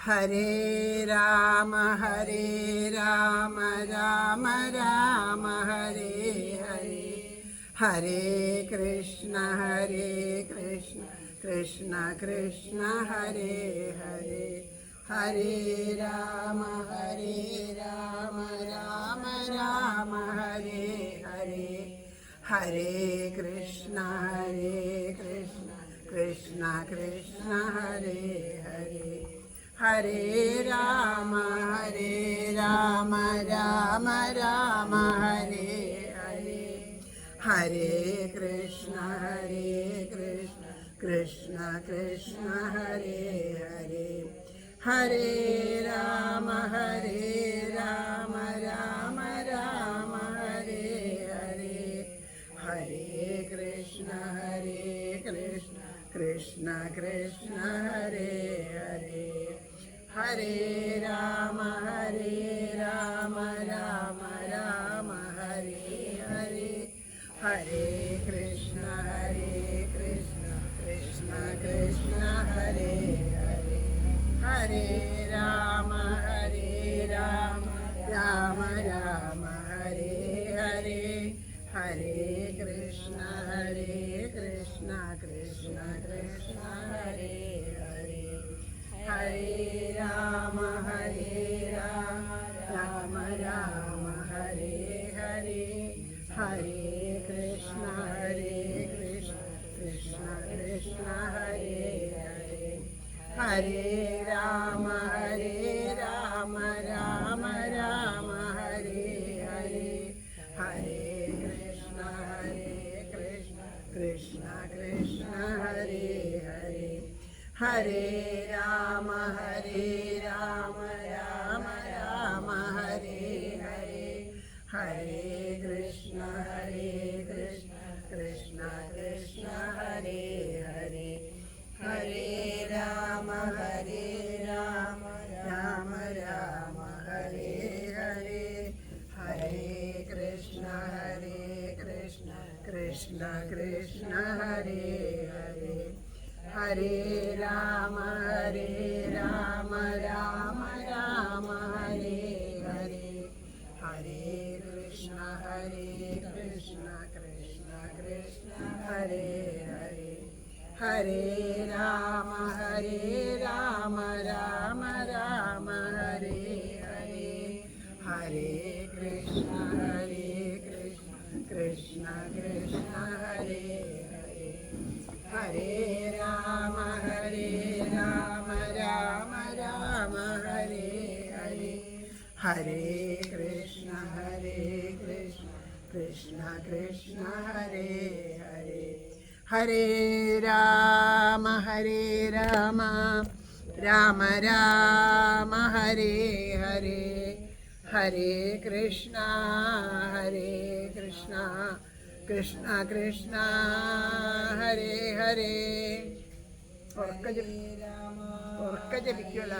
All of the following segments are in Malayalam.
ഹരേ രാമ രാമ രാമ ഹരേ ഹരേ, ഹരേ കൃഷ്ണ കൃഷ്ണ കൃഷ്ണ ഹരേ ഹരേ, ഹരേ രാമ രാമ രാമ ഹരേ ഹരേ, ഹരേ കൃഷ്ണ കൃഷ്ണ കൃഷ്ണ ഹരേ ഹരേ, ഹരേ രാമ രാമ രാമ ഹരേ ഹരേ, ഹരേ കൃഷ്ണ കൃഷ്ണ കൃഷ്ണ ഹരേ ഹരേ, ഹരേ രാമ രാമ രാമ ഹരേ ഹരേ, ഹരേ കൃഷ്ണ കൃഷ്ണ കൃഷ്ണ ഹരേ ഹരേ, ഹരേ രാമ രാമ രാമ ഹരേ ഹരേ, ഹരേ കൃഷ്ണ കൃഷ്ണ കൃഷ്ണ ഹരേ ഹരേ, ഹരേ രാമ രാമ ഹരേ ഹരേ, ഹരേ കൃഷ്ണ കൃഷ്ണ കൃഷ്ണ ഹരേ ഹരേ, ഹരേ രാമ രാമ ഹരേ ഹരേ, ഹരേ കൃഷ്ണ കൃഷ്ണ കൃഷ്ണ ഹരേ ഹരേ, ഹരേ രാമ രാമ ഹരേ ഹരേ, ഹരേ കൃഷ്ണ കൃഷ്ണ കൃഷ്ണ ഹരേ ഹരേ, ഹരേ രാമ രാമ ഹരേ ഹരേ, ഹരേ കൃഷ്ണ കൃഷ്ണ കൃഷ്ണ ഹരേ ഹരേ, ഹരേ രാമ രാമ ഹരേ ഹരേ, ഹരേ കൃഷ്ണ കൃഷ്ണ കൃഷ്ണ ഹരേ ഹരേ, ഹരേ രാമ രാമ ഹരേ ഹരേ, ഹരേ കൃഷ്ണ കൃഷ്ണ കൃഷ്ണ ഹരേ ഹരേ, ഹരേ രാമ രാമ ഹരേ ഹരേ, ഹരേ കൃഷ്ണ കൃഷ്ണ കൃഷ്ണ ഹരേ ഹരേ, ഹരേ രാമ രാമ ഹരേ ഹരേ, ഹരേ കൃഷ്ണ കൃഷ്ണ കൃഷ്ണ ഹരേ ഹരേ, ഹരേ രാമ രാമ ഹരേ ഹരേ, ഹരേ കൃഷ്ണ കൃഷ്ണ കൃഷ്ണ ഹരേ ഹരേ. ഉറക്ക ജപിക്കുമല്ലോ.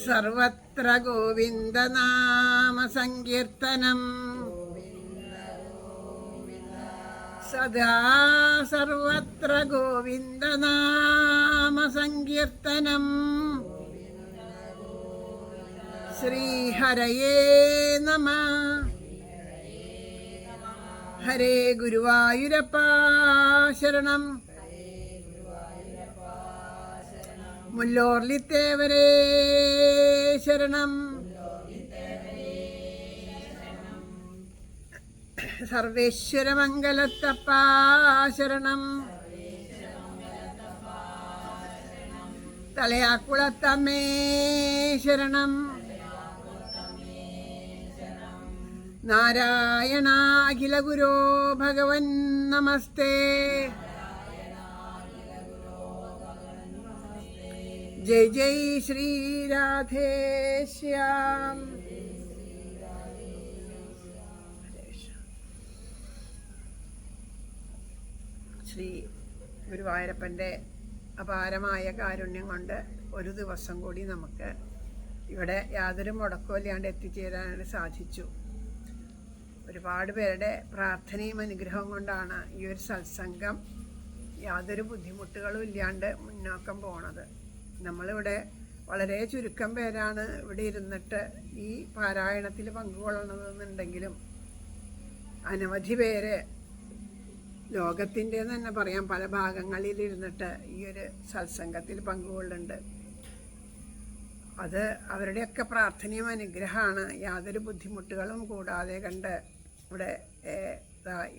സർവത്ര ഗോവിന്ദനാമ സങ്കീർത്തനം, സദാ സർവത്ര ഗോവിന്ദനാമ സങ്കീർത്തനം, ശ്രീഹരയേ നമഃ. ഹരേ ഗുരുവായൂരപ്പാ ശരണം, മുല്ലോർലിത്തേവരേ ശരണം, സർവേശ്വരമംഗലത്തപ്പാ ശരണം, തലയാക്കുളത്തമ്മേ ശരണം, നാരായണ അഖില ഗുരോ ഭഗവൻ നമസ്തേ. ജയ് ജയ് ശ്രീ രാധേശ്യാം. ശ്രീ ഗുരുവായൂരപ്പൻ്റെ അപാരമായ കാരുണ്യം കൊണ്ട് ഒരു ദിവസം കൂടി നമുക്ക് ഇവിടെ യാതൊരു മുടക്കമില്ലാണ്ട് എത്തിച്ചേരാനായിട്ട് സാധിച്ചു. ഒരുപാട് പേരുടെ പ്രാർത്ഥനയും അനുഗ്രഹവും കൊണ്ടാണ് ഈ ഒരു സത്സംഗം യാതൊരു ബുദ്ധിമുട്ടുകളും ഇല്ലാണ്ട് മുന്നോക്കം പോണത്. നമ്മളിവിടെ വളരെ ചുരുക്കം പേരാണ് ഇവിടെ ഇരുന്നിട്ട് ഈ പാരായണത്തിൽ പങ്കുകൊള്ളണമെന്നുണ്ടെങ്കിലും അനവധി പേര് ലോകത്തിൻ്റെ തന്നെ പറയാം പല ഭാഗങ്ങളിലിരുന്നിട്ട് ഈ ഒരു സത്സംഗത്തിൽ പങ്കുകൊള്ളുന്നുണ്ട്. അത് അവരുടെയൊക്കെ പ്രാർത്ഥനയും അനുഗ്രഹമാണ്. യാതൊരു ബുദ്ധിമുട്ടുകളും കൂടാതെ കണ്ട് ഇവിടെ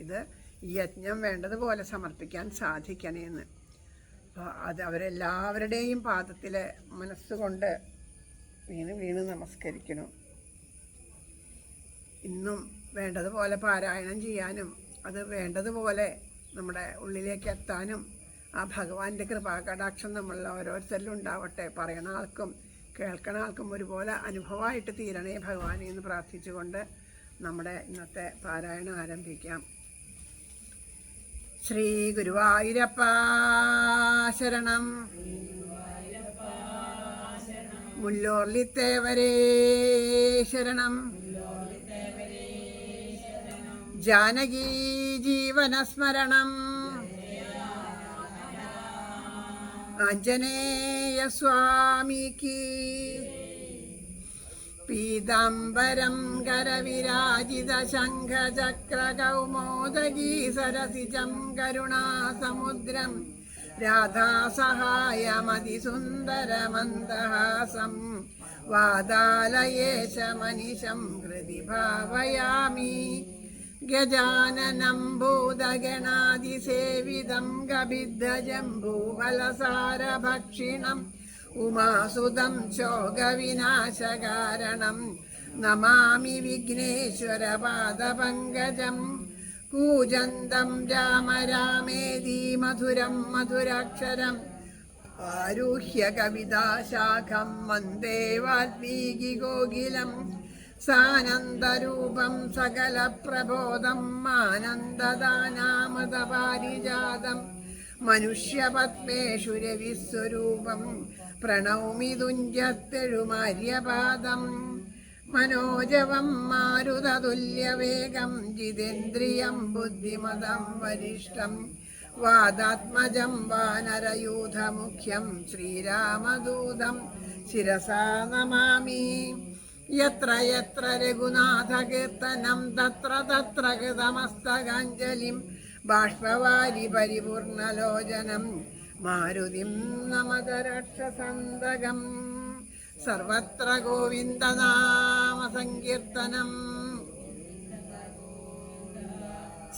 ഇത് ഈ യജ്ഞം വേണ്ടതുപോലെ സമർപ്പിക്കാൻ സാധിക്കണേന്ന്. അപ്പോൾ അത് അവരെല്ലാവരുടെയും പാദത്തിൽ മനസ്സുകൊണ്ട് വീണ് നമസ്കരിക്കണം. ഇന്നും വേണ്ടതുപോലെ പാരായണം ചെയ്യാനും അത് വേണ്ടതുപോലെ നമ്മുടെ ഉള്ളിലേക്ക് എത്താനും ആ ഭഗവാന്റെ കൃപാകടാക്ഷം നമ്മളിൽ ഓരോരുത്തരിലും ഉണ്ടാവട്ടെ. പറയണ ആൾക്കും കേൾക്കണ ആൾക്കും ഒരുപോലെ അനുഭവമായിട്ട് തീരണേ ഭഗവാനെ എന്ന് പ്രാർത്ഥിച്ചുകൊണ്ട് നമ്മുടെ ഇന്നത്തെ പാരായണം ആരംഭിക്കാം. ശ്രീ ഗുരുവായൂരപ്പ ശരണം. മുല്ലോർലിത്തേവരേ ശരണം. ജാനകീ ജീവനസ്മരണം. ആഞ്ജനേയ സ്വാമിക്ക്. പീതാംബരം കരവിരാജിത ശംഖചക്രകൗമോദഗീ സരസിജം കരുണാസമുദ്രം രാധാസഹായമതിസുന്ദരമന്ദഹാസം വാതാലയേശമനിശം ഹൃദി ഭാവയാമി. ഗജാനനം ഭൂതഗണാതിസേവിതം ഗഭിദ്ധജംബൂഫലസാരഭക്ഷിണം ഉമാസുതം ശോകവിനാശകാരണം നമാമി വിഘ്നേശ്വരപാദപങ്കജം. കൂജന്തം രാമ രാമേതി മധുരം മധുരാക്ഷരം ആരുഹ്യ കവിതാശാഖം വന്ദേ വാൽമീകി കോകിലം. സാനന്ദരൂപം സകലപ്രബോധം ആനന്ദദാനാമൃതപാരിജാതം മനുഷ്യപത്മേഷു രവിസ്വരൂപം പ്രണൗമി തുഞ്ചത്തെഴുമാര്യപാദം. മനോജവം മാരുതതുല്യവേഗം ജിതേന്ദ്രിയം ബുദ്ധിമതം വരിഷ്ഠം വാദാത്മജം വാനരയൂഥമുഖ്യം ശ്രീരാമദൂതം ശിരസാ നമാമി. യത്ര യത്ര രഘുനാഥകീർത്തനം തത്ര തത്ര കൃതമസ്തകാഞ്ജലിം ബാഷ്പവാരി പരിപൂർണലോചനം മാരുതിം നമത രക്ഷസന്തകം. സർവത്ര ഗോവിന്ദനാമസങ്കീർത്തനം.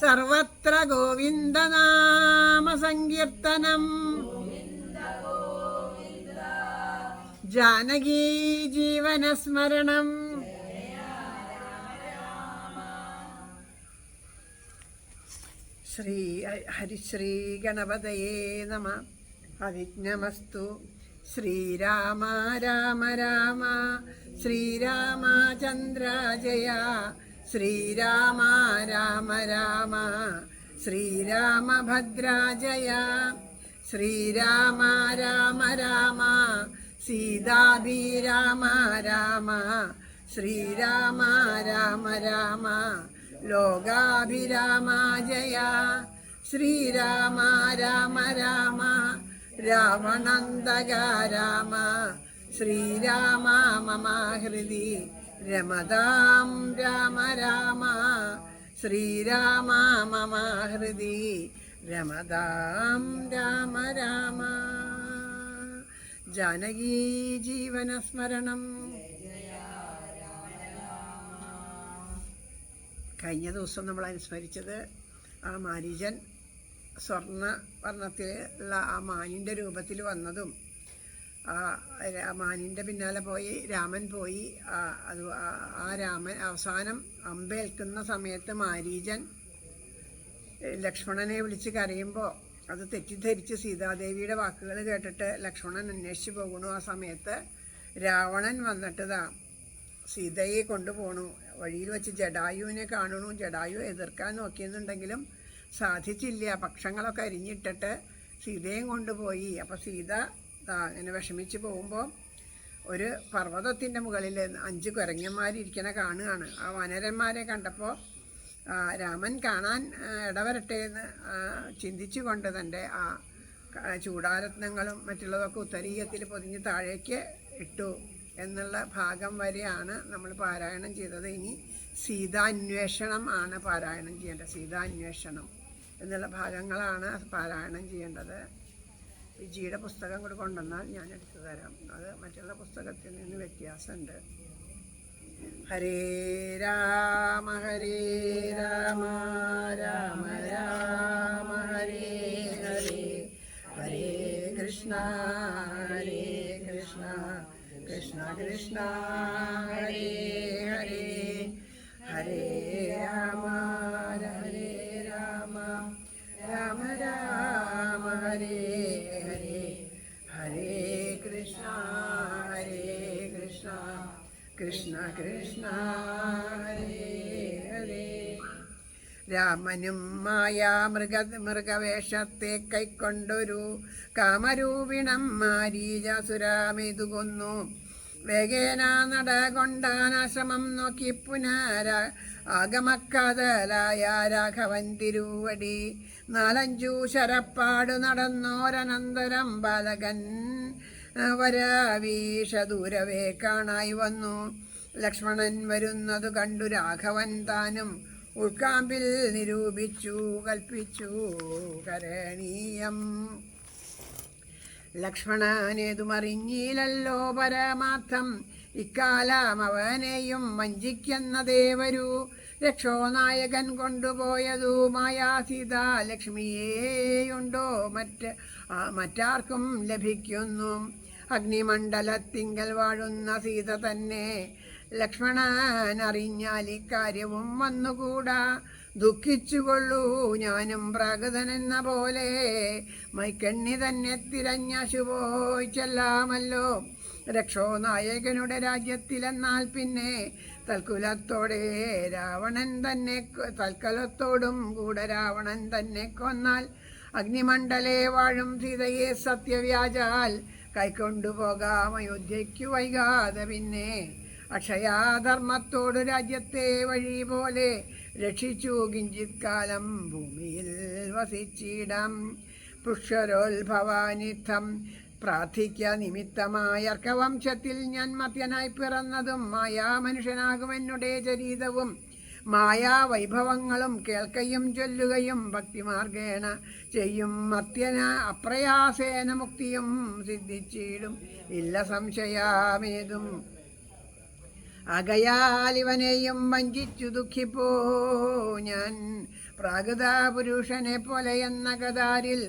സർവത്ര ഗോവിന്ദനാമസങ്കീർത്തനം. ജാനകീ ജീവനസ്മരണം. ശ്രീ ഹരിശ്രീ ഗണപതയേ നമ. അവിഘ്നമസ്തു. ശ്രീരാമ രാമ രാമ ശ്രീരാമചന്ദ്ര ജയ. ശ്രീരാമ രാമ രാമ ശ്രീരാമഭദ്ര ജയ. ശ്രീരാമ രാമ രാമ സീതാഭിരാമ രാമ. ശ്രീരാമ രാമ രാമ ലോകാഭിരാമ ജയ. ശ്രീരാമ രാമ രാമ രാവണന്തക രാമ. ശ്രീരാമ മമ ഹൃദി രമതാം രാമ രാമ. ശ്രീരാമ മമ ഹൃദി രമതാം രാമ രാമ. ജാനകീ ജീവനസ്മരണം. കഴിഞ്ഞ ദിവസം നമ്മൾ അനുസ്മരിച്ചത് ആ മാരീചൻ സ്വർണ്ണ വർണ്ണത്തിലുള്ള ആ മാനിൻ്റെ രൂപത്തിൽ വന്നതും ആ മാനിൻ്റെ പിന്നാലെ പോയി രാമൻ പോയി. ആ രാമൻ അവസാനം അമ്പേൽക്കുന്ന സമയത്ത് മാരീചൻ ലക്ഷ്മണനെ വിളിച്ച് കരയുമ്പോൾ അത് തെറ്റിദ്ധരിച്ച് സീതാദേവിയുടെ വാക്കുകൾ കേട്ടിട്ട് ലക്ഷ്മണൻ അന്വേഷിച്ച് പോകണു. ആ സമയത്ത് രാവണൻ വന്നിട്ടതാ സീതയെ കൊണ്ടുപോണു. വഴിയിൽ വെച്ച് ജടായുവിനെ കാണണു. ജടായു എതിർക്കാൻ നോക്കിയെന്നുണ്ടെങ്കിലും സാധിച്ചില്ല. പക്ഷങ്ങളൊക്കെ അരിഞ്ഞിട്ടിട്ട് സീതയും കൊണ്ടുപോയി. അപ്പോൾ സീത അങ്ങനെ വിഷമിച്ച് പോകുമ്പോൾ ഒരു പർവ്വതത്തിൻ്റെ മുകളിൽ 5 കുരങ്ങന്മാരിയ്ക്കണ കാണുകയാണ്. ആ വാനരന്മാരെ കണ്ടപ്പോൾ രാമൻ കാണാൻ ഇടവരട്ടെ എന്ന് ചിന്തിച്ചുകൊണ്ട് തൻ്റെ ആ ചൂടാരത്നങ്ങളും മറ്റുള്ളതൊക്കെ ഉത്തരീയത്തിൽ പൊതിഞ്ഞ് താഴേക്ക് ഇട്ടു എന്നുള്ള ഭാഗം വരെയാണ് നമ്മൾ പാരായണം ചെയ്തത്. ഇനി സീതാന്വേഷണം ആണ് പാരായണം ചെയ്യേണ്ടത്. സീതാന്വേഷണം എന്നുള്ള ഭാഗങ്ങളാണ് പാരായണം ചെയ്യേണ്ടത്. വിജിയുടെ പുസ്തകം കൂടെ കൊണ്ടുവന്നാൽ ഞാൻ എടുത്തു തരാം. അത് മറ്റുള്ള പുസ്തകത്തിൽ നിന്ന് വ്യത്യാസമുണ്ട്. ഹരേ രാമ രാമ രാമ ഹരേ ഹരേ, ഹരേ കൃഷ്ണ കൃഷ്ണ കൃഷ്ണ ഹരേ ഹരേ, ഹരേ രാമ രാമ രാമ ഹരേ ഹരേ, ഹരേ കൃഷ്ണ കൃഷ്ണ കൃഷ്ണ ഹരേ ഹരേ. രാമനും മൃഗവേഷത്തെ കൈക്കൊണ്ടൊരു കാമരൂപിണം മാരീചാസുരാമിതു കൊന്നു. വേഗേന നടകൊണ്ടാനാശ്രമം നോക്കി പുനര ആഗമക്കാതലായ രാഘവൻ തിരുവടി. 4-5 ശരപ്പാടു നടന്നോരനന്തരം ബാലകൻ വരവീഷദൂരവേ കാണായി വന്നു. ലക്ഷ്മണൻ വരുന്നതു കണ്ടു രാഘവൻ താനും ഉൾക്കാമ്പിൽ നിരൂപിച്ചു കൽപ്പിച്ചു കരണീയം. ലക്ഷ്മണനേതുമറിഞ്ഞില്ലല്ലോ പരമാർത്ഥം, ഇക്കാലം അവനെയും വഞ്ചിക്കുന്നതേ വരൂ. രക്ഷോനായകൻ കൊണ്ടുപോയതു മായാസീത ലക്ഷ്മിയേയുണ്ടോ മറ്റാർക്കും ലഭിക്കുന്നു. അഗ്നിമണ്ഡലത്തിങ്കൽ വാഴുന്ന സീത തന്നെ ലക്ഷ്മണൻ അറിഞ്ഞാൽ ഇക്കാര്യവും വന്നുകൂടാ. ദുഃഖിച്ചുകൊള്ളൂ ഞാനും പ്രാകൃതനെന്ന പോലെ, മൈക്കണ്ണി തന്നെ തിരഞ്ഞശു പോയി ചെല്ലാമല്ലോ. രക്ഷോനായകനുടെ രാജ്യത്തിലെന്നാൽ പിന്നെ തൽക്കലത്തോടും കൂടെ രാവണൻ തന്നെ കൊന്നാൽ അഗ്നിമണ്ഡലേ വാഴും സീതയെ സത്യവ്യാജാൽ കൈക്കൊണ്ടുപോകാം അയോധ്യയ്ക്കു വൈകാതെ. പിന്നെ അക്ഷയാധർമ്മത്തോട് രാജ്യത്തെ വഴി പോലെ രക്ഷിച്ചു കിഞ്ചിത് കാലം ഭൂമിയിൽ വസിച്ചിടാം. പുഷ്കരോത്ഭവാനിത്തം പ്രാർത്ഥിക്ക നിമിത്തമായ അർക്കവംശത്തിൽ ഞാൻ മർത്യനായി പിറന്നതും മനുഷ്യനാകും എന്നുടെ ചരീതവും മായാവൈഭവങ്ങളും കേൾക്കയും ചൊല്ലുകയും ഭക്തിമാർഗേണ ചെയ്യും മർത്യന അപ്രയാസേന മുക്തിയും സിദ്ധിച്ചിടും ഇല്ല സംശയാമേതും. ആകയാൽ ഇവനെയും വഞ്ചിച്ചു ദുഃഖിപ്പോ ഞാൻ പ്രാകൃത പുരുഷനെ പോലെ എന്ന കതാരിൽ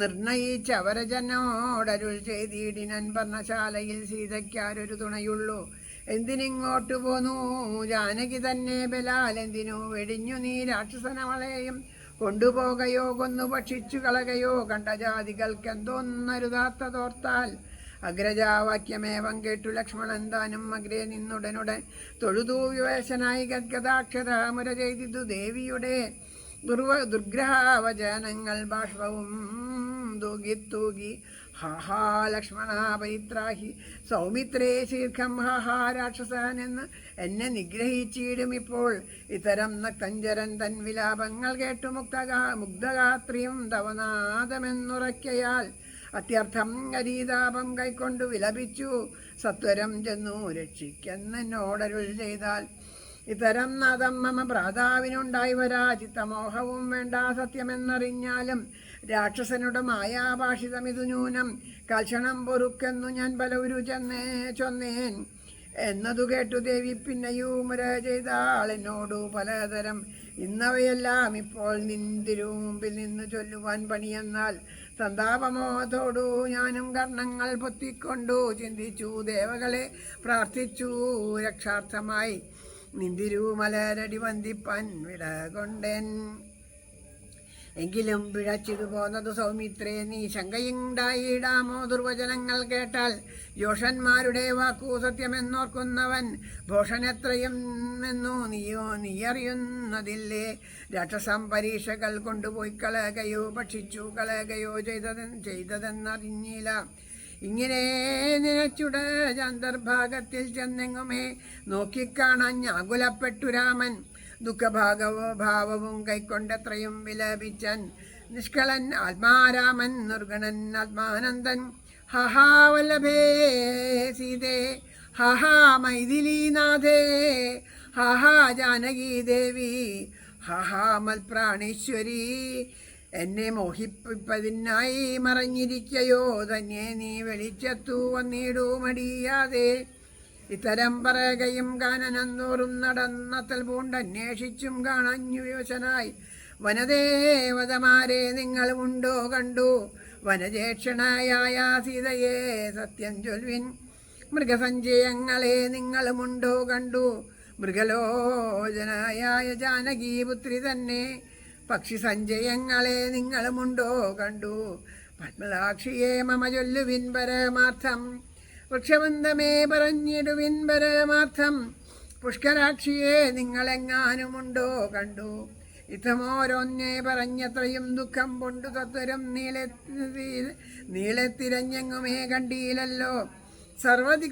നിർണയിച്ചവരജനോടരുൾ ചെയ്തിടിനൻ. പർണശാലയിൽ സീതയ്ക്കാരൊരു തുണയുള്ളൂ. എന്തിനിങ്ങോട്ടു പോന്നു ജാനകി തന്നെ ബലാൽ? എന്തിനു വെടിഞ്ഞു നീ രാക്ഷസനവളെയും കൊണ്ടുപോകയോ കൊന്നു ഭക്ഷിച്ചു കളകയോ? കണ്ട ജാതികൾക്കെന്തോന്നരുതാത്തതോർത്താൽ അഗ്രജാവാക്യമേവം കേട്ടു ലക്ഷ്മണൻ താനും അഗ്രേ നിന്നുടനുടെ തൊഴുതു വിവേശനായി ഗദ്ഗദാക്ഷരമുര ചെയ്തിതു ദേവിയുടെ ദുർഗ്രഹവചനങ്ങൾ ബാഷ്പവും തൂകി ഹാഹാ ലക്ഷ്മണ പരിത്രാഹി സൗമിത്രേ ശീർഘം ഹാഹാ രാക്ഷസനെന്ന് എന്നെ നിഗ്രഹിച്ചിടും ഇപ്പോൾ. ഇത്തരം നക്തഞ്ചരൻ തൻ വിലാപങ്ങൾ കേട്ടു മുഗ്ധഗാത്രിയും തവനാദമെന്നുറയ്ക്കയാൽ അത്യർത്ഥം അരീതാപം കൈക്കൊണ്ടു വിലപിച്ചു. സത്വരം ചെന്നു രക്ഷിക്കെന്നോടരുൾ ചെയ്താൽ ഇത്തരം നാദം മമ ഭ്രാതാവിനുണ്ടായി വരാ. ചിത്തമോഹവും വേണ്ട സത്യമെന്നറിഞ്ഞാലും രാക്ഷസനുടെ മായാഭാഷിതമിതു ന്യൂനം. കൽക്ഷണം പൊറുക്കെന്നു ഞാൻ പലവരു ചൊന്നേൻ എന്നതു കേട്ടു ദേവി പിന്നെയും മുര ചെയ്താൾ എന്നോടു പലതരം. ഇന്നവയെല്ലാം ഇപ്പോൾ നിന്തിരുമുമ്പിൽ നിന്ന് ചൊല്ലുവാൻ പണിയെന്നാൽ സന്താപമോധോടു ഞാനും കർണങ്ങൾ പൊത്തിക്കൊണ്ടു ചിന്തിച്ചു ദേവകളെ പ്രാർത്ഥിച്ചു രക്ഷാർത്ഥമായി. നിന്തിരുമലരടി വന്ദിപ്പാൻ വിട കൊണ്ടൻ. എങ്കിലും പിഴച്ചിതു പോന്നതു സൗമിത്രേ നീ ശങ്കയുണ്ടായിടാമോ? ദുർവചനങ്ങൾ കേട്ടാൽ യോഷന്മാരുടെ വാക്കു സത്യമെന്നോർക്കുന്നവൻ ഭോഷനെത്രയും എന്നു നീയറിയുന്നതില്ലേ? രാക്ഷസം പരീക്ഷകൾ കൊണ്ടുപോയി കളകയോ ഭക്ഷിച്ചു കളകയോ ചെയ്തതെന്നറിഞ്ഞില്ല. ഇങ്ങനെ നിലച്ചുട അന്തർഭാഗത്തിൽ ചെന്നെങ്ങുമേ നോക്കിക്കാണാൻ ആകുലപ്പെട്ടു രാമൻ. ദുഃഖഭാവവും കൈക്കൊണ്ടത്രയും വിലപിച്ചൻ നിഷ്കളൻ ആത്മാരാമൻ നിർഗണൻ ആത്മാനന്ദൻ. ഹഹാ വല്ലഭേ സീതേ, ഹഹാ മൈഥിലീനാഥേ, ഹഹാ ജാനകീ ദേവി, ഹഹാ മൽപ്രാണേശ്വരി. എന്നെ മോഹിപ്പിപ്പതിനായി മറഞ്ഞിരിക്കയോ തന്നെ നീ വെളിച്ചത്തു വന്നിടൂ മടിയാതെ. ഇത്തരം പറയുകയും കാനനന്തോറും നടന്നത്തൽ പൂണ്ടന്വേഷിച്ചും കാണഞ്ഞു വിവശനായി. വനദേവതമാരെ നിങ്ങളുമുണ്ടോ കണ്ടു, വനജേക്ഷണയായ സീതയെ സത്യം ചൊൽവിൻ. മൃഗസഞ്ചയങ്ങളെ നിങ്ങളുമുണ്ടോ കണ്ടു, മൃഗലോചനായ ജാനകീപുത്രി തന്നെ. പക്ഷി സഞ്ചയങ്ങളെ നിങ്ങളുമുണ്ടോ കണ്ടു, പത്മലാക്ഷിയെ മമ ചൊല്ലുവിൻ പരമാർത്ഥം. വൃക്ഷബന്ധമേ പറഞ്ഞിടുവിൻ പരമാർത്ഥം, പുഷ്കരാക്ഷിയെ നിങ്ങളെങ്ങാനുമുണ്ടോ കണ്ടു. ഇത്തമോരോന്നേ പറഞ്ഞത്രയും ദുഃഖം കൊണ്ടു തത്വരം നീളത്തിരഞ്ഞെങ്ങുമേ കണ്ടീലല്ലോ.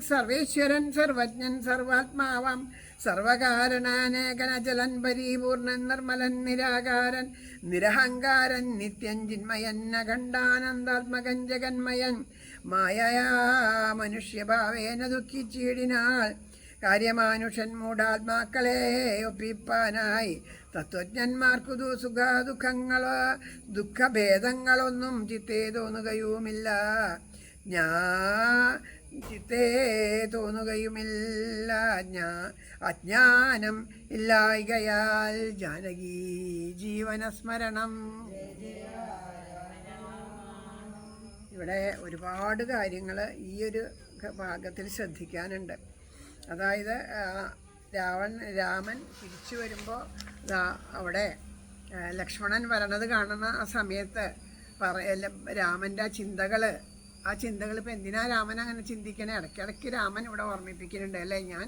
സർവേശ്വരൻ സർവജ്ഞൻ സർവാത്മാവാം സർവകാരണാനേകനചലൻ പരിപൂർണൻ നിർമ്മലൻ നിരാകാരൻ നിരഹങ്കാരൻ നിത്യൻ ചിന്മയൻ അഖണ്ഡാനന്ദാത്മകൻ ജഗന്മയൻ. മായയാ മനുഷ്യഭാവേന ദുഃഖിച്ചിടിനാൾ കാര്യമാനുഷൻ മൂഢാത്മാക്കളെ ഒപ്പിപ്പാനായി. തത്വജ്ഞന്മാർക്കു ദുഃഖഭേദങ്ങളൊന്നും ചിത്തേ തോന്നുകയുമില്ല, ചിത്തേ തോന്നുകയുമില്ല. അജ്ഞാനം ഇല്ലായ്കയാൽ ജാനകി ജീവനസ്മരണം. ഇവിടെ ഒരുപാട് കാര്യങ്ങൾ ഈ ഒരു ഭാഗത്തിൽ ശ്രദ്ധിക്കാനുണ്ട്. അതായത് രാമൻ തിരിച്ചു വരുമ്പോൾ അവിടെ ലക്ഷ്മണൻ വരണത് കാണുന്ന ആ സമയത്ത് രാമൻ്റെ ആ ചിന്തകൾ ഇപ്പം എന്തിനാ രാമൻ അങ്ങനെ ചിന്തിക്കണേ? ഇടയ്ക്കിടയ്ക്ക് രാമൻ ഇവിടെ ഓർമ്മിപ്പിക്കുന്നുണ്ട് അല്ലേ, ഞാൻ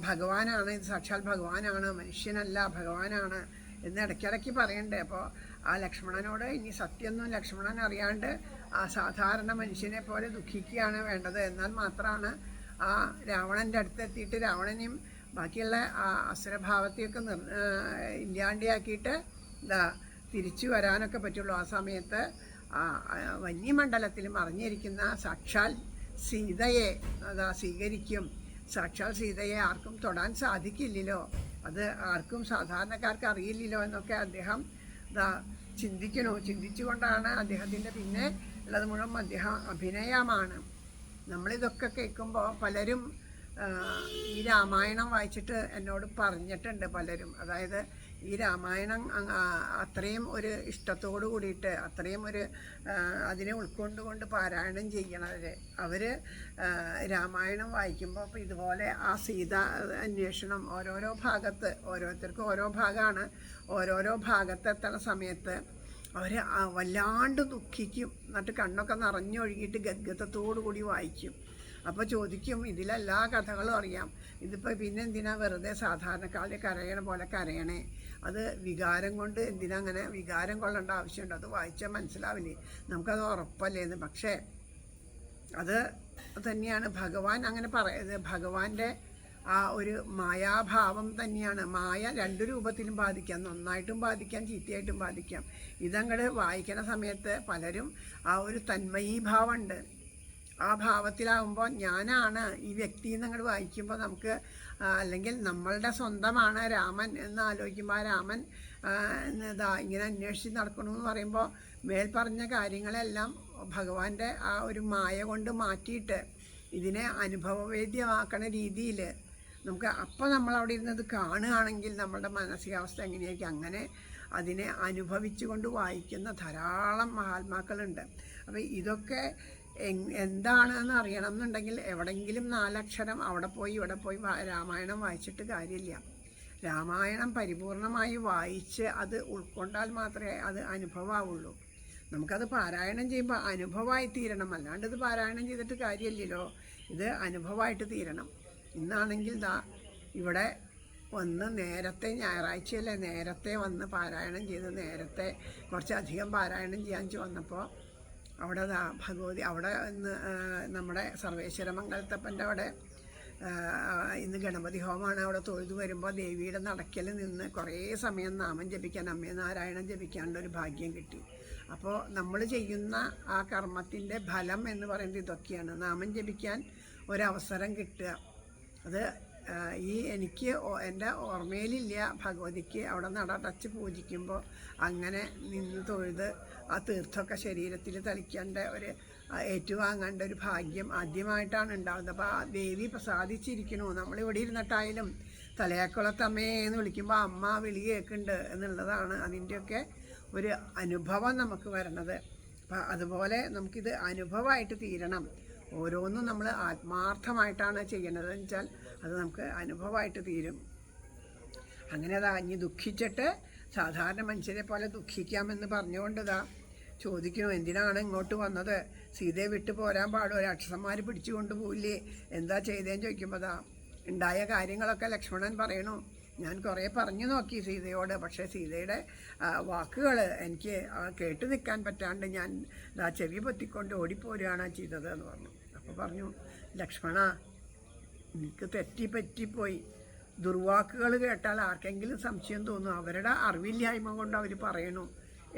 ഭഗവാനാണ്, ഇത് സാക്ഷാൽ ഭഗവാനാണ്, മനുഷ്യനല്ല ഭഗവാനാണ് എന്ന് ഇടയ്ക്കിടയ്ക്ക് പറയുന്നുണ്ട്. അപ്പോൾ ആ ലക്ഷ്മണനോട് ഇനി സത്യമൊന്നും ലക്ഷ്മണൻ അറിയാണ്ട് ആ സാധാരണ മനുഷ്യനെ പോലെ ദുഃഖിക്കുകയാണ് വേണ്ടത്. എന്നാൽ മാത്രമാണ് ആ രാവണൻ്റെ അടുത്തെത്തിയിട്ട് രാവണനെയും ബാക്കിയുള്ള ആ അസുരഭാവത്തെയൊക്കെ ഇല്ലാണ്ടിയാക്കിയിട്ട് തിരിച്ചു വരാനൊക്കെ പറ്റുള്ളൂ. ആ സമയത്ത് വന്യമണ്ഡലത്തിൽ മറിഞ്ഞിരിക്കുന്ന സാക്ഷാൽ സീതയെ സ്വീകരിക്കും. സാക്ഷാൽ സീതയെ ആർക്കും തൊടാൻ സാധിക്കില്ലല്ലോ, അത് ആർക്കും സാധാരണക്കാർക്ക് അറിയില്ലല്ലോ എന്നൊക്കെ അദ്ദേഹം ചിന്തിച്ചുകൊണ്ടാണ് അദ്ദേഹത്തിൻ്റെ പിന്നെ ഉള്ളത് മുഴുവൻ അദ്ദേഹം അഭിനയമാണ്. നമ്മളിതൊക്കെ കേൾക്കുമ്പോൾ പലരും ഈ രാമായണം വായിച്ചിട്ട് എന്നോട് പറഞ്ഞിട്ടുണ്ട് പലരും. അതായത് ഈ രാമായണം അത്രയും ഒരു ഇഷ്ടത്തോടു കൂടിയിട്ട് അത്രയും ഒരു അതിനെ ഉൾക്കൊണ്ടുകൊണ്ട് പാരായണം ചെയ്യണവർ അവർ രാമായണം വായിക്കുമ്പോൾ അപ്പോൾ ഇതുപോലെ ആ സീത അന്വേഷണം ഓരോരോ ഭാഗത്ത് ഓരോരുത്തർക്കും ഓരോ ഭാഗമാണ്, ഓരോരോ ഭാഗത്തെത്തണ സമയത്ത് അവർ വല്ലാണ്ട് ദുഃഖിക്കും. എന്നിട്ട് കണ്ണൊക്കെ നിറഞ്ഞൊഴുകിയിട്ട് ഗദ്ഗതത്തോടു കൂടി വായിക്കും. അപ്പോൾ ചോദിക്കും, ഇതിലെല്ലാ കഥകളും അറിയാം, ഇതിപ്പോൾ പിന്നെ എന്തിനാ വെറുതെ സാധാരണക്കാരെ കരയണ പോലെ കരയണേ? അത് വികാരം കൊണ്ട് എന്തിനാ അങ്ങനെ വികാരം കൊള്ളേണ്ട ആവശ്യമുണ്ട്? അത് വായിച്ചാൽ മനസ്സിലാവില്ലേ, നമുക്കത് ഉറപ്പല്ലേന്ന്. പക്ഷേ അത് തന്നെയാണ് ഭഗവാൻ അങ്ങനെ പറയുന്നത്. ഭഗവാന്റെ ആ ഒരു മായാഭാവം തന്നെയാണ്. മായ രണ്ട് രൂപത്തിലും ബാധിക്കാം, നന്നായിട്ടും ബാധിക്കാം ചീത്തയായിട്ടും ബാധിക്കാം. ഇതങ്ങോട്ട് വായിക്കുന്ന സമയത്ത് പലരും ആ ഒരു തന്മയീഭാവമുണ്ട്, ആ ഭാവത്തിലാവുമ്പോൾ ഞാനാണ് ഈ വ്യക്തി എന്നങ്ങോട്ട് വായിക്കുമ്പോൾ നമുക്ക് അല്ലെങ്കിൽ നമ്മളുടെ സ്വന്തമാണ് രാമൻ എന്ന് ആലോചിക്കുമ്പോൾ ആ രാമൻ ഇങ്ങനെ അന്വേഷിച്ച് നടക്കണമെന്ന് പറയുമ്പോൾ മേൽപ്പറഞ്ഞ കാര്യങ്ങളെല്ലാം ഭഗവാന്റെ ആ ഒരു മായ കൊണ്ട് മാറ്റിയിട്ട് ഇതിനെ അനുഭവവേദ്യമാക്കണ രീതിയിൽ നമുക്ക് അപ്പോൾ നമ്മളവിടെ ഇരുന്നത് കാണുകയാണെങ്കിൽ നമ്മളുടെ മാനസികാവസ്ഥ എങ്ങനെയായിരിക്കും. അങ്ങനെ അതിനെ അനുഭവിച്ചു കൊണ്ട് വായിക്കുന്ന ധാരാളം മഹാത്മാക്കളുണ്ട്. അപ്പോൾ ഇതൊക്കെ എന്താണെന്ന് അറിയണം എന്നുണ്ടെങ്കിൽ എവിടെയെങ്കിലും 4 അക്ഷരം അവിടെ പോയി ഇവിടെ പോയി രാമായണം വായിച്ചിട്ട് കാര്യമില്ല. രാമായണം പരിപൂർണമായി വായിച്ച് അത് ഉൾക്കൊണ്ടാൽ മാത്രമേ അത് അനുഭവമാവുള്ളൂ. നമുക്കത് പാരായണം ചെയ്യുമ്പോൾ അനുഭവമായി തീരണം, അല്ലാണ്ട് ഇത് പാരായണം ചെയ്തിട്ട് കാര്യമില്ലല്ലോ, ഇത് അനുഭവമായിട്ട് തീരണം. ഇന്നാണെങ്കിൽ ഇവിടെ വന്ന് നേരത്തെ ഞായറാഴ്ചയല്ലേ നേരത്തെ വന്ന് പാരായണം ചെയ്ത് നേരത്തെ കുറച്ചധികം പാരായണം ചെയ്യാൻ വന്നപ്പോൾ അവിടെ ഭഗവതി അവിടെ ഇന്ന് നമ്മുടെ സർവേശ്വരമംഗലത്തപ്പൻ്റെ അവിടെ ഇന്ന് ഗണപതി ഹോമമാണ്. അവിടെ തൊഴുതു വരുമ്പോൾ ദേവിയുടെ നടക്കൽ നിന്ന് കുറേ സമയം നാമം ജപിക്കാൻ, അമ്മേ നാരായണൻ ജപിക്കാനുള്ളൊരു ഭാഗ്യം കിട്ടി. അപ്പോൾ നമ്മൾ ചെയ്യുന്ന ആ കർമ്മത്തിൻ്റെ ഫലം എന്ന് പറയുന്നത് ഇതൊക്കെയാണ്. നാമം ജപിക്കാൻ ഒരവസരം കിട്ടുക. അത് എനിക്ക് എൻ്റെ ഓർമ്മയിലില്ല ഭഗവതിക്ക് അവിടെ നടടച്ച് പൂജിക്കുമ്പോൾ അങ്ങനെ നിന്ന് തൊഴുത് ആ തീർത്ഥമൊക്കെ ശരീരത്തിൽ തളിക്കേണ്ട ഒരു ഏറ്റുവാങ്ങേണ്ട ഒരു ഭാഗ്യം ആദ്യമായിട്ടാണ് ഉണ്ടാകുന്നത്. അപ്പോൾ ആ ദേവി പ്രസാദിച്ചിരിക്കണു. നമ്മളിവിടെ ഇരുന്നിട്ടായാലും തലയാക്കുളത്തമ്മേ എന്ന് വിളിക്കുമ്പോൾ അമ്മ വിളി കേൾക്കുന്നുണ്ട് എന്നുള്ളതാണ് അതിൻ്റെയൊക്കെ ഒരു അനുഭവം നമുക്ക് വരണത്. അപ്പം അതുപോലെ നമുക്കിത് അനുഭവമായിട്ട് തീരണം. ഓരോന്നും നമ്മൾ ആത്മാർത്ഥമായിട്ടാണ് ചെയ്യണത് എന്ന് വെച്ചാൽ അത് നമുക്ക് അനുഭവമായിട്ട് തീരും. അങ്ങനെ ഇനി ദുഃഖിച്ചിട്ട് സാധാരണ മനുഷ്യരെ പോലെ ദുഃഖിക്കാമെന്ന് പറഞ്ഞുകൊണ്ട് ചോദിക്കണു, എന്തിനാണ് ഇങ്ങോട്ട് വന്നത്? സീതയെ വിട്ടു പോരാൻ പാടുമോ? രാക്ഷസന്മാർ പിടിച്ചു കൊണ്ടുപോയില്ലേ? എന്താ ചെയ്തതെന്ന് ചോദിക്കുമ്പോൾ ഉണ്ടായ കാര്യങ്ങളൊക്കെ ലക്ഷ്മണൻ പറയണു. ഞാൻ കുറേ പറഞ്ഞു നോക്കി സീതയോട്, പക്ഷേ സീതയുടെ വാക്കുകൾ എനിക്ക് കേട്ട് നിൽക്കാൻ പറ്റാണ്ട് ഞാൻ ചെവി പൊത്തിക്കൊണ്ട് ഓടിപ്പോരുകയാണ് ചെയ്തത് എന്ന് പറഞ്ഞു. അപ്പോൾ പറഞ്ഞു, ലക്ഷ്മണ എനിക്ക് പറ്റിപ്പോയി. ദുർവാക്കുകൾ കേട്ടാൽ ആർക്കെങ്കിലും സംശയം തോന്നും, അവരുടെ അറിവില്ലായ്മ കൊണ്ട് അവർ പറയണു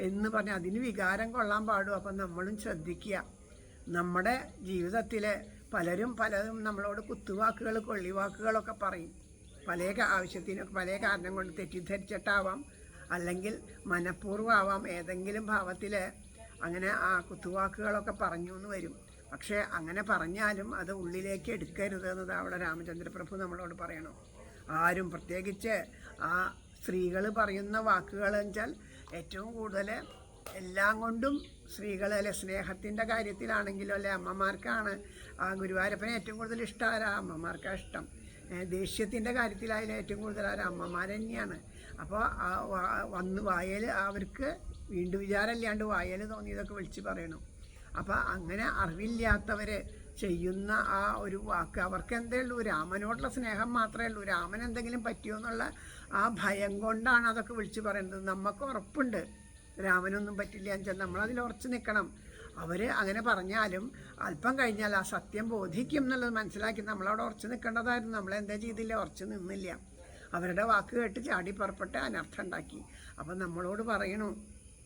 എന്ന് പറഞ്ഞ് അതിന് വികാരം കൊള്ളാൻ പാടും. അപ്പം നമ്മളും ശ്രദ്ധിക്കുക. നമ്മുടെ ജീവിതത്തിൽ പലരും നമ്മളോട് കുത്തുവാക്കുകൾ, കൊള്ളിവാക്കുകളൊക്കെ പറയും. പല ആവശ്യത്തിനൊക്കെ പല കാരണം കൊണ്ട് തെറ്റിദ്ധരിച്ചിട്ടാവാം, അല്ലെങ്കിൽ മനഃപൂർവ്വമാവാം. ഏതെങ്കിലും ഭാവത്തിൽ അങ്ങനെ ആ കുത്തുവാക്കുകളൊക്കെ പറഞ്ഞു എന്ന് വരും. പക്ഷേ അങ്ങനെ പറഞ്ഞാലും അത് ഉള്ളിലേക്ക് എടുക്കരുത് എന്നത് അവിടെ രാമചന്ദ്രപ്രഭു നമ്മളോട് പറയണം. ആരും, പ്രത്യേകിച്ച് ആ സ്ത്രീകൾ പറയുന്ന വാക്കുകൾ വെച്ചാൽ ഏറ്റവും കൂടുതൽ എല്ലാം കൊണ്ടും സ്ത്രീകൾ അല്ലെ സ്നേഹത്തിൻ്റെ കാര്യത്തിലാണെങ്കിലും അല്ലെ അമ്മമാർക്കാണ് ആ ഗുരുവായൂരപ്പനെ ഏറ്റവും കൂടുതൽ ഇഷ്ടം അമ്മമാർക്കാണ് ഇഷ്ടം. ദേഷ്യത്തിൻ്റെ കാര്യത്തിലായാലും ഏറ്റവും കൂടുതൽ അമ്മമാർ തന്നെയാണ്. അപ്പോൾ വായൽ അവർക്ക് വീണ്ടും വിചാരമില്ലാണ്ട് വായൽ തോന്നിയതൊക്കെ വിളിച്ച് പറയണം. അപ്പോൾ അങ്ങനെ അറിവില്ലാത്തവർ ചെയ്യുന്ന ആ ഒരു വാക്ക് അവർക്ക് എന്തേ ഉള്ളൂ, രാമനോടുള്ള സ്നേഹം മാത്രമേ ഉള്ളൂ. രാമൻ എന്തെങ്കിലും പറ്റിയോ എന്നുള്ള ആ ഭയം കൊണ്ടാണ് അതൊക്കെ വിളിച്ച് പറയുന്നത്. നമുക്ക് ഉറപ്പുണ്ട് രാമനൊന്നും പറ്റില്ല എന്ന് വെച്ചാൽ നമ്മളതിൽ ഉറച്ച് നിൽക്കണം. അവർ അങ്ങനെ പറഞ്ഞാലും അല്പം കഴിഞ്ഞാൽ ആ സത്യം ബോധിക്കും എന്നുള്ളത് മനസ്സിലാക്കി നമ്മളവിടെ ഉറച്ച് നിൽക്കേണ്ടതായിരുന്നു. നമ്മളെന്താ ചെയ്തില്ല, ഉറച്ച് നിന്നില്ല. അവരുടെ വാക്ക് കേട്ട് ചാടി പുറപ്പെട്ട് അനർത്ഥം ഉണ്ടാക്കി. അപ്പം നമ്മളോട് പറയണു,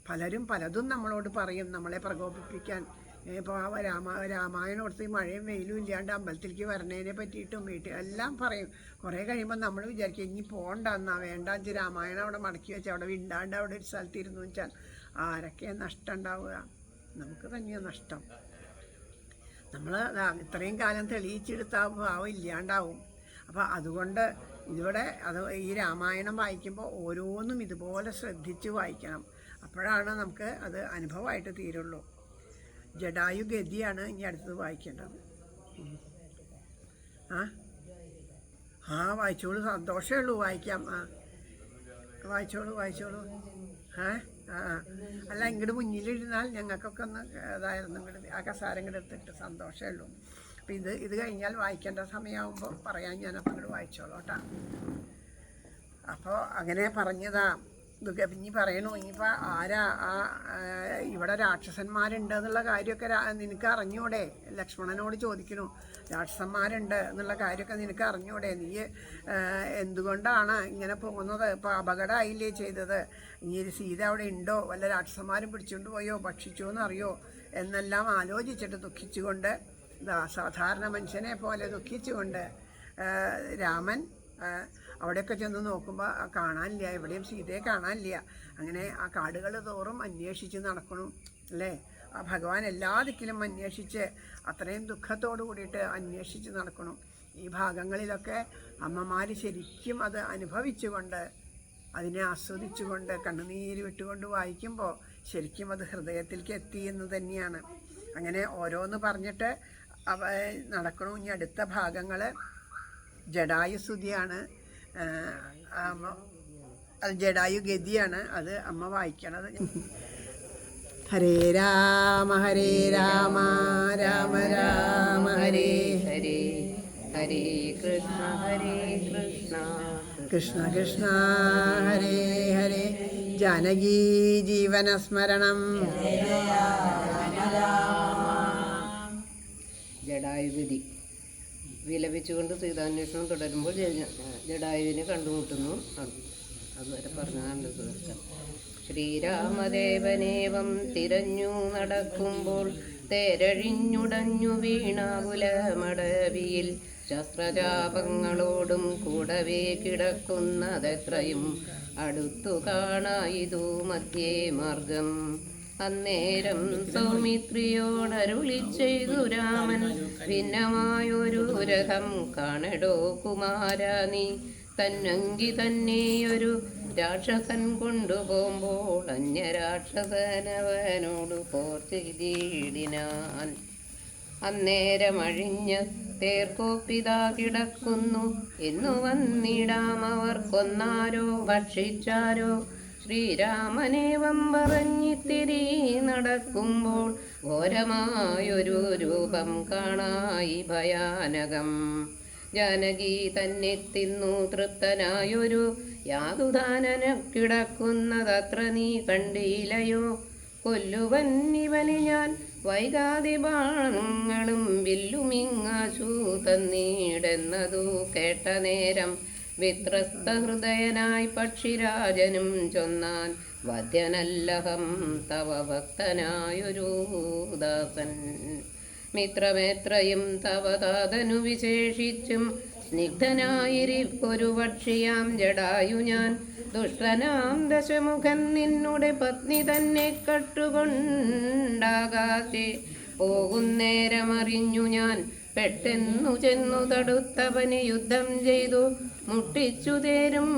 പലരും പലതും നമ്മളോട് പറയും നമ്മളെ പ്രകോപിപ്പിക്കാൻ. ഇപ്പോൾ രാമായണം കൊടുത്ത് മഴയും വെയിലും ഇല്ലാണ്ട് അമ്പലത്തിലേക്ക് വരണതിനെ പറ്റിയിട്ടും വീട്ടിൽ എല്ലാം പറയും. കുറേ കഴിയുമ്പോൾ നമ്മൾ വിചാരിക്കും ഇനി പോകണ്ടെന്നാ, വേണ്ടാന്ന് രാമായണം അവിടെ മടക്കി വെച്ചാൽ അവിടെ വിണ്ടാണ്ട് അവിടെ ഒരു സ്ഥലത്തിരുന്നു വെച്ചാൽ ആരൊക്കെയാണ് നഷ്ടം ഉണ്ടാവുക? നമുക്ക് തന്നെയാണ് നഷ്ടം. നമ്മൾ ഇത്രയും കാലം തെളിയിച്ചെടുത്ത ഭാവം ഇല്ലാണ്ടാവും. അപ്പോൾ അതുകൊണ്ട് ഇതിവിടെ ഈ രാമായണം വായിക്കുമ്പോൾ ഓരോന്നും ഇതുപോലെ ശ്രദ്ധിച്ച് വായിക്കണം. അപ്പോഴാണ് നമുക്ക് അത് അനുഭവമായിട്ട് തീരുള്ളൂ. ജടായു ഗതിയാണ് ഇനി അടുത്തത് വായിക്കേണ്ടത്. വായിച്ചോളൂ, സന്തോഷമേ ഉള്ളൂ, വായിക്കാം. വായിച്ചോളൂ. അല്ല, ഇങ്ങോട്ട് മുന്നിലിരുന്നാൽ ഞങ്ങൾക്കൊക്കെ ഒന്ന് ഇതായിരുന്നു. ഇങ്ങോട്ട് ആ കസാരം ഇങ്ങോട്ട് എടുത്തിട്ട് സന്തോഷമേ ഉള്ളൂ. അപ്പം ഇത് കഴിഞ്ഞാൽ വായിക്കേണ്ട സമയമാകുമ്പോൾ പറയാൻ ഞാനപ്പോൾ ഇങ്ങോട്ട് വായിച്ചോളൂ കേട്ടോ. അപ്പോൾ അങ്ങനെ പറഞ്ഞതാ. ഇതൊക്കെ ഇനി പറയണു, ഇനിയിപ്പോൾ ആരാ ഇവിടെ രാക്ഷസന്മാരുണ്ട് എന്നുള്ള കാര്യമൊക്കെ നിനക്ക് അറിഞ്ഞൂടെ? ലക്ഷ്മണനോട് ചോദിക്കണു, രാക്ഷസന്മാരുണ്ട് എന്നുള്ള കാര്യമൊക്കെ നിനക്ക് അറിഞ്ഞൂടെ? നീ എന്തുകൊണ്ടാണ് ഇങ്ങനെ പോകുന്നത്? ഇപ്പോൾ അപകടമായില്ലേ ചെയ്തത്? ഇനി സീത അവിടെ ഉണ്ടോ? വല്ല രാക്ഷസന്മാരും പിടിച്ചുകൊണ്ട് പോയോ, ഭക്ഷിച്ചോ എന്നറിയോ എന്നെല്ലാം ആലോചിച്ചിട്ട് ദുഃഖിച്ചുകൊണ്ട്, സാധാരണ മനുഷ്യനെ പോലെ ദുഃഖിച്ചുകൊണ്ട് രാമൻ അവിടെയൊക്കെ ചെന്ന് നോക്കുമ്പോൾ കാണാനില്ല, എവിടെയും സീതയെ കാണാനില്ല. അങ്ങനെ ആ കാടുകൾ തോറും അന്വേഷിച്ച് നടക്കണു അല്ലേ? ആ ഭഗവാൻ എല്ലാ ദിക്കിലും അന്വേഷിച്ച് അത്രയും ദുഃഖത്തോടു കൂടിയിട്ട് അന്വേഷിച്ച് നടക്കണം. ഈ ഭാഗങ്ങളിലൊക്കെ അമ്മമാർ ശരിക്കും അത് അനുഭവിച്ചുകൊണ്ട് അതിനെ ആസ്വദിച്ചുകൊണ്ട് കണ്ണുനീര് വിട്ടുകൊണ്ട് വായിക്കുമ്പോൾ ശരിക്കും അത് ഹൃദയത്തിലേക്ക് എത്തി എന്ന് തന്നെയാണ്. അങ്ങനെ ഓരോന്ന് പറഞ്ഞിട്ട് നടക്കണു. ഇനി അടുത്ത ഭാഗങ്ങൾ ജടായുസ്തുതിയാണ്, അത് ജടായു ഗതിയാണ്. അത് അമ്മ വായിക്കണത്. ഹരേ രാമ രാമ രാമ ഹരേ ഹരേ, ഹരേ കൃഷ്ണ കൃഷ്ണ കൃഷ്ണ ഹരേ ഹരേ. ജാനകീ ജീവനസ്മരണം ജടായുഗതി വിലപിച്ചുകൊണ്ട് സീതാന്വേഷണം തുടരുമ്പോൾ ജടായുവിനെ കണ്ടുമുട്ടുന്നു. അതുവരെ പറഞ്ഞതാണ് സുഹൃത്ത്. ശ്രീരാമദേവനേവം തിരഞ്ഞു നടക്കുമ്പോൾ തേരഴിഞ്ഞുടഞ്ഞു വീണാകുലമടവിയിൽ ശസ്ത്രജാപങ്ങളോടും കൂടവേ കിടക്കുന്നതെത്രയും അടുത്തു കാണായിതു മധ്യേ മാർഗം. അന്നേരം സൗമിത്രിയോടരുളി ചെയ്തു രാമൻ, ഭിന്നമായൊരു രഥം കാണടോ കുമാര നീ. തന്നങ്കി തന്നെയൊരു രാക്ഷസൻ കൊണ്ടുപോകുമ്പോൾ അന്യരാക്ഷസനവനോട് പോർ ചെയ്തിടിനാൻ. അന്നേരമഴിഞ്ഞ തേർക്കോപ്പിതാ കിടക്കുന്നു എന്നു വന്നിടാം അവർ കൊന്നാരോ ഭക്ഷിച്ചാരോ. ശ്രീരാമനേവം പറഞ്ഞിത്തിരി നടക്കുമ്പോൾ ഘോരമായൊരു രൂപം കാണായി ഭയാനകം. ജാനകി തന്നെ തിന്നു തൃപ്തനായൊരു യാതുദാനന കിടക്കുന്നതത്ര നീ കണ്ടില്ലയോ. കൊല്ലുവൻ ഇവനെ ഞാൻ വൈകാതെ ബാണങ്ങളും വില്ലുമിങ്ങാശു തന്നീടെന്നതു കേട്ട നേരം വിത്രസ്ത ഹൃദയനായി പക്ഷിരാജനും ചൊന്നാൻ, വധ്യനല്ലഹം തവ ഭക്തനായൊരു ദാസൻ. മിത്രമേത്രയും തവ താതനു വിശേഷിച്ചും സ്നിഗ്ധനായിരിപ്പൊരു പക്ഷിയാം ജടായു ഞാൻ. ദുഷ്ടനാം ദശമുഖൻ നിന്നുടെ പത്നി തന്നെ കട്ടുകൊണ്ടാകാശെ പോകുന്നേരമറിഞ്ഞു ഞാൻ. പെട്ടെന്നു ചെന്നു തടുത്തവന് യുദ്ധം ചെയ്തു മുട്ടിച്ചു തേരും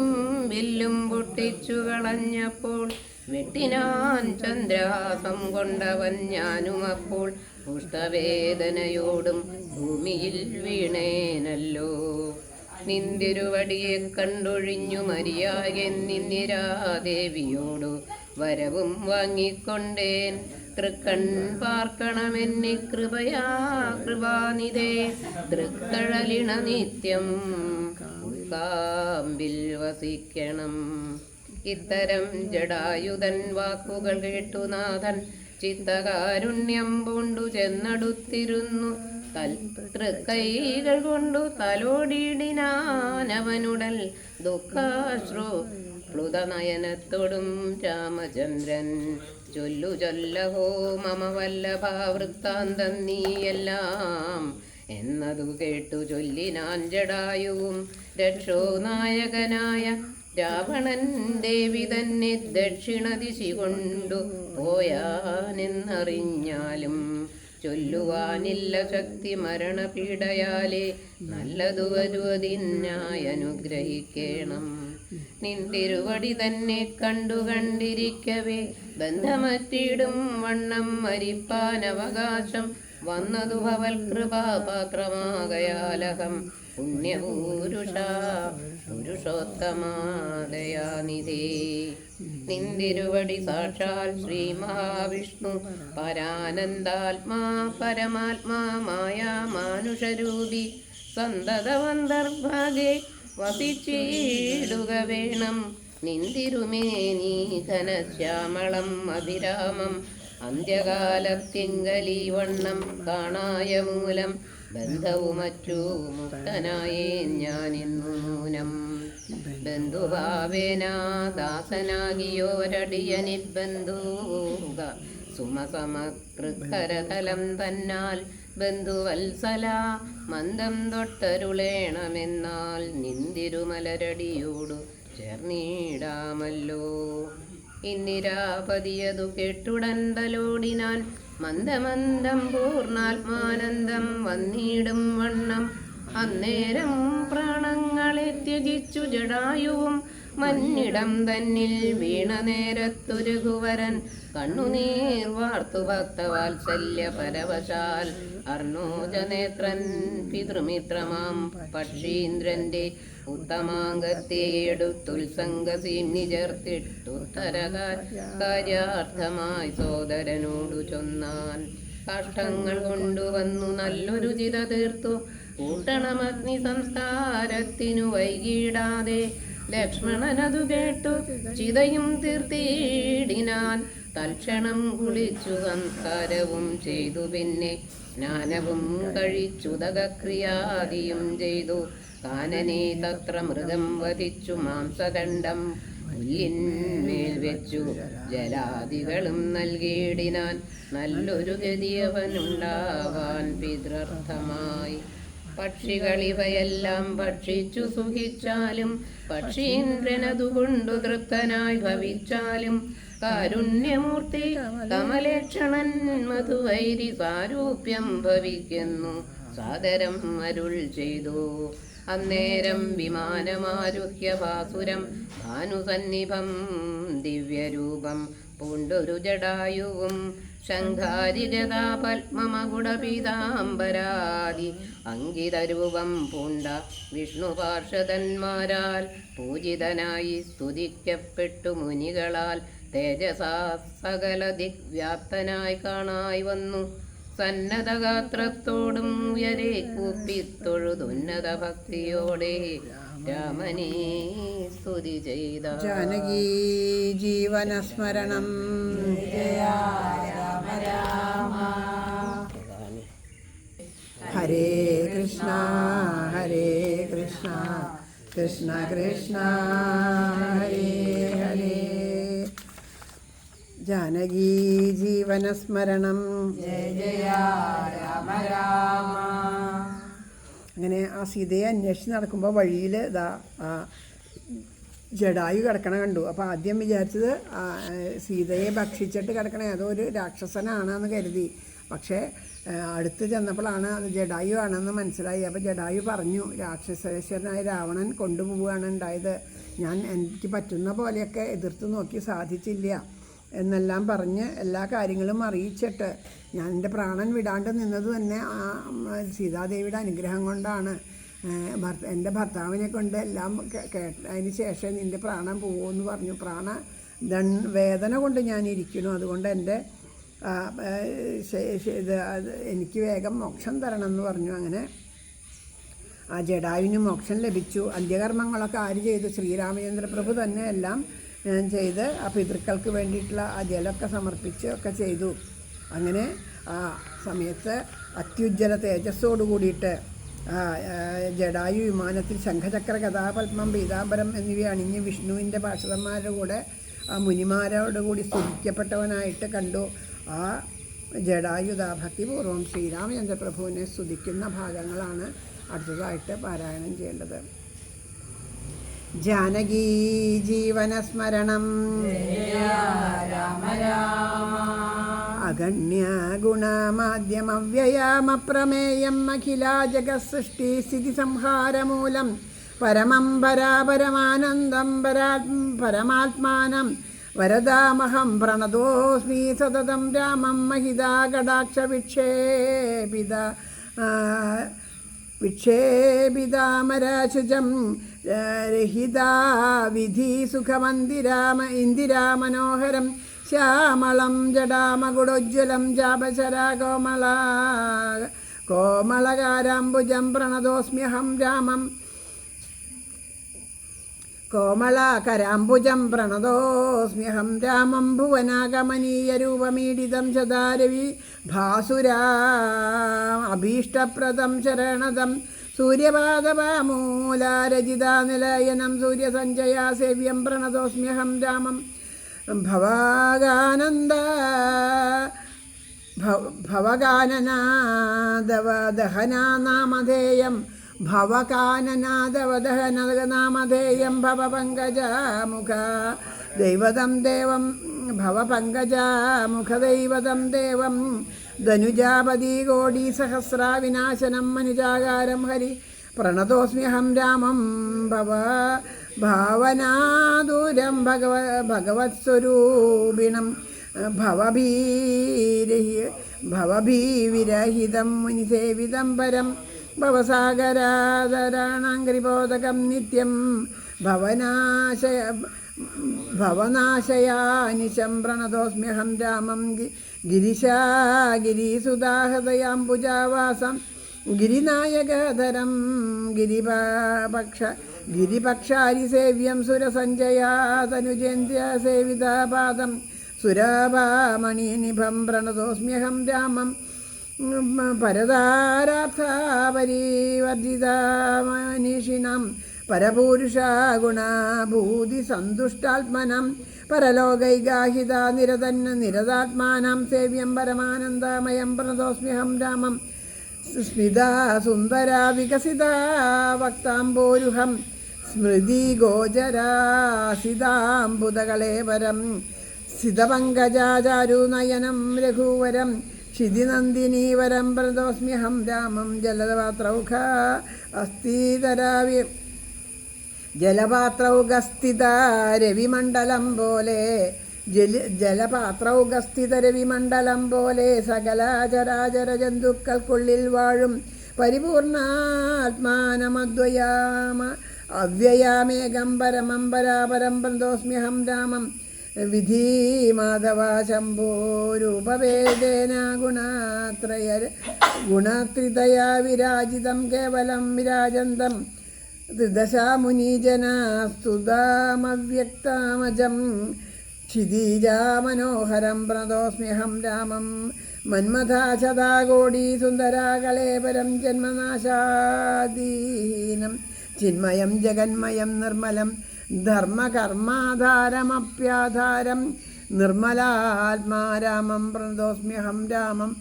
വില്ലും പൊട്ടിച്ചു കളഞ്ഞപ്പോൾ വെട്ടിനാൻ ചന്ദ്രഹാസം കൊണ്ടവൻ ഞാനും. അപ്പോൾ പുഷ്ടവേദനയോടും ഭൂമിയിൽ വീണേനല്ലോ. നിന്തിരുവടിയെ കണ്ടൊഴിഞ്ഞു മരിയാകെന്നിരാദേവിയോടു വരവും വാങ്ങിക്കൊണ്ടേൻ. തൃക്കൺ പാർക്കണമെന്നെ കൃപയാ കൃപാനിധേ. തൃക്കഴലിണ നിത്യം കാമ്പിൽ വസിക്കണം. ഇത്തരം ജടായുധൻ വാക്കുകൾ കേട്ടു നാഥൻ ചിത്തകാരുണ്യം പൂണ്ടു ചെന്നടുത്തിരുന്നു. തൃക്കൈകൾ കൊണ്ടു തലോടിയിടിനാനവനുടൽ ദുഃഖാശ്രു പ്ലുതനയനത്തോടും രാമചന്ദ്രൻ. ചൊല്ലു ചൊല്ലഹോ മമ വല്ലഭ വൃത്താന്തം നീയെല്ലാം എന്നതു കേട്ടു ചൊല്ലിനാൻ ജടായുവും. രക്ഷോ നായകനായ രാവണൻ ദേവി തന്നെ ദക്ഷിണദിശി കൊണ്ടു പോയാനെന്നറിഞ്ഞാലും ചൊല്ലുവാനില്ല ശക്തി മരണപീഡയാലേ. നല്ലതു വരുവതിനായി അനുഗ്രഹിക്കണം. നിന്തിരുവടി തന്നെ കണ്ടിരിക്കവേ ബന്ധമറ്റിടും വണ്ണം മരിപ്പാനവകാശം വന്നതു ഭവൽ കൃപാപാത്രമാകയാലഹം. പുണ്യപൂരുഷ പുരുഷോത്തമാദയാനിധേ. നിന്തിരുവടി സാക്ഷാൽ ശ്രീ മഹാവിഷ്ണു പരാനന്ദാത്മാ പരമാത്മാ മായാ മാനുഷരൂപി സന്തതവന്തർഭാഗേ വസിച്ചിടുക വേണം. നിന്തിരുമേനീ ഘനശ്യാമളം അഭിരാമം അന്ത്യകാലത്തിങ്കലീ വണ്ണം കാണായ മൂലം ബന്ധവുമറ്റു മുക്തനായേ ഞാനിന്നു നൂനം. ബന്ധുഭാവേന ദാസനാകിയോരടിയനിൽ ബന്ധൂക സുമസമകൃക്കരതലം തന്നാൽ. ബന്ധുവത്സല മന്ദം തൊട്ടരുളേണമെന്നാൽ നിന്തിരുമലരടിയോടു ചേർന്നിടാമല്ലോ. ഇന്ദിരാപതിയതു കേട്ടുടൻ തലോടിനാൻ. മന്ദമന്ദം പൂർണ്ണാത്മാനന്ദം വന്നിടും വണ്ണം അന്നേരം പ്രാണങ്ങളെ ത്യജിച്ചു ജടായുവും. മന്നിടം തന്നിൽ വീണ നേരത്തു രഘുവരൻ കണ്ണുനീർ വാർത്തു ഭക്തവാത്സല്യ പരവശാൽ. അർണോജനേത്രൻ പിതൃമിത്രമാം പക്ഷീന്ദ്രന്റെ ഉത്തമാംഗത്തെ എടുത്തുത്സംഗസീന്നി ചേർത്തിട്ടുത്തരകാര്യാർത്ഥമായി സോദരനോടു ചൊന്നാൻ. കാഷ്ടങ്ങൾ കൊണ്ടുവന്നു നല്ലൊരു ചിത തീർത്തു കൂട്ടണമഗ്നി സംസ്കാരത്തിനു വൈകിടാതെ. ലക്ഷ്മണനതു കേട്ടു ചിതയും തീർത്തിടിനാൻ. തൽക്ഷണം കുളിച്ചു സംസ്കാരവും ചെയ്തു. പിന്നെ സ്നാനവും കഴിച്ചു ദഗക്രിയാദിയും ചെയ്തു. കാനനെ തത്ര മൃഗം വധിച്ചു മാംസദണ്ഡം പുല്ലിന്മേൽ വെച്ചു ജലാദികളും നൽകിയിടിനാൻ. നല്ലൊരു ഗതിയവനുണ്ടാവാൻ പിതൃർത്ഥമായി. പക്ഷികളിവയെല്ലാം ഭക്ഷിച്ചു സുഖിച്ചാലും പക്ഷീന്ദ്രനതുകൊണ്ടു തൃപ്തനായി ഭവിച്ചാലും കാരുണ്യമൂർത്തി കമലേക്ഷണൻ മധുവൈരി സാരൂപ്യം ഭവിക്കുന്നു സാദരം അരുൾ ചെയ്തു. അന്നേരം വിമാനമാരുഹ്യ ഭാസുരം ഭാനുസന്നിഭം ദിവ്യരൂപം പൂണ്ടൊരു ജടായുവും ശംഖാരിഗതാ പത്മമകുടപീതാംബരാദി അങ്കിതരൂപം പൂണ്ട വിഷ്ണു പാർഷദന്മാരാൽ പൂജിതനായി സ്തുതിക്കപ്പെട്ടു മുനികളാൽ തേജസാ സകല ദിഗ്വ്യാപ്തനായി കാണായി വന്നു. സന്നദ്ധഗാത്രത്തോടും ഉയരെ കൂപ്പിത്തൊഴുതുന്നത ഭക്തിയോടെ രാമനെ സ്തുതി ചെയ്ത. ജാനകീ ജീവനസ്മരണം ഹരേ കൃഷ്ണ കൃഷ്ണ കൃഷ്ണ ഹരേ ഹരേ. ജാനകീ ജീവനസ്മരണം അങ്ങനെ ആ സീതയെ അന്വേഷിച്ച് നടക്കുമ്പോൾ വഴിയിൽ ജടായു കിടക്കണ കണ്ടു. അപ്പോൾ ആദ്യം വിചാരിച്ചത് സീതയെ ഭക്ഷിച്ചിട്ട് കിടക്കണ ഏതോ ഒരു രാക്ഷസനാണെന്ന് കരുതി. പക്ഷേ അടുത്ത് ചെന്നപ്പോഴാണ് അത് ജടായു ആണെന്ന് മനസ്സിലായി. അപ്പോൾ ജടായു പറഞ്ഞു, രാക്ഷസേശ്വരനായ രാവണൻ കൊണ്ടുപോവുകയാണ് ഉണ്ടായത്. ഞാൻ എനിക്ക് പറ്റുന്ന പോലെയൊക്കെ എതിർത്ത് നോക്കി സാധിച്ചില്ല എന്നെല്ലാം പറഞ്ഞ് എല്ലാ കാര്യങ്ങളും അറിയിച്ചിട്ട് ഞാൻ എൻ്റെ പ്രാണൻ വിടാണ്ട് നിന്നത് തന്നെ ആ സീതാദേവിയുടെ അനുഗ്രഹം കൊണ്ടാണ്. എൻ്റെ ഭർത്താവിനെ കൊണ്ട് എല്ലാം കേട്ടതിന് ശേഷം നിൻ്റെ പ്രാണൻ പോകുമെന്ന് പറഞ്ഞു. വേദന കൊണ്ട് ഞാൻ ഇരിക്കുന്നു. അതുകൊണ്ട് എൻ്റെ എനിക്ക് വേഗം മോക്ഷം തരണം എന്ന് പറഞ്ഞു. അങ്ങനെ ആ ജടായുവിന് മോക്ഷം ലഭിച്ചു. അന്ത്യകർമ്മങ്ങളൊക്കെ ആര് ചെയ്തു? ശ്രീരാമചന്ദ്രപ്രഭു തന്നെ എല്ലാം ചെയ്ത് ആ പിതൃക്കൾക്ക് വേണ്ടിയിട്ടുള്ള ആ ജലമൊക്കെ സമർപ്പിച്ച് ഒക്കെ ചെയ്തു. അങ്ങനെ ആ സമയത്ത് അത്യുജ്വല തേജസ്സോടു കൂടിയിട്ട് ജടായു വിമാനത്തിൽ ശംഖചക്ര കഥാപത്മം പീതാംബരം എന്നിവ അണിഞ്ഞ് വിഷ്ണുവിൻ്റെ പാർഷദന്മാരുടെ കൂടെ ആ മുനിമാരോട് കൂടി സ്തുതിക്കപ്പെട്ടവനായിട്ട് കണ്ടു. ആ ജടായുധ ഭക്തിപൂർവ്വം ശ്രീരാമചന്ദ്രപ്രഭുവിനെ സ്തുതിക്കുന്ന ഭാഗങ്ങളാണ് അടുത്തതായിട്ട് പാരായണം ചെയ്യേണ്ടത്. ജാനകീ ജീവനസ്മരണം അഗണ്യ ഗുണമാദ്യമവ്യയമപ്രമേയം അഖിലാ ജഗത്സൃഷ്ടി സ്ഥിതി സംഹാരമൂലം പരമം പരാപരമാനന്ദം പരമാത്മാനം വരദാമഹം പ്രണതോസ്മി സതതം രാമം മഹിതാ കടാക്ഷ വിക്ഷേപിതാമരാശുജം രഹിതാ വിധി ഇന്ദിരാമനോഹരം ശ്യാമളം ജടാമകുടോജ്വലം ചാപശരാ കോമളകാരാംബുജം പ്രണതോസ്മ്യഹം രാമം കോമളാകരാംബുജം പ്രണതോസ്മ്യഹം രാമം ഭുവനാഗമനീയരൂപമീഡിതം ചദാരവി ഭാസുരാ അഭീഷ്ടപ്രദം ശരണദം സൂര്യപാദപാമൂലാരജിതാനിലയനം സൂര്യസഞ്ജയാ സേവ്യം പ്രണതോസ്മ്യഹം രാമം ഭവകാനനാദവദഹനാനാമധേയം ഭവകാനനാദവദഹനനാമധേയം ഭവപങ്കജമുഖ ദൈവതം ദേവം ഭവപങ്കജമുഖദൈവതം ദേവം ധനുജാപതി കോടി സഹസ്രാ വിനാശനം മനുജാകാരം ഹരി പ്രണതോസ്മ്യഹം രാമം ഭാവനാദൂരം ഭഗവത്സ്വരൂപിണം ഭവഭീവിരഹിതം മുനിസേവിതം പരം ഭവസാഗരാദരാണാംഗ്രിബോധകം നിത്യം ഭവനാശയാനിശം പ്രണതോസ്മ്യഹം രാമം ഗിരീസുദാഹൃദയാംബുജാവാസം ഗിരിനായകധരം ഗിരിപക്ഷാരി സേവ്യം സുരസഞ്ജയാ തനുജേന്ദ്ര സേവിതാപാദം സുരഭാമണിനിഭം പ്രണതോസ്മ്യഹം രാമം പരതാരാർത്ഥപരിവർജിതമനീഷിണം പരപൂരുഷാ ഗുണഭൂതി സന്തുഷ്ടാത്മനം പരലോകൈകാഹിത നിരതാത്മാനം സേവ്യം പരമാനന്ദമയം പ്രണതോസ്മ്യഹം രാമം സ്മിതാ സുന്ദര വികസിത വക്താംബോരുഹം സ്മൃതി ഗോചരാസിതാംബുദകളേവരം സിതപങ്കജാചാരുനയനം രഘുവരം ക്ഷിതിനന്ദിനീവരം പ്രണതോസ്മ്യഹം രാമം ജലപാത്രൗഖ അസ്ഥിതരാവി ജലപാത്രൗകസ്ഥിത രവിമണ്ഡലം പോലെ ജലപാത്രൗകസ്ഥിത രവിമണ്ഡലം പോലെ സകല ചരാചര ജന്തുക്കൾക്കുള്ളിൽ വാഴും പരിപൂർണാത്മാനമദ്വയാമ അവ്യയാമേകം പരമം പരാപരം പ്രണതോസ്മ്യഹം രാമം വിധി മാധവ ശംഭോ രൂപവേദേന ഗുണത്രിതയാ വിരാജിതം കേവലം വിരാജന്തം ത്രിദശാമുനീജനാസ്തുതാമവ്യക്താമജം ക്ഷിതിജാമനോഹരം പ്രണതോസ്മ്യഹം രാമം മന്മഥാശതാകോടി സുന്ദരാകളേപരം ജന്മനാശാദീനം ചിന്മയം ജഗന്മയം നിർമ്മലം ധർമ്മകർമാധാരമപ്യാധാരം നിർമ്മലാത്മാരാമം പ്രണതോസ്മ്യഹം രാമം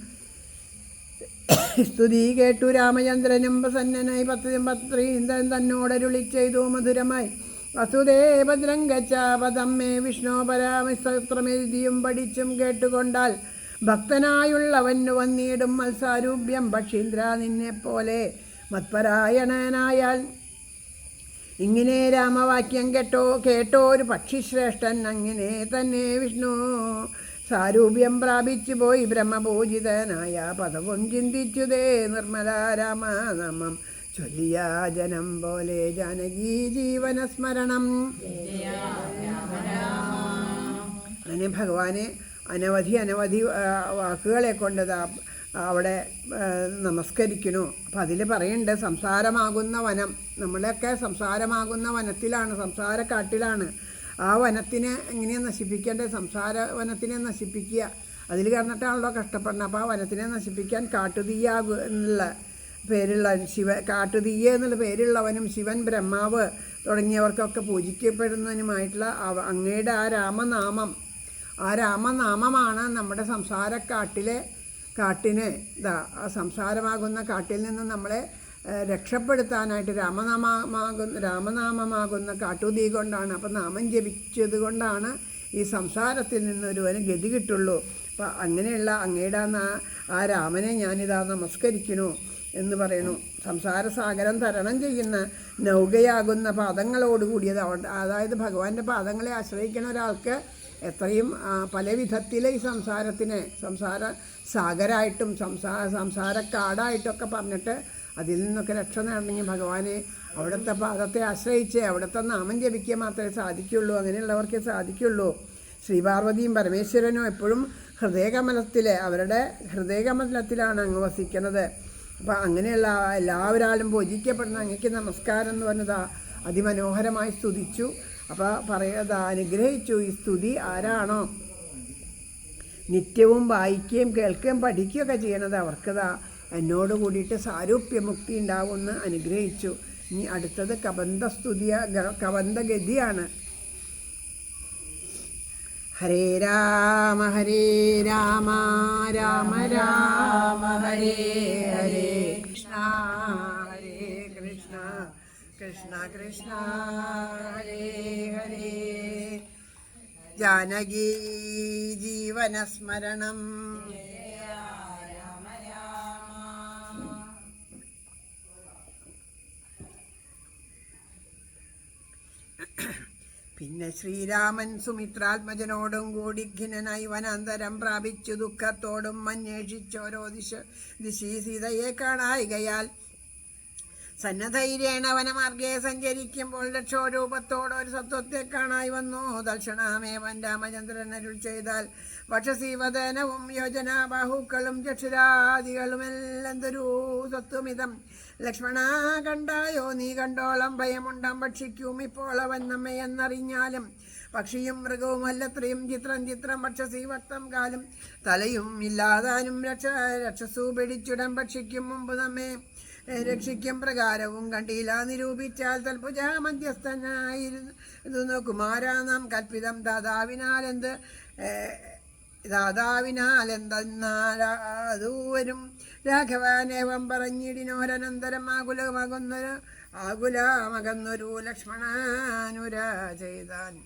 സ്തുതി കേട്ടു രാമചന്ദ്രനും പ്രസന്നനായി പത്രീന്ദ്രൻ തന്നോടരുളി ചെയ്തു മധുരമായി വസുദേവദ്രം ഗച്ഛാപദം മേ വിഷ്ണു പരാമസ്ത്രമെഴുതിയും പഠിച്ചും കേട്ടുകൊണ്ടാൽ ഭക്തനായുള്ളവന് വന്നിടും മത്സാരൂപ്യം പക്ഷീന്ദ്ര നിന്നെപ്പോലെ മത്പരായണനായാൽ ഇങ്ങനെ രാമവാക്യം കേട്ടോരു പക്ഷിശ്രേഷ്ഠൻ അങ്ങനെ തന്നെ വിഷ്ണു സാരൂപ്യം പ്രാപിച്ചു പോയി ബ്രഹ്മപൂജിതനായ പദവും ചിന്തിച്ചുതേ നിർമ്മല രാമനാമം ചൊല്ലിയ ജനം പോലെ ജാനകി ജീവനസ്മരണം. അങ്ങനെ ഭഗവാനെ അനവധി വാക്കുകളെ കൊണ്ട് അവിടെ നമസ്കരിക്കുന്നു. അപ്പം അതിൽ പറയുന്നുണ്ട് സംസാരമാകുന്ന വനം, നമ്മളൊക്കെ സംസാരമാകുന്ന വനത്തിലാണ്, സംസാരക്കാട്ടിലാണ്. ആ വനത്തിനെ എങ്ങനെയാണ് നശിപ്പിക്കേണ്ടത്? സംസാര വനത്തിനെ നശിപ്പിക്കുക, അതിൽ കിടന്നിട്ടാണല്ലോ കഷ്ടപ്പെടുന്നത്. അപ്പോൾ ആ വനത്തിനെ നശിപ്പിക്കാൻ കാട്ടുതീയ എന്നുള്ള പേരുള്ള കാട്ടുതീയ എന്നുള്ള പേരുള്ളവനും ശിവൻ ബ്രഹ്മാവ് തുടങ്ങിയവർക്കൊക്കെ പൂജിക്കപ്പെടുന്നതിനുമായിട്ടുള്ള അങ്ങയുടെ ആ രാമനാമമാണ് നമ്മുടെ കാട്ടിനെ ആ സംസാരമാകുന്ന കാട്ടിൽ നിന്ന് നമ്മളെ രക്ഷപ്പെടുത്താനായിട്ട് രാമനാമമാകുന്ന കാട്ടുതീ കൊണ്ടാണ്. അപ്പം നാമം ജപിച്ചത് കൊണ്ടാണ് ഈ സംസാരത്തിൽ നിന്നൊരുവന് ഗതി കിട്ടുള്ളൂ. അപ്പം അങ്ങനെയുള്ള അങ്ങയുടെ ആ രാമനെ ഞാനിതാ നമസ്കരിക്കുന്നു എന്ന് പറയുന്നു. സംസാരസാഗരം തരണം ചെയ്യുന്ന നൗകയാകുന്ന പാദങ്ങളോടുകൂടിയത്, അതായത് ഭഗവാന്റെ പാദങ്ങളെ ആശ്രയിക്കുന്ന ഒരാൾക്ക് എത്രയും പല വിധത്തിൽ ഈ സംസാര സാഗരമായിട്ടും സംസാരക്കാടായിട്ടൊക്കെ പറഞ്ഞിട്ട് അതിൽ നിന്നൊക്കെ രക്ഷ നേടണമെങ്കിൽ ഭഗവാനെ അവിടുത്തെ പാദത്തെ ആശ്രയിച്ച് അവിടുത്തെ നാമം ജപിക്കുക മാത്രമേ സാധിക്കുള്ളൂ. അങ്ങനെയുള്ളവർക്കേ സാധിക്കുള്ളൂ. ശ്രീപാർവതിയും പരമേശ്വരനും എപ്പോഴും അവരുടെ ഹൃദയകമലത്തിലാണ് അങ്ങ് വസിക്കുന്നത്. അപ്പം അങ്ങനെയുള്ള എല്ലാവരാലും പൂജിക്കപ്പെടുന്ന അങ്ങക്ക് നമസ്കാരം എന്ന് പറഞ്ഞതാ അതിമനോഹരമായി സ്തുതിച്ചു. അപ്പോൾ അനുഗ്രഹിച്ചു. ഈ സ്തുതി ആരാണോ നിത്യവും വായിക്കുകയും കേൾക്കുകയും പഠിക്കുകയൊക്കെ ചെയ്യണത് അവർക്കതാ എന്നോട് കൂടിയിട്ട് സാരൂപ്യമുക്തി ഉണ്ടാവുമെന്ന് അനുഗ്രഹിച്ചു. ഇനി അടുത്തത് കബന്ധഗതിയാണ്. ഹരേ രാമ രാമ രാമ ഹരേ ഹരേ കൃഷ്ണ ഹരേ കൃഷ്ണ കൃഷ്ണ കൃഷ്ണ ഹരേ ഹരേ ജാനകി ജീവനസ്മരണം. പിന്നെ ശ്രീരാമൻ സുമിത്രാത്മജനോടും കൂടി ഖിന്നനായി വനാന്തരം പ്രാപിച്ചു ദുഃഖത്തോടും അന്വേഷിച്ചോരോ ദിശി സീതയെ കാണായികയാൽ സന്നധൈര്യേണ വനമാർഗേ സഞ്ചരിക്കുമ്പോൾ ലക്ഷോരൂപത്തോടൊരു സത്വത്തെ കാണായി വന്നു. തൽക്ഷണമേവൻ രാമചന്ദ്രൻ അരുൾ ചെയ്താൽ വക്ഷസീവദനവും യോജനാബാഹുക്കളും ചക്ഷുരാദികളുമെല്ലാം തരൂ സത്വമിതം ലക്ഷ്മണ കണ്ടായോ നീ കണ്ടോളം ഭയമുണ്ടാം പക്ഷിക്കും ഇപ്പോൾ അവൻ നമ്മയെന്നറിഞ്ഞാലും പക്ഷിയും മൃഗവും അല്ലത്രയും ചിത്രം പക്ഷസി വക്തം കാലം തലയും ഇല്ലാതാനും രക്ഷസു പിടിച്ചുടൻ ഭക്ഷിക്കും മുമ്പ് നമ്മെ രക്ഷിക്കും പ്രകാരവും കണ്ടില്ല നിരൂപിച്ചാൽ തൽപുജ മധ്യസ്ഥനായിരുന്നു കുമാരാ നാം കൽപ്പിതം ദാതാവിനാൽ എന്തെന്നാലൂവരും രാഘവാനേവം പറഞ്ഞിടിനോരനന്തരം ആകുലമകന്നൊരു ലക്ഷ്മണാനുര ചെയ്താൻ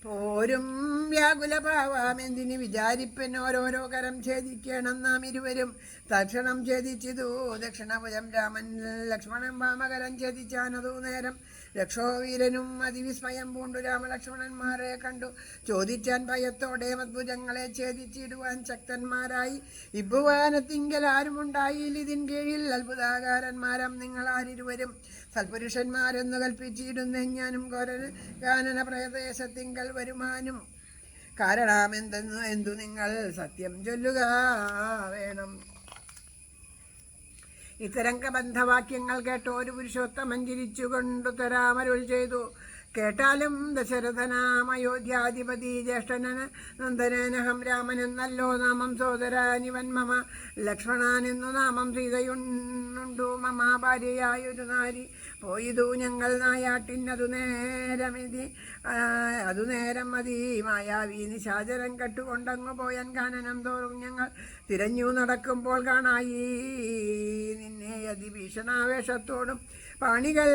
പോരും വ്യാകുലഭാവാമെന്തിന് വിചാരിപ്പൻ ഓരോരോ കരം ഛേദിക്കണം നാം ഇരുവരും തക്ഷണം ഛേദിച്ചിതു ദക്ഷിണഭുജം രാമൻ ലക്ഷ്മണൻ വാമകരം ഛേദിച്ചാനതു നേരം രക്ഷോവീരനും അതിവിസ്മയം പൂണ്ടു രാമലക്ഷ്മണന്മാരെ കണ്ടു ചോദിച്ചാൻ ഭയത്തോടെ മദ്ഭുജങ്ങളെ ഛേദിച്ചിടുവാൻ ശക്തന്മാരായി ഇബ്ബുവാനത്തിങ്കൽ ആരുമുണ്ടായില്ല ഇതിൻ കീഴിൽ അത്ഭുതാകാരന്മാരം നിങ്ങളാരിരുവരും സൽപുരുഷന്മാരെന്നു കൽപ്പിച്ചിടുന്ന ഞാനും കാനന പ്രദേശത്തിങ്കൽ വരുമാനും കാരണമെന്തെന്നു എന്തു നിങ്ങൾ സത്യം ചൊല്ലുക വേണം. ഇത്തരം ബന്ധവാക്യങ്ങൾ കേട്ടോ ഒരു പുരുഷോത്തമൻ ചിരിച്ചുകൊണ്ടു തരാമരുൾ ചെയ്തു. കേട്ടാലും ദശരഥനാം അയോധ്യാധിപതി ജ്യേഷ്ഠനന് നന്ദനഹം രാമനെന്നല്ലോ നാമം സോദരാനിവൻ മമ ലക്ഷ്മണനെന്നു നാമം സീതയുണ്ടു മമ ഭാര്യയായൊരു നാരി പോയിതു ഞങ്ങൾ നായാട്ടിനതു നേരം മതി മായാവി നിശാചരം കെട്ടുകൊണ്ടങ്ങു പോയാൻ കാനനം തോറും ഞങ്ങൾ തിരഞ്ഞു നടക്കുമ്പോൾ കാണായി നിന്നെ അതിഭീഷണാവേഷത്തോടും പാണികൾ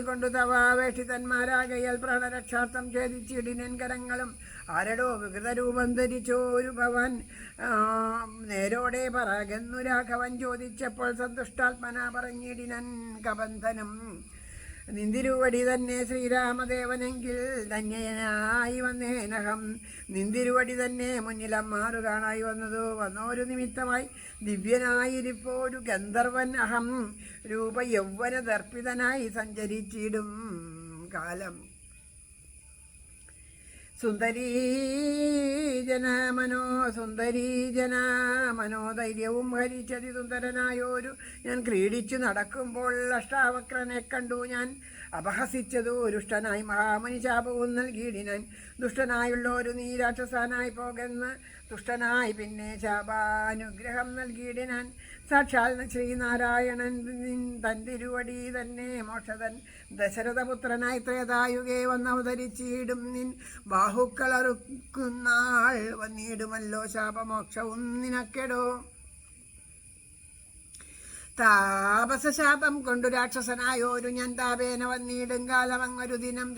കൊണ്ടു തവാവേഷിതന്മാരാകയാൽ പ്രാണരക്ഷാർത്ഥം ഛേദിച്ചിടിനൻ കരങ്ങളും ആരടോ വികൃതരൂപം ധരിച്ചോരു ഭവൻ നേരോടെ പറകെന്നു രാഘവൻ ചോദിച്ചപ്പോൾ സന്തുഷ്ടാത്മന പറഞ്ഞിടിനൻ കബന്ധനം നിന്തിരുവടി തന്നെ ശ്രീരാമദേവനെങ്കിൽ ധന്യനായി വന്നേനഹം നിന്തിരുവടി തന്നെ മുന്നിലമ്മാറു കാണായി വന്നോരു നിമിത്തമായി ദിവ്യനായിരിപ്പോരു ഗന്ധർവൻ അഹം രൂപ യൗവന ദർപ്പിതനായി സഞ്ചരിച്ചിടും കാലം സുന്ദരീജന മനോധൈര്യവും ഹരിച്ചതി സുന്ദരനായോരു ഞാൻ ക്രീഡിച്ചു നടക്കുമ്പോൾ അഷ്ടാവക്രനെ കണ്ടു ഞാൻ അപഹസിച്ചതു ദുഷ്ടനായി മഹാമണി ശാപവും നൽകിയിടിനാൻ ദുഷ്ടനായുള്ള ഒരു നീ രാക്ഷസനായി പോകുന്ന തുഷ്ടനായി പിന്നെ ശാപാനുഗ്രഹം നൽകിയിടിനാൻ സാക്ഷാൽ ശ്രീനാരായണൻ തന്തിരുവടി തന്നെ മോക്ഷതൻ ദശരഥപുത്രനായി ത്രേതായുഗേ വന്നവതരിച്ചിടും നിൻ ബാഹുക്കളറുക്കുന്നാൾ വന്നിടുമല്ലോ ശാപമോക്ഷവും നിനക്കെടോ താപസശാപം കൊണ്ടു രാക്ഷസനായോരു ഞാൻ താപേന വന്നിടും കാലം അങ്ങൊരു ദിനം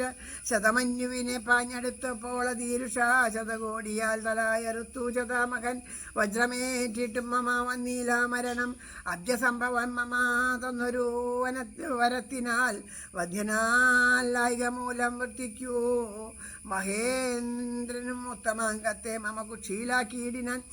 ശതമന്യുവിനെ പാഞ്ഞെടുത്തപ്പോൾ ധീരുഷ ശതകോടിയാൽ തലായറുത്തു ശതാമകൻ വജ്രമേറ്റിട്ടും മമ വന്നീല മരണം അബ്ജസംഭവം മമ തന്നൊരു വരത്തിനാൽ വധ്യനാലായിക മൂലം വർത്തിക്കൂ മഹേന്ദ്രനും ഉത്തമാംഗത്തെ മമ കുക്ഷീലാക്കിയിടിനാൻ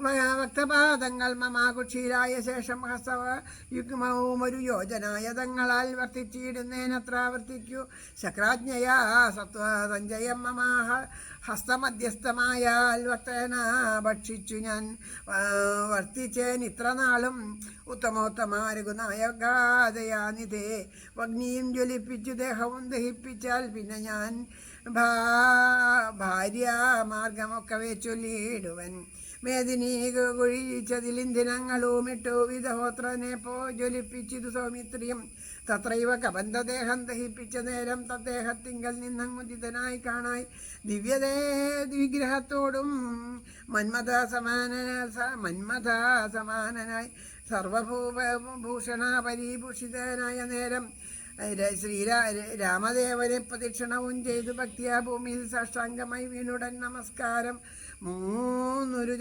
ഭക്തപാദങ്ങൾ മമാകുക്ഷിയിലായ ശേഷം ഹസ്തയുഗ്മവും ഒരു യോജനായതങ്ങളാൽ വർത്തിച്ചിടുന്നേനത്ര വർത്തിക്കൂ ശക്രാജ്ഞയാ സത്വസഞ്ജയം മമാഹ ഹസ്തമധ്യസ്ഥമായാൽ ഭക്തന ഭക്ഷിച്ചു ഞാൻ വർത്തിച്ചേൻ ഇത്ര നാളും ഉത്തമോത്തമാരഘുനായകാതയാനിതേ അഗ്നിയും ജ്വലിപ്പിച്ചു ദേഹവും ദഹിപ്പിച്ചാൽ പിന്നെ ഞാൻ ഭാര്യാമാർഗമൊക്കെ ചൊല്ലിയിടുവൻ മേദിനി കുഴിച്ചതിലിന്ദിനങ്ങളും ഇട്ടു വിധഹോത്രനെ ജ്വലിപ്പിച്ചിതു സൗമിത്രിയും തത്രൈവ കബന്ധദേഹം ദഹിപ്പിച്ച നേരം തദ്ദേഹത്തിങ്കൽ നിന്നങ്ങുദിതനായി കാണായി വിഗ്രഹത്തോടും മന്മഥ സമാനനായി സർവഭൂഷണ പരിഭൂഷിതനായ നേരം രാമദേവനെ പ്രദക്ഷിണവും ചെയ്തു ഭക്തിയാ ഭൂമിയിൽ സാഷ്ടാംഗമായി വീണുടൻ നമസ്കാരം മൂന്നൊരു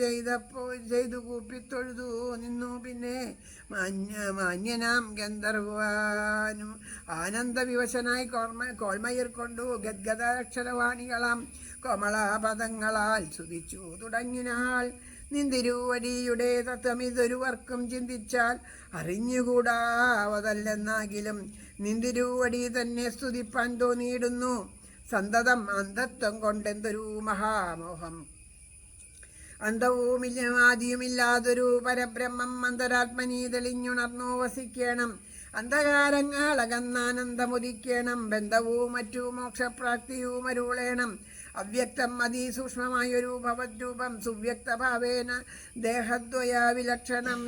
ചെയ്തു കൂപ്പിത്തൊഴുതു നിന്നു പിന്നെ മാന്യനാം ഗന്ധർവാനും ആനന്ദവിവശനായി കോൾമയിർ കൊണ്ടു ഗദ്ഗദാക്ഷരവാണികളാം കോമളാപദങ്ങളാൽ സ്തുതിച്ചു തുടങ്ങിനാൾ നിന്തിരുവടിയുടെ തത്വമിതൊരുവർക്കും ചിന്തിച്ചാൽ അറിഞ്ഞുകൂടാവതല്ലെന്നാകിലും നിന്തിരുവടി തന്നെ സ്തുതിപ്പാൻ തോന്നിയിടുന്നു സന്തതം അന്ധത്വം കൊണ്ടെന്തൊരു മഹാമോഹം അന്തവുമില്ല ആദിയുമില്ലാതൊരു പരബ്രഹ്മം അന്തരാത്മനി തെളിഞ്ഞുണർന്നു വസിക്കണം. അന്ധകാരങ്ങളകന്നാനന്ദമുദിക്കണം. ബന്ധവും മറ്റു മോക്ഷപ്രാപ്തിയും അരുളേണം. അവ്യക്തം അതിസൂക്ഷ്മമായൊരു ഭവദ്രൂപം സുവ്യക്തഭാവേന ദേഹദ്വയാവിലക്ഷണം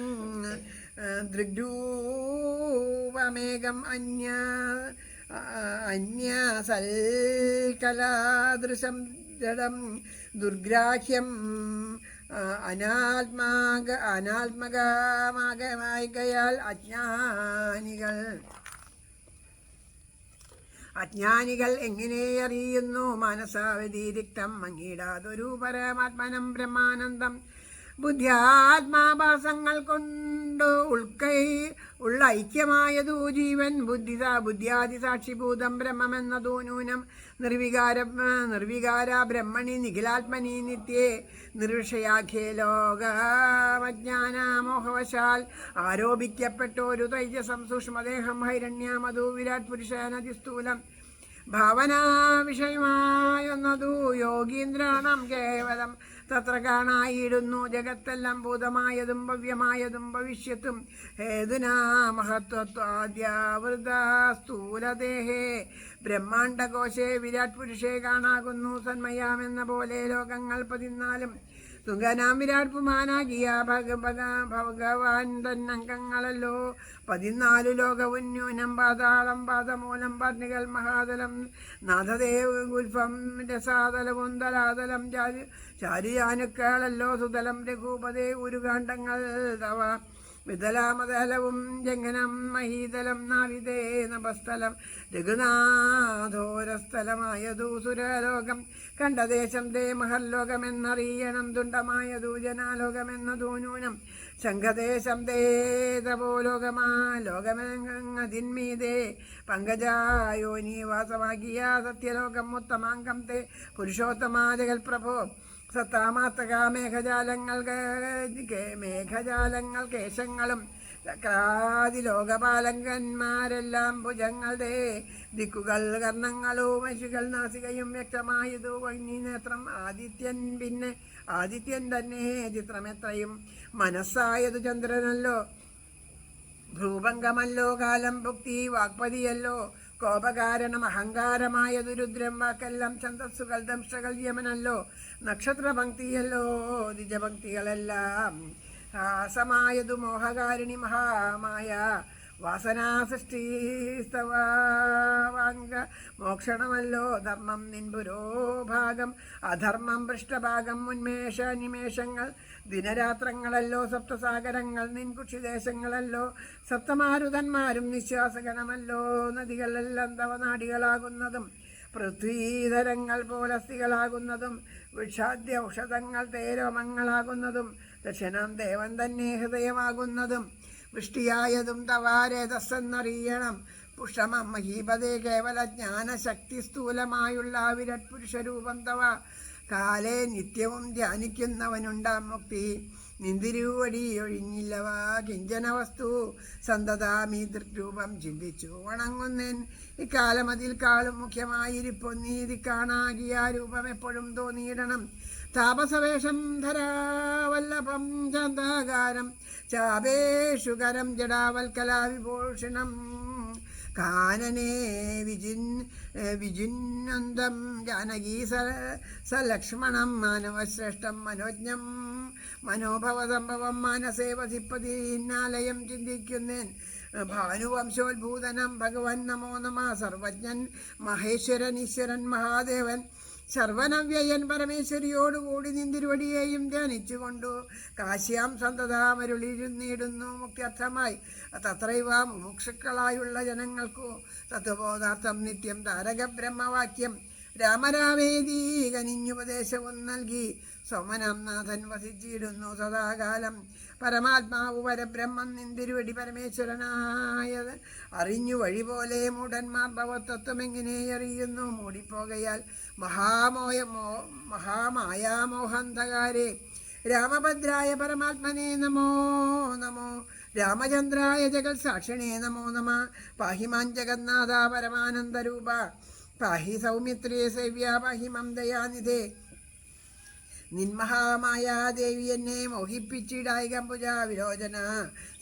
ദൃഗ്രൂപമേകം അന്യസൽകലാദൃശം ജഡം ദുർഗ്രാഹ്യം അനാത്മകമാകയാൽ അജ്ഞാനികൾ എങ്ങനെ അറിയുന്നു? മനസാവ്യതിരിക്തം മങ്ങിടാതൊരു പരമാത്മനം ബ്രഹ്മാനന്ദം ബുദ്ധ്യാത്മാഭാസങ്ങൾ കൊണ്ട് ഉള്ള ഐക്യമായതു ജീവൻ ബുദ്ധ്യാദി സാക്ഷിഭൂതം ബ്രഹ്മമെന്നതു നൂനം നിർവികാര ബ്രഹ്മണി നിഖിലാത്മനി നിത്യേ നിർവിഷയാഖ്യേ ലോകമജ്ഞാനമോഹവശാൽ ആരോപിക്കപ്പെട്ടൊരു തൈജസം സൂക്ഷ്മദേഹം ഹൈരണ്യമതു വിരാട് പുരുഷനതിസ്ഥൂലം ഭാവനാ വിഷയമായൊന്നതു യോഗീന്ദ്രാണം കേവലം തത്ര കാണായിടുന്നു. ജഗത്തെല്ലാം ഭൂതമായതും ഭവ്യമായതും ഭവിഷ്യത്തും ഹേതുനാ മഹത്വത്വാദ്യാവൃത സ്ഥൂലദേഹേ ബ്രഹ്മാണ്ടകോശേ വിരാട് പുരുഷേ കാണാകുന്നു. സന്മയാമെന്ന പോലെ ലോകങ്ങൾ 14 തുങ്കനാം വിരാട് പുമാനാകിയ ഭഗവാൻ തന്നംഗങ്ങളല്ലോ 14 ലോകവും ന്യൂനം പാതാളം പാദമൂലം പർണികൾ മഹാതലം നാഥദേവ് ഗുൽഫം രസാതലവും തലാതലം ചാരിയാനുക്കളല്ലോ സുതലം രഘുപതേ ഉരുകാണ്ഡങ്ങൾ തവ വിതലാമതലവും ജംഗനം മഹീതലം നാവിതേ നഭസ്ഥലം രഘുനാഥോരസ്ഥലമായതു സുരലോകം കണ്ടദേശം തേ മഹർലോകമെന്നറിയണം. തുണ്ടമായതു ജനാലോകമെന്നതു നൂനം ശംഖദേശം തേ തപോലോകമാ ലോകമെങ്ങതിന്മീതേ പങ്കജായോ നീവാസമാകിയ സത്യലോകം ഉത്തമാംഗം തേ പുരുഷോത്തമാ ജഗൽപ്രഭോ സത്താമാത്തക മേഘജാലങ്ങൾ കേശങ്ങളും ചക്രാദിലോകപാലകന്മാരെല്ലാം ഭുജങ്ങളുടെ ദിക്കുകൾ കർണങ്ങളും മശികൾ നാസികയും വ്യക്തമായതു വന്യനേത്രം ആദിത്യൻ പിന്നെ ആദിത്യൻ തന്നെ ചിത്രമെത്രയും മനസ്സായതു ചന്ദ്രനല്ലോ ഭ്രൂഭംഗമല്ലോ കാലം ഭുക്തി വാക്പതിയല്ലോ കോപകാരണം അഹങ്കാരമായതു രുദ്രം വാക്കെല്ലാം ഛന്ദസ്സുകൾ ദംഷ്ടകൾ യമനല്ലോ നക്ഷത്രപംക്തിയല്ലോ ദ്വിജപംക്തികളെല്ലാം ഹാസമായതു മോഹകാരിണി മഹാമായ വാസനാസൃഷ്ടിസ്തവാംഗ മോക്ഷണമല്ലോ ധർമ്മം നിൻപുരോഭാഗം അധർമ്മം പൃഷ്ഠഭാഗം ഉന്മേഷ നിമേഷങ്ങൾ ദിനരാത്രങ്ങളല്ലോ സപ്തസാഗരങ്ങൾ നിൻകുക്ഷിദേശങ്ങളല്ലോ സപ്തമാരുതന്മാരും നിശ്വാസഗണമല്ലോ നദികളെല്ലാം തവനാടികളാകുന്നതും പൃഥ്വീധരങ്ങൾ പോലസ്ഥികളാകുന്നതും വൃക്ഷാദ്യ ഔഷധങ്ങൾ തേരോമങ്ങളാകുന്നതും ദക്ഷിണം ദേവൻ തന്നെ ഹൃദയമാകുന്നതും വൃഷ്ടിയായതും തവാരേതസ്സെന്നറിയണം. പുഷമം മഹീപതേ കേവല ജ്ഞാനശക്തി സ്ഥൂലമായുള്ള വിരാട് പുരുഷരൂപം തവ കാലേ നിത്യവും ധ്യാനിക്കുന്നവനുണ്ടാം മുക്തി. നിന്തിരുവടി ഒഴിഞ്ഞില്ലവാ കിഞ്ചന വസ്തു സന്തതാമീ ദൃക്രൂപം ചിന്തിച്ചു വണങ്ങുന്നേൻ. ഇക്കാലം അതിൽ കാളും മുഖ്യമായിരിപ്പൊന്നീതി കാണാകിയ രൂപം എപ്പോഴും തോന്നിയിടണം. താപസവേഷം ധരാവല്ലഭം ചാന്താകാരം ചാപേഷുകരം ജടാവൽക്കലാവിഭൂഷണം കാനനേ വിജിന്നന്തം ജാനകീ സലക്ഷ്മണം മാനവശ്രേഷ്ഠം മനോജ്ഞം മനോഭവസംഭവം മാനസേ വസിപ്പതിന്നാലയം ചിന്തിക്കുന്നേൻ. ഭാനുവംശോത്ഭൂതനം ഭഗവൻ നമോ നമ സർവജ്ഞൻ മഹേശ്വരൻ ഈശ്വരൻ മഹാദേവൻ സർവനവ്യയൻ പരമേശ്വരിയോടുകൂടി നിന്തിരുവടിയെയും ധ്യാനിച്ചുകൊണ്ടു കാശ്യാം സന്തതാമരുളിരുന്നിടുന്നു മുക്ത്യർത്ഥമായി. തത്രൈവ മുമുക്ഷുക്കളായുള്ള ജനങ്ങൾക്കു തത്വബോധാർത്ഥം നിത്യം താരക ബ്രഹ്മവാക്യം രാമരാമേദീ കനിഞ്ഞുപദേശവും നൽകി സോമനാം നാഥൻ വസിച്ചിടുന്നു സദാകാലം. പരമാത്മാവ് പരബ്രഹ്മം നിന്തിരുവടി പരമേശ്വരനായത് അറിഞ്ഞു വഴി പോലെ മൂഢന്മാർ ഭവതത്വമെങ്ങനെ അറിയുന്നു? മൂടിപ്പോകയാൽ മഹാമായാമോഹന്ധകാരെ. രാമഭദ്രായ പരമാത്മനെ നമോ നമോ രാമചന്ദ്രായ ജഗത് സാക്ഷിണേ നമോ നമ. പാഹിമാൻ ജഗന്നാഥ പരമാനന്ദരൂപ പാഹി സൗമിത്രേ സേവ്യ പാഹിമം ദയാനിധേ നിന്മഹാമായാദേവി എന്നെ മോഹിപ്പിച്ചിടായി കമ്പുജ വിലോചന.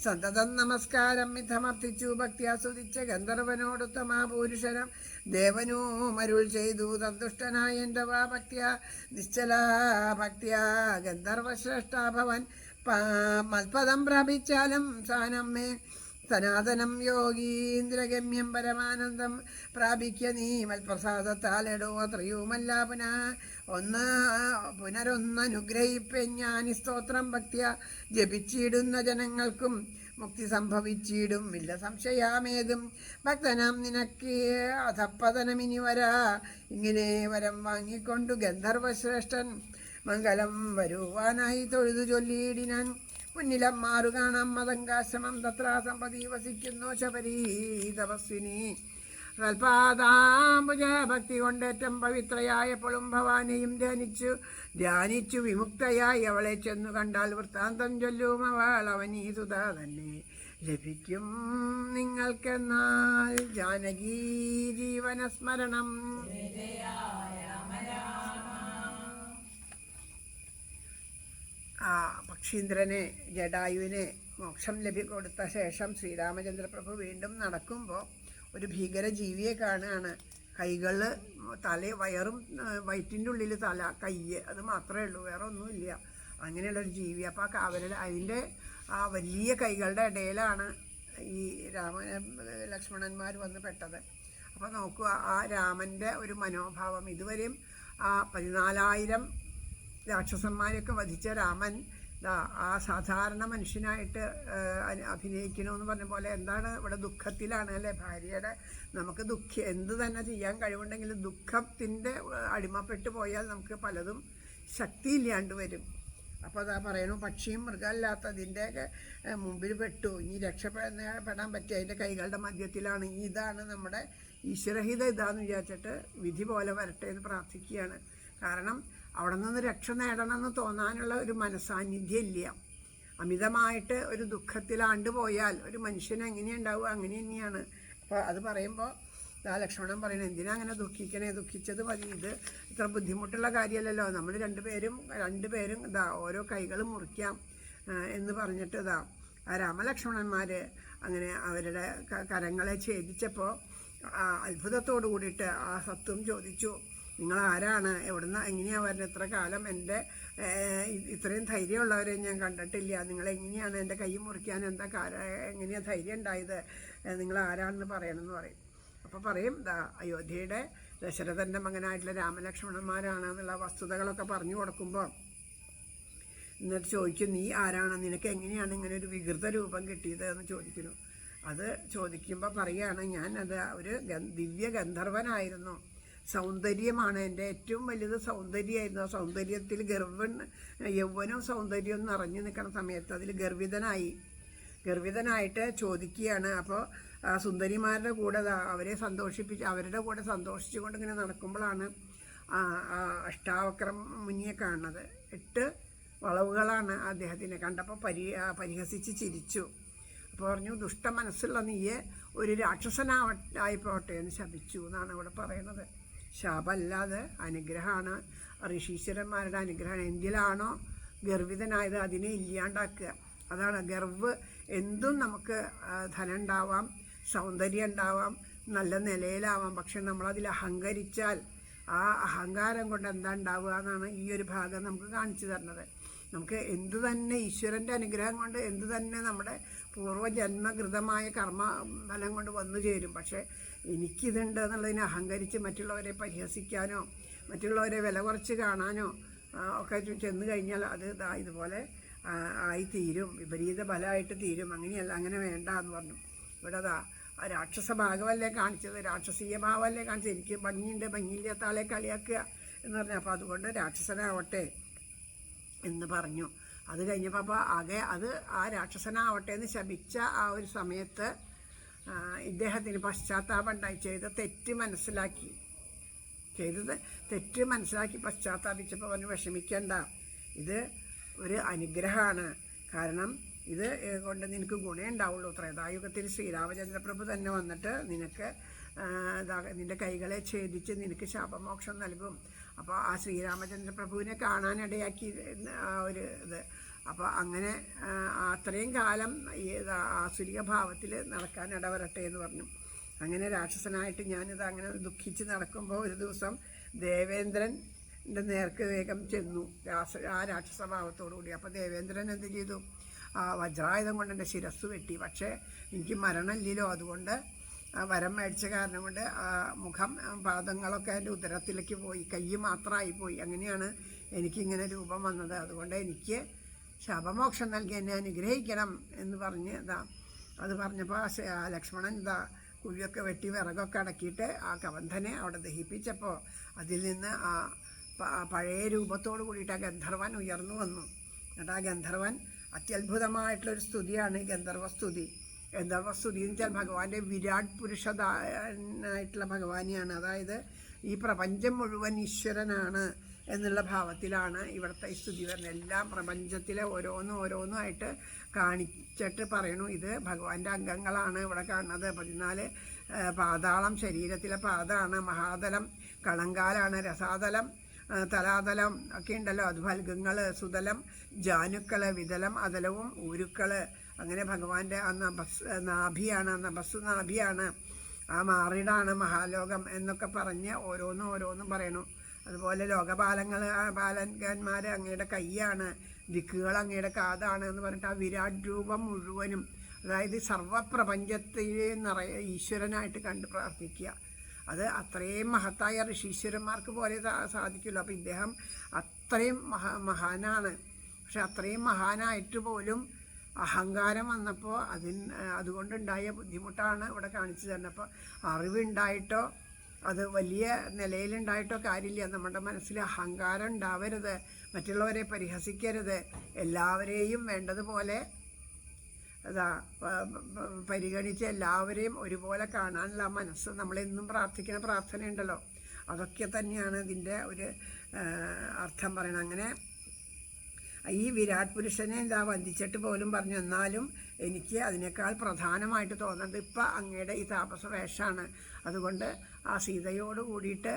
സന്തതം നമസ്കാരം മിഥമർത്ഥിച്ചു ഭക്തിയാസ്വദിച്ച ഗന്ധർവനോടുത്തമാ പുരുഷനം ദേവനും അരുൾ ചെയ്തു സന്തുഷ്ടനായ എൻ്റെ വാ ഭക്തിയ നിശ്ചല ഭക്തിയ ഗന്ധർവശ്രേഷ്ഠാഭവൻ മൽപദം പ്രാപിച്ചാലും സാനമ്മേ സനാതനം യോഗീന്ദ്രഗമ്യം പരമാനന്ദം പ്രാപിക്ക നീ മൽപ്രസാദത്താലെടോ അത്രയുമല്ല പുനരൊന്നനുഗ്രഹിപ്പൻ ഞാൻ സ്തോത്രം ഭക്തിയ ജപിച്ചിടുന്ന ജനങ്ങൾക്കും മുക്തി സംഭവിച്ചിടും ഇല്ല സംശയാമേതും ഭക്തനാം നിനക്ക് അധപ്പതനമിനി വരാ. ഇങ്ങനെ വരം വാങ്ങിക്കൊണ്ടു ഗന്ധർവശ്രേഷ്ഠൻ മംഗലം വരുവാനായി തൊഴുതു ചൊല്ലിയിടിനാൻ. മുന്നിലം മാറു കാണാം മതങ്കാശ്രമം തത്ര സമ്പതി വസിക്കുന്നു ശബരീ തപസ്വിനി. കൽപാദാംബുജ ഭക്തി കൊണ്ടേറ്റം പവിത്രയായപ്പോഴും ഭവാനെയും ധ്യാനിച്ചു വിമുക്തയായി അവളെ ചെന്നു കണ്ടാൽ വൃത്താന്തം ചൊല്ലും അവൾ അവനീ സുധ തന്നെ ലഭിക്കും നിങ്ങൾക്കെന്നാൽ ജാനകീ ജീവനസ്മരണം. പക്ഷീന്ദ്രനെ ജടായുവിനെ മോക്ഷം കൊടുത്ത ശേഷം ശ്രീരാമചന്ദ്രപ്രഭു വീണ്ടും നടക്കുമ്പോൾ ഒരു ഭീകര ജീവിയെ കാണുകയാണ്. കൈകൾ വയറും വയറ്റിൻ്റെ ഉള്ളിൽ തല കയ്യ് അത് മാത്രമേ ഉള്ളൂ, വേറെ ഒന്നുമില്ല. അങ്ങനെയുള്ളൊരു ജീവി. അപ്പോൾ അതിൻ്റെ ആ വലിയ കൈകളുടെ ഇടയിലാണ് ഈ ലക്ഷ്മണന്മാർ വന്ന് പെട്ടത്. അപ്പോൾ നോക്കുക ആ രാമൻ്റെ ഒരു മനോഭാവം. ഇതുവരെയും ആ 14,000 രാക്ഷസന്മാരെയൊക്കെ വധിച്ച രാമൻ ആ സാധാരണ മനുഷ്യനായിട്ട് അഭിനയിക്കണമെന്ന് പറഞ്ഞ പോലെ എന്താണ് ഇവിടെ ദുഃഖത്തിലാണ് അല്ലേ. ഭാര്യയുടെ നമുക്ക് എന്ത് തന്നെ ചെയ്യാൻ കഴിവുണ്ടെങ്കിലും ദുഃഖത്തിൻ്റെ അടിമപ്പെട്ടു പോയാൽ നമുക്ക് പലതും ശക്തിയില്ലാണ്ട് വരും. അപ്പോൾ അതാ പറയണു, പക്ഷിയും മൃഗമല്ലാത്തതിൻ്റെയൊക്കെ മുമ്പിൽ പെട്ടു, ഇനി രക്ഷപ്പെടാൻ പറ്റിയ അതിൻ്റെ കൈകളുടെ മധ്യത്തിലാണ്. ഇതാണ് നമ്മുടെ ഈശ്വരഹിത ഇതാന്ന് വിചാരിച്ചിട്ട് വിധി പോലെ വരട്ടെ എന്ന് പ്രാർത്ഥിക്കുകയാണ്. കാരണം അവിടെ നിന്ന് രക്ഷ നേടണമെന്ന് തോന്നാനുള്ള ഒരു മനസാന്നിധ്യം ഇല്ല. അമിതമായിട്ട് ഒരു ദുഃഖത്തിലാണ്ട് പോയാൽ ഒരു മനുഷ്യൻ എങ്ങനെയുണ്ടാവുക, അങ്ങനെ തന്നെയാണ്. അപ്പോൾ അത് പറയുമ്പോൾ ലക്ഷ്മണൻ പറയുന്നത്, എന്തിനാ അങ്ങനെ ദുഃഖിക്കണേ, ദുഃഖിച്ചത് മതി, ഇത് ഇത്ര ബുദ്ധിമുട്ടുള്ള കാര്യമല്ലല്ലോ, നമ്മൾ രണ്ടുപേരും ഓരോ കൈകൾ മുറിക്കാം എന്ന് പറഞ്ഞിട്ട് ആ രാമലക്ഷ്മണന്മാർ അങ്ങനെ അവരുടെ കരങ്ങളെ ഛേദിച്ചപ്പോൾ അത്ഭുതത്തോടു കൂടിയിട്ട് ആ സത്വം ചോദിച്ചു, നിങ്ങൾ ആരാണ്, എവിടുന്ന്, എങ്ങനെയാണ് വരുന്നത്, ഇത്ര കാലം എൻ്റെ ഇത്രയും ധൈര്യമുള്ളവരെ ഞാൻ കണ്ടിട്ടില്ല, നിങ്ങളെങ്ങനെയാണ് എൻ്റെ കൈ മുറിക്കാൻ എങ്ങനെയാണ് ധൈര്യം ഉണ്ടായത്, നിങ്ങൾ ആരാണെന്ന് പറയണമെന്ന് പറയും. അപ്പോൾ പറയും അയോധ്യയുടെ ദശരഥൻ്റെ മകനായിട്ടുള്ള രാമലക്ഷ്മണന്മാരാണ് എന്നുള്ള വസ്തുതകളൊക്കെ പറഞ്ഞു കൊടുക്കുമ്പോൾ എന്നിട്ട് ചോദിക്കും, നീ ആരാണ്, നിനക്ക് എങ്ങനെയാണ് ഇങ്ങനെ ഒരു വികൃത രൂപം കിട്ടിയത് എന്ന് ചോദിക്കുന്നു. അത് ചോദിക്കുമ്പോൾ പറയുകയാണ്, ഞാനത് ഒരു ദിവ്യ ഗന്ധർവനായിരുന്നു, സൗന്ദര്യമാണ് എൻ്റെ ഏറ്റവും വലുത്, സൗന്ദര്യമായിരുന്നു. ആ സൗന്ദര്യത്തിൽ യൗവനവും സൗന്ദര്യവും നിറഞ്ഞു നിൽക്കുന്ന സമയത്ത് അതിൽ ഗർവിതനായിട്ട് ചോദിക്കുകയാണ്. അപ്പോൾ സുന്ദരിമാരുടെ കൂടെ അവരുടെ കൂടെ സന്തോഷിച്ചുകൊണ്ട് ഇങ്ങനെ നടക്കുമ്പോഴാണ് അഷ്ടാവക്രം മുനിയെ കാണുന്നത്. 8 വളവുകളാണ് അദ്ദേഹത്തിനെ കണ്ടപ്പോൾ പരിഹസിച്ച് ചിരിച്ചു. അപ്പോൾ പറഞ്ഞു, ദുഷ്ട മനസ്സുള്ള നീയെ ഒരു രാക്ഷസനായിപ്പോട്ടെ എന്ന് ശപിച്ചു എന്നാണ് ഇവിടെ പറയുന്നത്. ശാപമല്ലാതെ അനുഗ്രഹമാണ്, ഋഷീശ്വരന്മാരുടെ അനുഗ്രഹമാണ്. എന്തിലാണോ ഗർവിതനായത് അതിനെ ഇല്ലാണ്ടാക്കുക. അതാണ് ഗർവ്. എന്തും നമുക്ക് ധനം ഉണ്ടാവാം, സൗന്ദര്യം ഉണ്ടാവാം, നല്ല നിലയിലാവാം. പക്ഷെ നമ്മളതിൽ അഹങ്കരിച്ചാൽ ആ അഹങ്കാരം കൊണ്ട് എന്താ ഉണ്ടാവുക എന്നാണ് ഈ ഒരു ഭാഗം നമുക്ക് കാണിച്ചു തരുന്നത്. നമുക്ക് എന്തു തന്നെ ഈശ്വരൻ്റെ അനുഗ്രഹം കൊണ്ട് എന്തു തന്നെ നമ്മുടെ പൂർവ്വജന്മകൃതമായ കർമ്മ ഫലം കൊണ്ട് വന്നു ചേരും. പക്ഷേ എനിക്കിതുണ്ട് എന്നുള്ളതിനെ അഹങ്കരിച്ച് മറ്റുള്ളവരെ പരിഹസിക്കാനോ മറ്റുള്ളവരെ വില കുറച്ച് കാണാനോ ഒക്കെ ചെന്ന് കഴിഞ്ഞാൽ അത് ഇതുപോലെ ആയിത്തീരും, വിപരീത ഫലമായിട്ട് തീരും. അങ്ങനെയല്ല, അങ്ങനെ വേണ്ട എന്ന് പറഞ്ഞു. ഇവിടെ രാക്ഷസ ഭാഗമല്ലേ കാണിച്ചത്, രാക്ഷസീയ ഭാവമല്ലേ കാണിച്ചത്. എനിക്ക് ഭംഗിയില്ലാത്ത ആളെ കളിയാക്കുക എന്ന് പറഞ്ഞു. അപ്പോൾ അതുകൊണ്ട് രാക്ഷസനാവട്ടെ എന്ന് പറഞ്ഞു. അത് കഴിഞ്ഞപ്പോൾ അപ്പോൾ അത് ആ രാക്ഷസനാവട്ടെ എന്ന് ശപിച്ച ആ ഒരു സമയത്ത് ഇദ്ദേഹത്തിന് പശ്ചാത്താപം ഉണ്ടായി. ചെയ്ത തെറ്റ് മനസ്സിലാക്കി പശ്ചാത്താപിച്ചപ്പോൾ പറഞ്ഞു, വിഷമിക്കണ്ട, ഇത് ഒരു അനുഗ്രഹമാണ്. കാരണം ഇത് കൊണ്ട് നിനക്ക് ഗുണം ഉണ്ടാവുള്ളൂ. ത്രേതായുഗത്തിൽ ശ്രീരാമചന്ദ്രപ്രഭു തന്നെ വന്നിട്ട് നിനക്ക് നിൻ്റെ കൈകളെ ഛേദിച്ച് നിനക്ക് ശാപമോക്ഷം നൽകും. അപ്പോൾ ആ ശ്രീരാമചന്ദ്ര പ്രഭുവിനെ കാണാനിടയാക്കി ആ ഒരു ഇത്. അപ്പോൾ അങ്ങനെ അത്രയും കാലം ഈ ആസുരിക ഭാവത്തിൽ നടക്കാൻ ഇടവരട്ടെ എന്ന് പറഞ്ഞു. അങ്ങനെ രാക്ഷസനായിട്ട് ഞാനിത് അങ്ങനെ ദുഃഖിച്ച് നടക്കുമ്പോൾ ഒരു ദിവസം ദേവേന്ദ്രൻ്റെ നേർക്ക് വേഗം ചെന്നു ആ രാക്ഷസഭാവത്തോടുകൂടി. അപ്പോൾ ദേവേന്ദ്രൻ എന്ത് ചെയ്തു? വജ്രായുധം കൊണ്ട് എൻ്റെ ശിരസ് വെട്ടി. പക്ഷേ എനിക്ക് മരണമില്ലല്ലോ, അതുകൊണ്ട് വരം മേടിച്ച കാരണം കൊണ്ട് മുഖം പാദങ്ങളൊക്കെ എൻ്റെ ഉദരത്തിലേക്ക് പോയി, കൈ മാത്രമായി പോയി. അങ്ങനെയാണ് എനിക്കിങ്ങനെ രൂപം വന്നത്. അതുകൊണ്ട് എനിക്ക് ശാപമോക്ഷം നൽകി എന്നെ അനുഗ്രഹിക്കണം എന്ന് പറഞ്ഞ് അത് പറഞ്ഞപ്പോൾ ലക്ഷ്മണൻ കുഴിയൊക്കെ വെട്ടി വിറകൊക്കെ അടക്കിയിട്ട് ആ കബന്ധനെ അവിടെ ദഹിപ്പിച്ചപ്പോൾ അതിൽ നിന്ന് ആ പഴയ രൂപത്തോട് കൂടിയിട്ട് ആ ഗന്ധർവൻ ഉയർന്നു വന്നു. എന്നിട്ട് ആ ഗന്ധർവൻ അത്യത്ഭുതമായിട്ടുള്ളൊരു സ്തുതിയാണ് ഗന്ധർവസ്തുതി. ഗന്ധർവസ്തുതി എന്ന് വെച്ചാൽ ഭഗവാന്റെ വിരാട് പുരുഷനായിട്ടുള്ള ഭഗവാനെയാണ്. അതായത് ഈ പ്രപഞ്ചം മുഴുവൻ ഈശ്വരനാണ് എന്നുള്ള ഭാവത്തിലാണ് ഇവിടുത്തെ ഈ സ്തുതി വരുന്നത്. എല്ലാം പ്രപഞ്ചത്തിലെ ഓരോന്നുമായിട്ട് കാണിച്ചിട്ട് പറയണു. ഇത് ഭഗവാന്റെ അംഗങ്ങളാണ് ഇവിടെ കാണുന്നത്. 14 പാതാളം ശരീരത്തിലെ പാദമാണ്. മഹാതലം കളങ്കാലാണ്. രസാതലം തലാതലം ഒക്കെ ഉണ്ടല്ലോ, അത് ഫൽഗങ്ങൾ, സുതലം, ജാനുക്കൾ, വിതലം, അതലവും ഊരുക്കൾ. അങ്ങനെ ഭഗവാന്റെ ആ നാഭിയാണ്, നഭസ് നാഭിയാണ്, ആ മാറിടാണ് മഹാലോകം എന്നൊക്കെ പറഞ്ഞ് ഓരോന്നും പറയണു. അതുപോലെ പാലകന്മാർ അങ്ങയുടെ കൈയാണ്, ദിക്കുകൾ അങ്ങയുടെ കാതാണ് എന്ന് പറഞ്ഞിട്ട് ആ വിരാട് രൂപം മുഴുവനും, അതായത് സർവപ്രപഞ്ചത്തിൽ ഈശ്വരനായിട്ട് കണ്ട് പ്രാർത്ഥിക്കുക. അത് അത്രയും മഹത്തായ ഋഷീശ്വരന്മാർക്ക് പോലെ സാധിക്കുള്ളൂ. അപ്പോൾ ഇദ്ദേഹം അത്രയും മഹാനാണ്. പക്ഷെ അത്രയും മഹാനായിട്ട് പോലും അഹങ്കാരം വന്നപ്പോൾ അതുകൊണ്ടുണ്ടായ ബുദ്ധിമുട്ടാണ് ഇവിടെ കാണിച്ചു തരുന്നത്. അപ്പോൾ അറിവുണ്ടായിട്ടോ അത് വലിയ നിലയിലുണ്ടായിട്ടോ കാര്യമില്ല. നമ്മുടെ മനസ്സിൽ അഹങ്കാരം ഉണ്ടാവരുത്, മറ്റുള്ളവരെ പരിഹസിക്കരുത്, എല്ലാവരെയും വേണ്ടതുപോലെ പരിഗണിച്ച് എല്ലാവരെയും ഒരുപോലെ കാണാനുള്ള മനസ്സ്, നമ്മളെന്നും പ്രാർത്ഥിക്കുന്ന പ്രാർത്ഥനയുണ്ടല്ലോ, അതൊക്കെ തന്നെയാണ് ഇതിൻ്റെ ഒരു അർത്ഥം പറയണം. അങ്ങനെ ഈ വിരാട് പുരുഷനെ വന്ദിച്ചിട്ട് പോലും പറഞ്ഞു, എന്നാലും എനിക്ക് അതിനേക്കാൾ പ്രധാനമായിട്ട് തോന്നുന്നത് ഇപ്പം അങ്ങയുടെ ഈ താപസ വേഷമാണ്. അതുകൊണ്ട് ആ സീതയോട് കൂടിയിട്ട്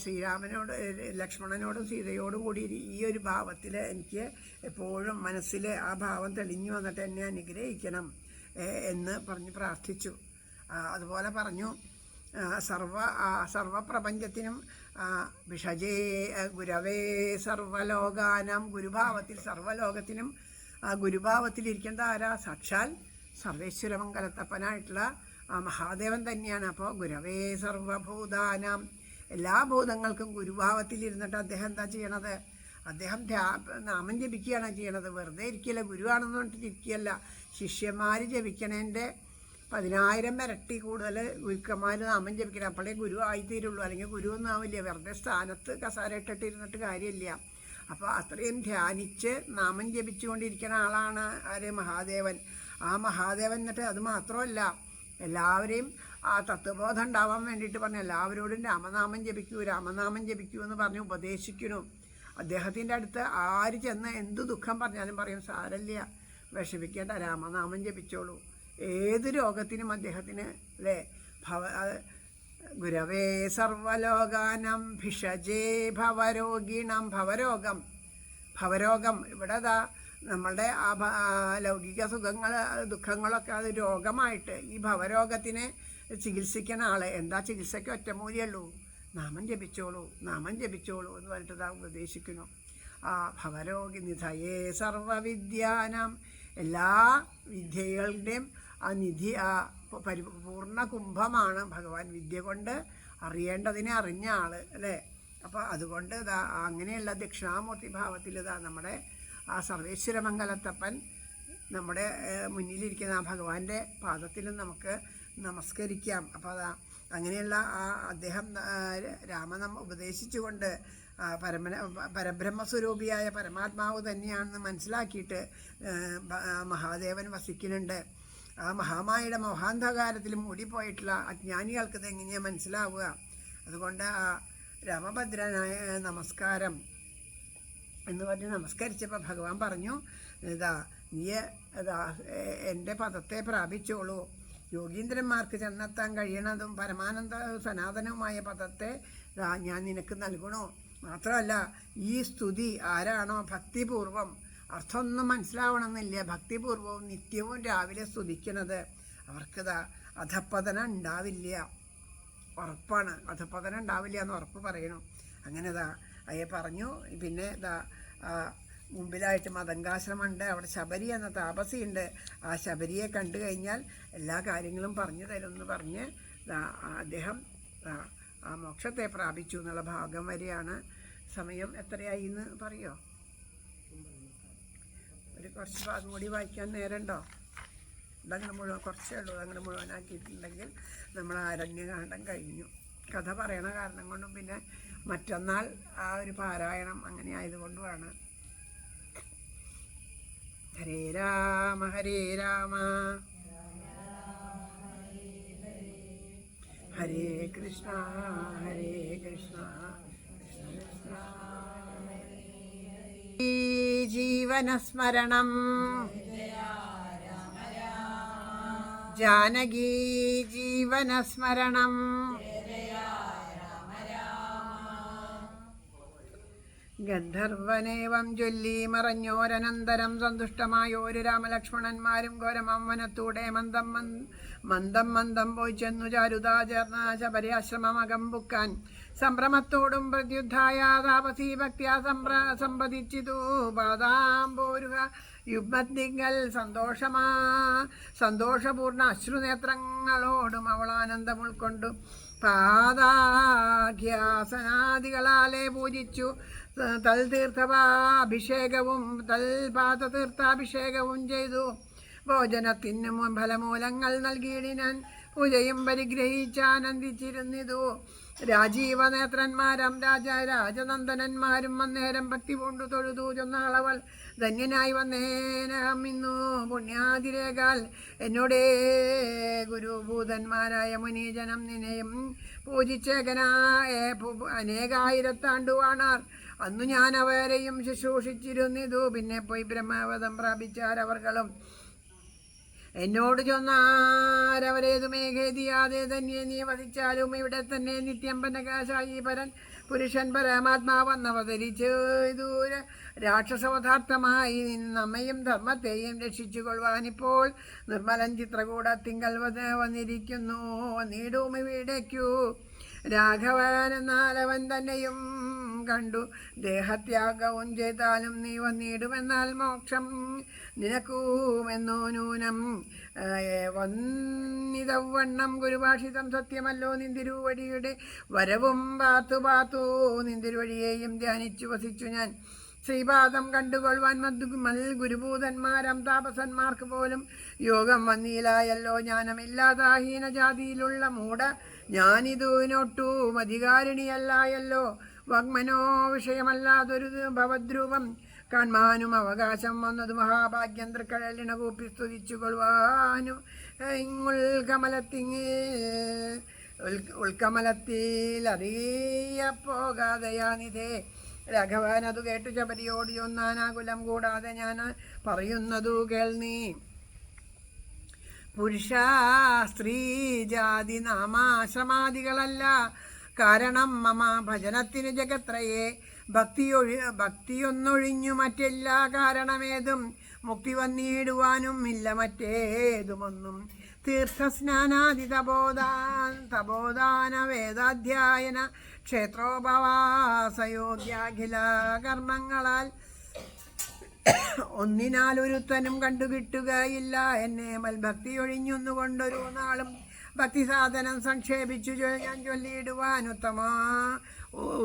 ശ്രീരാമനോട് ലക്ഷ്മണനോടും സീതയോടും കൂടി ഈ ഒരു ഭാവത്തിൽ എനിക്ക് എപ്പോഴും മനസ്സിൽ ആ ഭാവം തെളിഞ്ഞു വന്നിട്ട് എന്നെ അനുഗ്രഹിക്കണം എന്ന് പറഞ്ഞ് പ്രാർത്ഥിച്ചു. അതുപോലെ പറഞ്ഞു, സർവപ്രപഞ്ചത്തിനും വിഷജേ ഗുരവേ സർവലോകാനാം, ഗുരുഭാവത്തിൽ സർവലോകത്തിനും ഗുരുഭാവത്തിലിരിക്കേണ്ട ആരാ? സാക്ഷാൽ സർവേശ്വരമംഗലത്തപ്പനായിട്ടുള്ള മഹാദേവൻ തന്നെയാണ്. അപ്പോൾ ഗുരവേ സർവഭൂതാനാം, എല്ലാ ഭൂതങ്ങൾക്കും ഗുരുഭാവത്തിലിരുന്നിട്ട് അദ്ദേഹം എന്താ ചെയ്യണത്? അദ്ദേഹം നാമം ജപിക്കുകയാണ് ചെയ്യണത്. വെറുതെ ഇരിക്കില്ല, ഗുരുവാണെന്ന് പറഞ്ഞിട്ട് ഇരിക്കുകയല്ല. ശിഷ്യന്മാർ ജപിക്കണേൻ്റെ 10,000 ഇരട്ടി കൂടുതൽ ഗുരുക്കന്മാർ നാമം ജപിക്കണം. അപ്പോഴേ ഗുരു ആയിത്തീരുള്ളൂ, അല്ലെങ്കിൽ ഗുരുവൊന്നും ആവില്ല. വെറുതെ സ്ഥാനത്ത് കസാര ഇട്ടിട്ട് ഇരുന്നിട്ട് കാര്യമില്ല. അപ്പോൾ അത്രയും ധ്യാനിച്ച് നാമം ജപിച്ചുകൊണ്ടിരിക്കുന്ന ആളാണ് ആര്? മഹാദേവൻ. ആ മഹാദേവൻ എന്നിട്ട് അത് മാത്രമല്ല, എല്ലാവരെയും ആ തത്വബോധം ഉണ്ടാവാൻ വേണ്ടിയിട്ട് പറഞ്ഞു എല്ലാവരോടും രാമനാമം ജപിക്കൂ എന്ന് പറഞ്ഞ് ഉപദേശിക്കുന്നു. അദ്ദേഹത്തിൻ്റെ അടുത്ത് ആര് ചെന്ന് എന്ത് ദുഃഖം പറഞ്ഞാലും പറയും, സാരല്ല, വിഷമിക്കേണ്ട, രാമനാമം ജപിച്ചോളൂ. ഏത് രോഗത്തിനും അദ്ദേഹത്തിന് അല്ലേ ഗുരവേ സർവലോകാനം ഭിഷജേ ഭവരോഗിണം. ഭവരോഗം ഇവിടെ നമ്മളുടെ ലൗകിക ദുഃഖങ്ങളൊക്കെ അത് രോഗമായിട്ട് ഈ ഭവരോഗത്തിനെ ചികിത്സിക്കുന്ന ആൾ എന്താ? ചികിത്സയ്ക്ക് ഒറ്റമൂലിയുള്ളൂ, നാമം ജപിച്ചോളൂ എന്ന് പറഞ്ഞിട്ട് ഉപദേശിക്കുന്നു. ആ ഭവരോഗി നിധയേ സർവവിദ്യാനാം, എല്ലാ വിദ്യകളുടെയും ആ നിധി, ആ പരിപൂർണ കുംഭമാണ് ഭഗവാൻ. വിദ്യ കൊണ്ട് അറിയേണ്ടതിനെ അറിഞ്ഞ ആൾ അല്ലേ. അപ്പോൾ അതുകൊണ്ട് അങ്ങനെയുള്ള ദക്ഷിണാമൂർത്തി ഭാവത്തിൽ നമ്മുടെ ആ സർവേശ്വരമംഗലത്തപ്പൻ നമ്മുടെ മുന്നിലിരിക്കുന്ന ആ ഭഗവാന്റെ പാദത്തിലും നമുക്ക് നമസ്കരിക്കാം. അപ്പോൾ അങ്ങനെയുള്ള ആ അദ്ദേഹം രാമനം ഉപദേശിച്ചുകൊണ്ട് പരബ്രഹ്മസ്വരൂപിയായ പരമാത്മാവ് തന്നെയാണെന്ന് മനസ്സിലാക്കിയിട്ട് മഹാദേവൻ വസിക്കുന്നുണ്ട്. ആ മഹാമായുടെ മോഹാന്ധകാരത്തിൽ മൂടിപ്പോയിട്ടുള്ള അജ്ഞാനികൾക്ക് ഇതെങ്ങനെയാണ് മനസ്സിലാവുക? അതുകൊണ്ട് ആ രാമഭദ്രനായ നമസ്കാരം എന്ന് പറഞ്ഞ് നമസ്കരിച്ചപ്പോൾ ഭഗവാൻ പറഞ്ഞു, നീ എൻ്റെ പദത്തെ പ്രാപിച്ചോളൂ. യോഗീന്ദ്രന്മാർക്ക് ചെന്നെത്താൻ കഴിയണതും പരമാനന്ദ സനാതനവുമായ പദത്തെ ഞാൻ നിനക്ക് നൽകണോ? മാത്രമല്ല ഈ സ്തുതി ആരാണോ ഭക്തിപൂർവം, അർത്ഥമൊന്നും മനസ്സിലാവണമെന്നില്ല, ഭക്തിപൂർവവും നിത്യവും രാവിലെ സ്തുതിക്കുന്നത് അവർക്കിതാ അധപ്പതനം ഉണ്ടാവില്ല, ഉറപ്പാണ്. അധപ്പതനം ഉണ്ടാവില്ല എന്ന് ഉറപ്പ് പറയണു. അങ്ങനെതാ അയ്യ പറഞ്ഞു. പിന്നെ ഇതാ മുമ്പിലായിട്ട് മതങ്കാശ്രമമുണ്ട്, അവിടെ ശബരി എന്ന താപസിയുണ്ട്. ആ ശബരിയെ കണ്ടു കഴിഞ്ഞാൽ എല്ലാ കാര്യങ്ങളും പറഞ്ഞു തരുമെന്ന് പറഞ്ഞ് അദ്ദേഹം ആ മോക്ഷത്തെ പ്രാപിച്ചു എന്നുള്ള ഭാഗം വരെയാണ്. സമയം എത്രയായി എന്ന് പറയോ? ഒരു കുറച്ച് ഭാഗം കൂടി വായിക്കാൻ നേരമുണ്ടോ? ഇതങ്ങനെ മുഴുവൻ കുറച്ചേ ഉള്ളൂ. അതങ്ങനെ മുഴുവനാക്കിയിട്ടുണ്ടെങ്കിൽ നമ്മൾ ആരണ്യകാണ്ഡം കഴിഞ്ഞു. കഥ പറയണ കാരണം കൊണ്ടും പിന്നെ മറ്റന്നാൾ ആ ഒരു പാരായണം അങ്ങനെ ആയതുകൊണ്ടുമാണ്. ഹരേ രാമ ഹരേ രാമ ഹരേ കൃഷ്ണ ഹരേ കൃഷ്ണ കൃഷ്ണ കൃഷ്ണ ജീവനസ്മരണം ജാനകി ജീവനസ്മരണം ഗന്ധർവനേവം ചൊല്ലി മറഞ്ഞോരനന്തരം സന്തുഷ്ടമായോരു രാമലക്ഷ്മണന്മാരും ഘോരമവനത്തൂടെ മന്ദം മന്ദം പോയി ചെന്നു ചാരുതാ ചേർന്ന ശബരിയാശ്രമമകം പുക്കാൻ സംഭ്രമത്തോടും പ്രത്യുദ്ധായ താപസീ ഭക്തിയാ സമ്പതിച്ചിതു പാദാംബോരുഹ യുഗ്മത്തിങ്കൽ സന്തോഷപൂർണ്ണ അശ്രുനേത്രങ്ങളോടും അവൾ ആനന്ദം ഉൾക്കൊണ്ടു പാദാഖ്യാസനാദികളാലെ പൂജിച്ചു തൽപാദതീർത്ഥാഭിഷേകവും ചെയ്തു. ഭോജനത്തിനും ഫലമൂലങ്ങൾ നൽകിയിടിനാൻ പൂജയും പരിഗ്രഹിച്ചാനന്ദിച്ചിരുന്നിതു. രാജീവനേത്രന്മാരും രാജനന്ദനന്മാരും അന്നേരം ഭക്തി കൊണ്ടു തൊഴുതു ചൊന്നാളവൾ ധന്യനായി വന്നേനഹം ഇന്നു പുണ്യാതിരേകാൽ എന്നോടേ ഗുരുഭൂതന്മാരായ മുനീജനം നിന്നെയും പൂജിച്ചേകനായ അനേകായിരത്താണ്ടുവാണാർ. അന്നു ഞാൻ അവരെയും ശുശ്രൂഷിച്ചിരുന്നിതു. പിന്നെ പോയി ബ്രഹ്മവധം പ്രാപിച്ചാരവർകളും എന്നോട് ചൊന്നാരവരേതുമേ ഖേദിയാതെ തന്നെ നീ വധിച്ചാലും ഇവിടെ തന്നെ നിത്യം പന്നകാശായി പരൻ പുരുഷൻ പരമാത്മാവെന്നവതരിച്ച് ദൂര രാക്ഷസവധാർത്ഥമായി നമ്മയും ധർമ്മത്തെയും രക്ഷിച്ചുകൊള്ളുവാനിപ്പോൾ നിർമ്മലൻ ചിത്രകൂടത്തിങ്കൽ വന്നിരിക്കുന്നു. വന്നിടും ഇവിടേക്കു രാഘവൻ എന്നാലവൻ തന്നെയും കണ്ടു ദേഹത്യാഗവും ചെയ്താലും നീ വന്നിടുമെന്നാൽ മോക്ഷം നിനക്കുമെന്നോ നൂനം വന്നിതവണ്ണം ഗുരുഭാഷിതം സത്യമല്ലോ. നിന്തിരുവഴിയുടെ വരവും പാത്തു നിന്തിരുവഴിയെയും ധ്യാനിച്ചു വസിച്ചു ഞാൻ. ശ്രീപാദം കണ്ടുകൊള്ളുവാൻ ഗുരുഭൂതന്മാരം താപസന്മാർക്ക് പോലും യോഗം വന്നീലായല്ലോ. ജ്ഞാനമില്ലാതാഹീന ജാതിയിലുള്ള മൂഢ ഞാനിതിനൊട്ടും അധികാരിണിയല്ലായല്ലോ. വാഗ്മനോ വിഷയമല്ലാതൊരു ഭവദ്രൂപം കാൺമാനും അവകാശം വന്നത് മഹാഭാഗ്യം. തൃക്കടലിനെ കൂപ്പി സ്തുതിച്ചു കൊള്ളുവാനും ഉൾക്കമലത്തിൽ അറിയപ്പോകാതെയാനിതേ. രാഘവൻ അതു കേട്ടു ശബരിയോട് ചൊന്നാനാകുലം കൂടാതെ ഞാൻ പറയുന്നതു കേൾനീ. പുരുഷ സ്ത്രീ ജാതി നാമാശ്രമാദികളല്ല കാരണം മമ ഭജനത്തിന് ജഗത്രയെ. ഭക്തിയൊന്നൊഴിഞ്ഞു മറ്റെല്ലാ കാരണമേതും മുക്തി വന്നിടുവാനും ഇല്ല മറ്റേതുമൊന്നും. തീർത്ഥസ്നാനാദി തപോദാന വേദാധ്യായന ക്ഷേത്രോപവാസയോഗ്യാഖില കർമ്മങ്ങളാൽ ഒന്നിനാലൊരുത്തനും കണ്ടുകിട്ടുകയില്ല എന്നെ. മൽഭക്തിയൊഴിഞ്ഞൊന്നുകൊണ്ടൊരു നാളും ഭക്തി സാധനം സംക്ഷേപിച്ചു ഞാൻ ചൊല്ലിയിടുവാൻ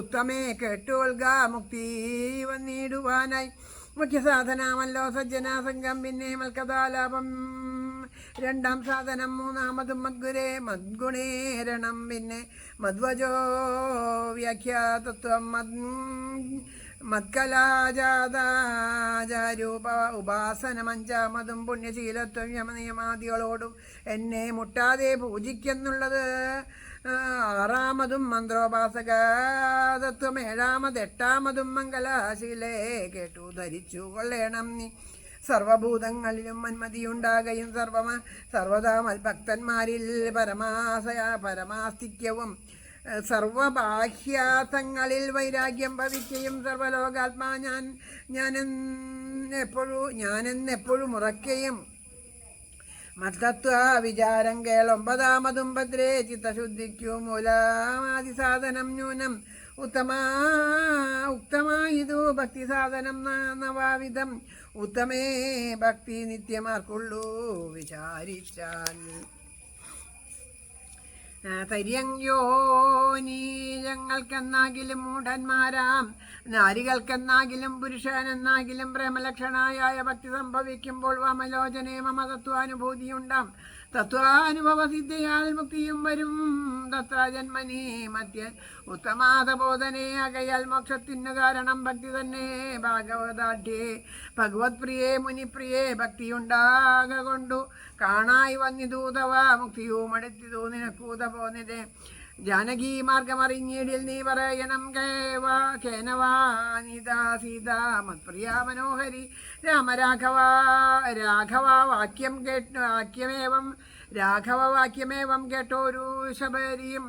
ഉത്തമേ കേട്ടുകൊള്ളുക. മുക്തി വന്നിടുവാനായി മുഖ്യ സാധനമല്ലോ സജ്ജനാസംഗം, പിന്നെ മൽക്കഥാലാപം രണ്ടാം സാധനം, മൂന്നാമതും മദ്ഗുണേരണം, പിന്നെ മധ്വജോ വ്യാഖ്യാതത്വം മത്കലാജാതാചാരൂപ ഉപാസനം, അഞ്ചാമതും പുണ്യശീലത്വം യമനിയമാദികളോടും എന്നെ മുട്ടാതെ പൂജിക്കുന്നുള്ളത്, ആറാമതും മന്ത്രോപാസകതത്വം, ഏഴാമതും മംഗലാശീലേ കേട്ടു ധരിച്ചു കൊള്ളേണം നീ. സർവഭൂതങ്ങളിലും മന്മതിയുണ്ടാകയും സർവതാ മൽഭക്തന്മാരിൽ പരമാസ്തിക്യവും സർവബാഹ്യാർത്ഥങ്ങളിൽ വൈരാഗ്യം ഭവിക്കുകയും സർവലോകാത്മാ ഞാനെന്നെപ്പോഴും ഉറക്കുകയും മത്തത്വ വിചാരം കേളൊമ്പതാമതും ഭദ്രേ ചിത്തശുദ്ധിക്കു മൂലമാതിസാധനം ന്യൂനം ഉത്തമായിതു ഭക്തി സാധനം നവാവിധം ഉത്തമേ ഭക്തി നിത്യമാർക്കുള്ളൂ വിചാരിച്ചാൽ. തര്യങ്യോനീജങ്ങൾക്കെന്നാകിലും മൂഢന്മാരാം നാരികൾക്കെന്നാകിലും പുരുഷനെന്നാകിലും പ്രേമലക്ഷണായ ഭക്തി സംഭവിക്കുമ്പോൾ വാമലോചനേ മമ തത്വാനുഭൂതിയുണ്ടാം. തത്വാനുഭവസിദ്ധിയാൽ മുക്തിയും വരും തത്ര ജന്മനീ മധ്യ ഉത്തമാതബോധനേ അകയാൽ മോക്ഷത്തിനു കാരണം ഭക്തി തന്നെ. ഭാഗവതാഢ്യേ ഭഗവത് പ്രിയേ മുനിപ്രിയേ ഭക്തിയുണ്ടാക കൊണ്ടു കാണായി വന്നിതൂതവ മുക്തിയും അടുത്തിതൂ നിനക്കൂത പോന്നിതേ. ജാനകീ മാർഗമറിഞ്ഞിടിൽ നീ പറയണം കേനവാനിതാ സീതാ മത്പ്രിയ മനോഹരി രാഘവ വാക്യമേവം കേട്ടോരു ശബരിയും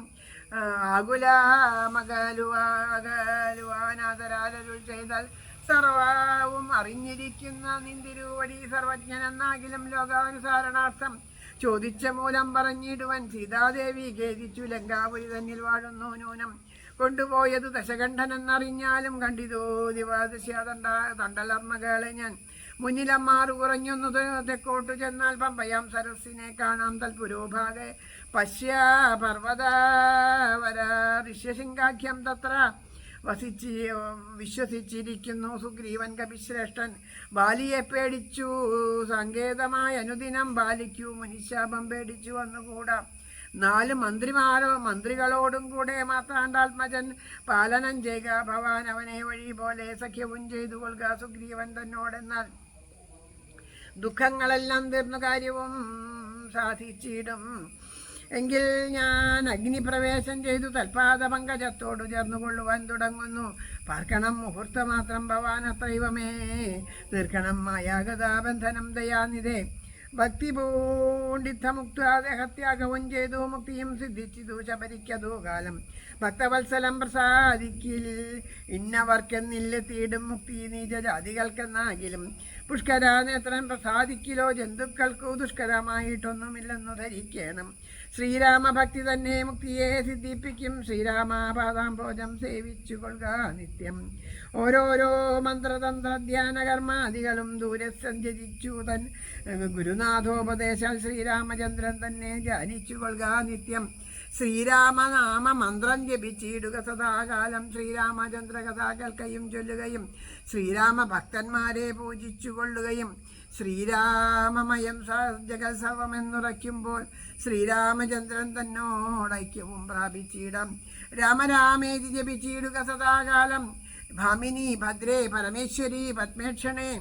ആകുലമകലുവാനാദരാലരുൾ ചെയ്താൽ സർവവും അറിഞ്ഞിരിക്കുന്ന നിന്തിരുവടി സർവജ്ഞനെന്നാകിലും ലോകാനുസാരണാർത്ഥം ചോദിച്ച മൂലം പറഞ്ഞിടുവൻ. സീതാദേവി ഖേദിച്ചു ലങ്കാപുരി തന്നിൽ വാഴുന്നു നൂനം കൊണ്ടുപോയത് ദശകണ്ഠനെന്നറിഞ്ഞാലും കണ്ടിതോ തണ്ടലർമ്മകളെ ഞാൻ. മുന്നിലമ്മാറു കുറഞ്ഞൊന്നു തെക്കോട്ടു ചെന്നാൽ പമ്പയാം സരസിനെ കാണാം. തൽപുരോഭാഗെ പശ്യ പർവ്വതവര ഋഷ്യശൃംഗാഖ്യം തത്ര വിശ്വസിച്ചിരിക്കുന്നു സുഗ്രീവൻ കപിശ്രേഷ്ഠൻ. ബാലിയെ പേടിച്ചു സങ്കേതമായ അനുദിനം ബാലിക്കു മുനിശാപം പേടിച്ചു വന്നുകൂടാ. 4 മന്ത്രികളോടും കൂടെ മാർത്താണ്ഡാത്മജൻ പാലനം ചെയ്യുക. ഭവാൻ അവനെ വഴി പോലെ സഖ്യവും ചെയ്തു കൊള്ളുക സുഗ്രീവൻ തന്നോടെന്നാൽ ദുഃഖങ്ങളെല്ലാം തീർന്നു കാര്യവും സാധിച്ചിടും. എങ്കിൽ ഞാൻ അഗ്നിപ്രവേശം ചെയ്തു തൽപാദ പങ്കജത്തോടു ചേർന്നുകൊള്ളുവാൻ തുടങ്ങുന്നു. പാർക്കണം മുഹൂർത്തമാത്രം ഭവാൻ അത്രൈവമേ തീർക്കണം മായാഗതാബന്ധനം ദയാനിധേ. ഭക്തി പൂണ്ടിത്തമുക്താദേഹത്യാഗവും ചെയ്തു മുക്തിയും സിദ്ധിച്ചിതു ശബരിക്കതു കാലം. ഭക്തവത്സലം പ്രസാദിക്കിൽ ഇന്നവർക്കെന്നില്ലെത്തിയിടും മുക്തി നീചജാതികൾക്കെന്നാകിലും പുഷ്കരാനേത്രൻ പ്രസാദിക്കിലോ ജന്തുക്കൾക്കു ദുഷ്കരമായിട്ടൊന്നുമില്ലെന്നു ധരിക്കണം. ശ്രീരാമഭക്തി തന്നെ മുക്തിയെ സിദ്ധിപ്പിക്കും. ശ്രീരാമപാദാംഭോജം സേവിച്ചു കൊള്ളുക നിത്യം. ഓരോരോ മന്ത്രതന്ത്ര ധ്യാന കർമാദികളും ദൂരെ സഞ്ചരിച്ചു തൻ ഗുരുനാഥോപദേശാൽ ശ്രീരാമചന്ദ്രൻ തന്നെ ധ്യാനിച്ചു കൊള്ളുക നിത്യം. ശ്രീരാമനാമ മന്ത്രം ജപിച്ചിടുക സദാകാലം. ശ്രീരാമചന്ദ്ര കഥാകൾക്കയും ചൊല്ലുകയും ശ്രീരാമ ഭക്തന്മാരെ പൂജിച്ചു കൊള്ളുകയും ശ്രീരാമമയം ജഗത്സവമെന്നുറയ്ക്കുമ്പോൾ ശ്രീരാമചന്ദ്രൻ തന്നോടൈക്യവും പ്രാപിച്ചിടാം. രാമരാമേതി ജപിച്ചിടുക സദാകാലം. ഭാമിനി ഭദ്രേ പരമേശ്വരി പത്മേക്ഷണേ